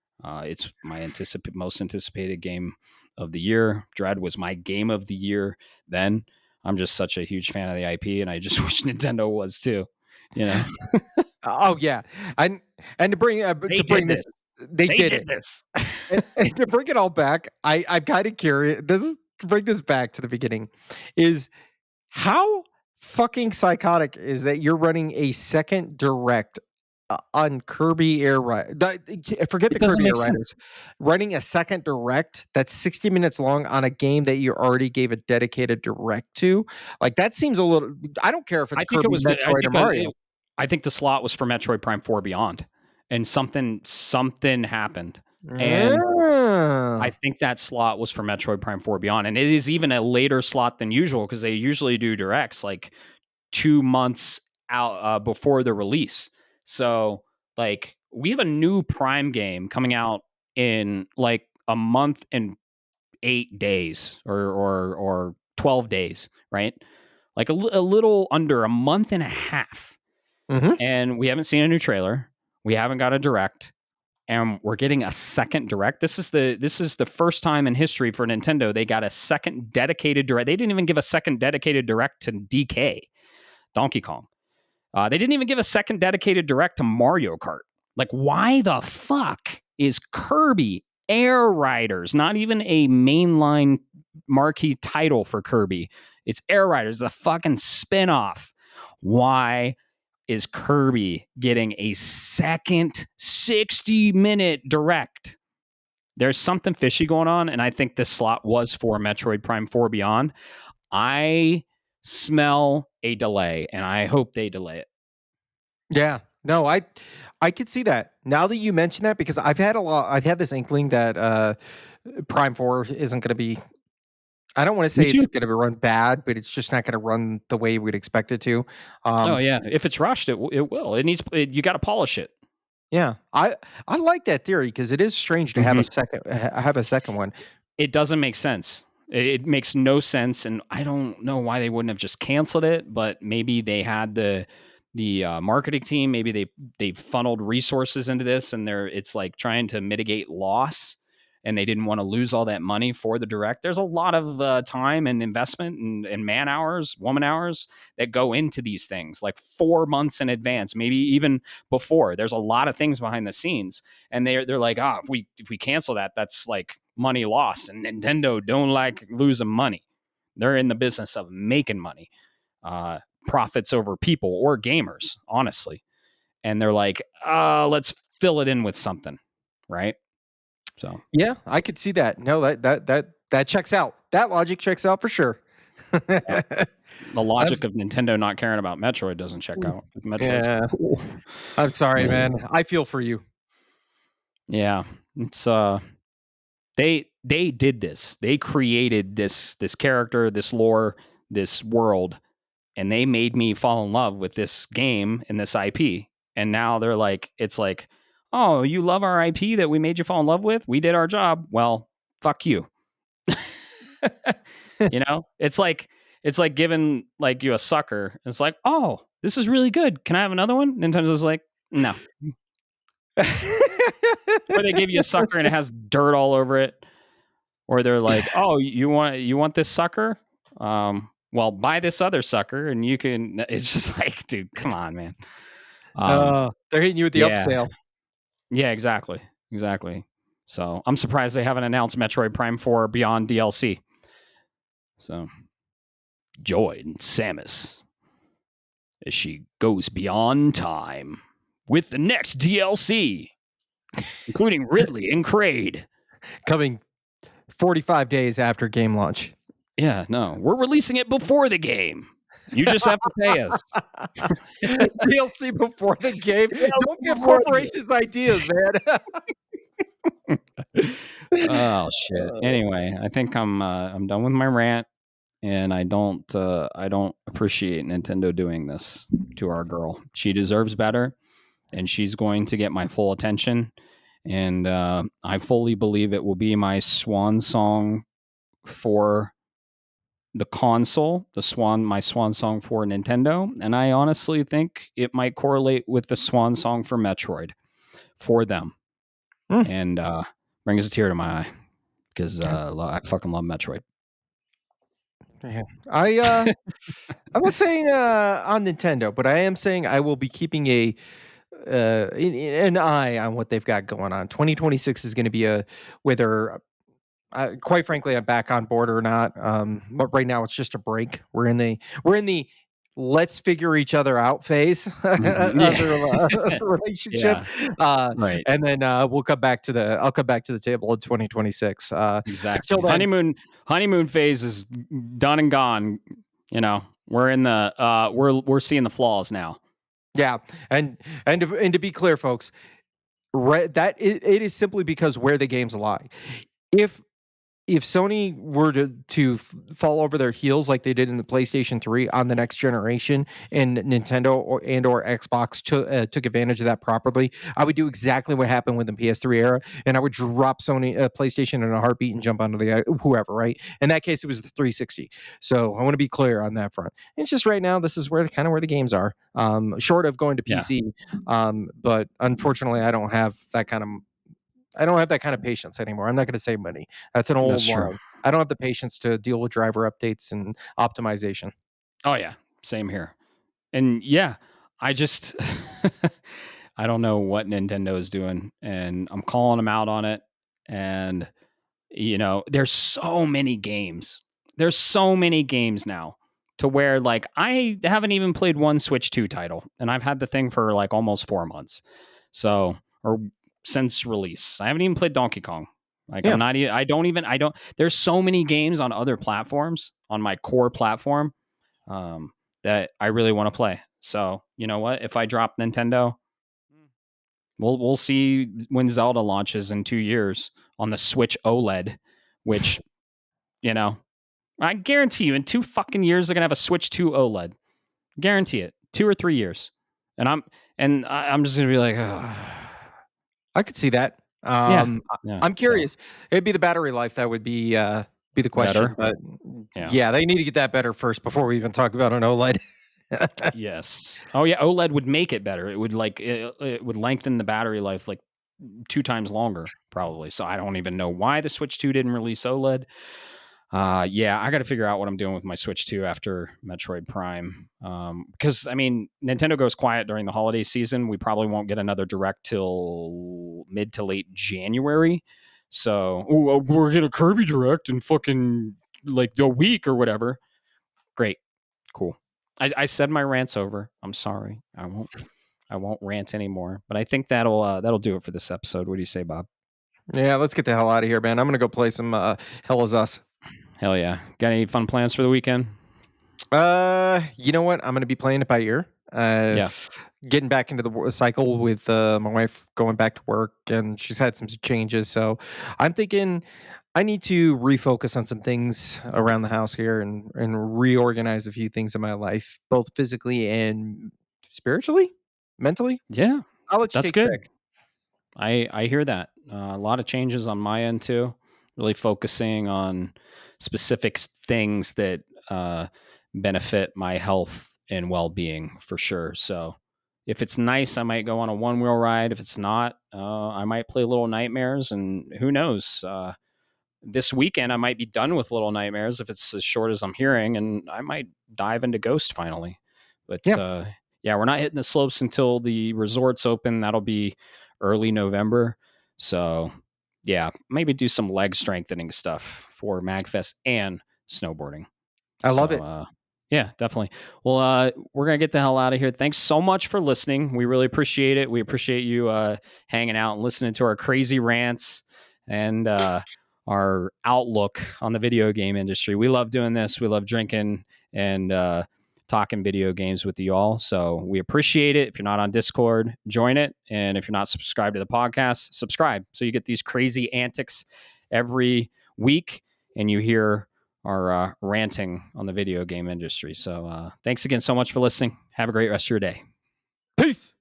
It's my most anticipated game of the year. Dread was my game of the year then. I'm just such a huge fan of the IP, and I just wish Nintendo was too. You know, oh yeah, and they to did bring this, this. they They did did it. this. And to bring it all back, I'm kind of curious. This is to bring this back to the beginning. Is how fucking psychotic is that you're running a second direct on Kirby Air Ride? Forget It the doesn't Kirby make Air sense. Riders. Running a second direct that's 60 minutes long on a game that you already gave a dedicated direct to, like that seems a little. I don't care if it's I think it Kirby, was the Metroid, or Mario. I think the slot was for Metroid Prime 4 Beyond, and something happened, and I Ah. think that slot was for Metroid Prime 4 Beyond, and it is even a later slot than usual because they usually do directs like 2 months out before the release. So, like, we have a new Prime game coming out in like a month and 8 days or 12 days, right? Like a little under a month and a half. Mhm. And we haven't seen a new trailer. We haven't got a direct, and we're getting a second direct. This is the first time in history for Nintendo they got a second dedicated direct. They didn't even give a second dedicated direct to DK, Donkey Kong. They didn't even give a second dedicated direct to Mario Kart. Like, why the fuck is Kirby Air Riders not even a mainline marquee title for Kirby? It's Air Riders, a fucking spinoff. Why is Kirby getting a second 60-minute direct? There's something fishy going on, and I think this slot was for Metroid Prime 4 Beyond. I smell a delay, and I hope they delay it. Yeah. No, I could see that. Now that you mention that, because I've had this inkling that Prime 4 isn't gonna be. I don't wanna Me say too. it's gonna be run bad, but it's just not gonna run the way we'd expect it to. Oh Um, yeah, if it's rushed, it will. You got to polish it. yeah, I like that theory because it is strange to have Mhm. a second one. It doesn't make sense. It makes no sense, and I don't know why they wouldn't have just canceled it. But maybe they had the marketing team. Maybe they funneled resources into this, and it's like trying to mitigate loss, and they didn't want to lose all that money for the direct. There's a lot of time and investment and man hours, woman hours that go into these things, like 4 months in advance, maybe even before. There's a lot of things behind the scenes, and they're like, if we cancel that, that's like money lost, and Nintendo don't like losing money. They're in the business of making money, profits over people or gamers, honestly. And they're like, let's fill it in with something, right? So Yeah, I could see that. No, that checks out. That logic checks out for sure. yeah, the I'm, logic of Nintendo not caring about Metroid doesn't check out. Metroid's yeah, cool. I'm sorry, man. I feel for you. Yeah, it's they did this. They created this character, this lore, this world, and they made me fall in love with this game and this IP. And now they're like, it's like, oh, you love our IP that we made you fall in love with? We did our job. Well, fuck you. You know, it's like giving like you a sucker. It's like, oh, this is really good. Can I have another one? Nintendo's like, no. Or they give you a sucker and it has dirt all over it. Or they're like, oh, you want this sucker? Well, buy this other sucker and you can. It's just like, dude, come on, man. They're hitting you with the Yeah, upsale. yeah, exactly. So I'm surprised they haven't announced Metroid Prime 4 Beyond DLC. So join Samus as she goes beyond time with the next DLC, including Ridley and Kraid. Coming 45 days after game launch. Yeah, no, we're releasing it before the game. You just have to pay us. DLC before the game. Don't give corporations ideas, man. Oh shit. Anyway, I think I'm done with my rant, and I don't appreciate Nintendo doing this to our girl. She deserves better, and she's going to get my full attention. And I fully believe it will be my swan song for the console, my swan song for Nintendo. And I honestly think it might correlate with the swan song for Metroid for them. And brings a tear to my eye because I fucking love Metroid. I'm not saying on Nintendo, but I am saying I will be keeping an eye on what they've got going on. 2026 is going to be whether quite frankly, I'm back on board or not. But right now it's just a break. We're in the let's figure each other out phase of the relationship. Yeah. Right. And then I'll come back to the table in 2026. Exactly. Until then, Honeymoon phase is done and gone. You know, we're in the we're seeing the flaws now. yeah, and to be clear, folks, that it is simply because where the games lie. If Sony were to fall over their heels like they did in the PlayStation 3 on the next generation, and Nintendo or Xbox took advantage of that properly, I would do exactly what happened with the PS3 era, and I would drop Sony PlayStation in a heartbeat and jump onto the whoever. Right? In that case, it was the 360. So I want to be clear on that front. It's just right now, this is where the games are. Short of going to PC, but unfortunately, I don't have that kind of patience anymore. I'm not going to save money. That's an old That's true. line. I don't have the patience to deal with driver updates and optimization. Oh yeah, same here. And yeah, I just I don't know what Nintendo is doing, and I'm calling them out on it. And you know, there's so many games. There's so many games now to where like I haven't even played one Switch 2 title, and I've had the thing for like almost 4 months. So, or since release. I haven't even played Donkey Kong. Like Yeah. I don't there's so many games on other platforms on my core platform that I really want to play. So, you know what? If I drop Nintendo, we'll see when Zelda launches in 2 years on the Switch OLED, which, you know, I guarantee you in 2 fucking years they're going to have a Switch 2 OLED. Guarantee it. 2 or 3 years. And I'm just going to be like, oh. I could see that. Yeah. I'm curious. It'd be the battery life that would be the question, better. but Yeah. yeah, they need to get that better first before we even talk about an OLED. Yes. Oh yeah, OLED would make it better. It would like it would lengthen the battery life like 2 times longer probably. So I don't even know why the Switch 2 didn't release OLED. Yeah, I got to figure out what I'm doing with my Switch 2 after Metroid Prime. Because I mean, Nintendo goes quiet during the holiday season. We probably won't get another direct till mid to late January. So we're gonna Kirby Direct in fucking like a week or whatever. Great, cool. I said my rant's over. I'm sorry. I won't rant anymore. But I think that'll do it for this episode. What do you say, Bob? Yeah, let's get the hell out of here, man. I'm gonna go play some Hell Is Us. Hell yeah. Got any fun plans for the weekend? You know what? I'm gonna be playing it by ear. Yeah. Getting back into the cycle with my wife going back to work, and she's had some changes. So I'm thinking I need to refocus on some things around the house here and reorganize a few things in my life, both physically and spiritually, mentally. Yeah. I'll let you That's take a good. pick. I hear that. A lot of changes on my end too. Really focusing on specific things that benefit my health and well being for sure. So if it's nice, I might go on a one wheel ride. If it's not, I might play Little Nightmares. And who knows? This weekend, I might be done with Little Nightmares if it's as short as I'm hearing, and I might dive into Ghost finally. But Yeah, yeah, we're not hitting the slopes until the resorts open. That'll be early November. So yeah, maybe do some leg strengthening stuff for MagFest and snowboarding. I love So it. yeah, definitely. Well, we're gonna get the hell out of here. Thanks so much for listening. We really appreciate it. We appreciate you hanging out and listening to our crazy rants and our outlook on the video game industry. We love doing this. We love drinking and talking video games with you all. So we appreciate it. If you're not on Discord, join it. And if you're not subscribed to the podcast, subscribe so you get these crazy antics every week and you hear our ranting on the video game industry. So thanks again so much for listening. Have a great rest of your day. Peace.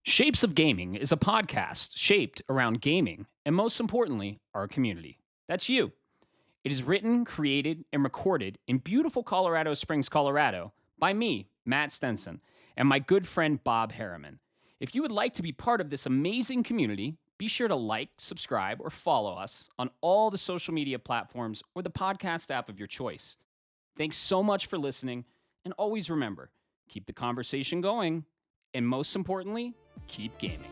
Shapes of Gaming is a podcast shaped around gaming and, most importantly, our community. That's you. It is written, created, and recorded in beautiful Colorado Springs, Colorado, by me, Matt Stenson, and my good friend Bob Harriman. If you would like to be part of this amazing community, be sure to like, subscribe, or follow us on all the social media platforms or the podcast app of your choice. Thanks so much for listening, and always remember, keep the conversation going, and most importantly, keep gaming.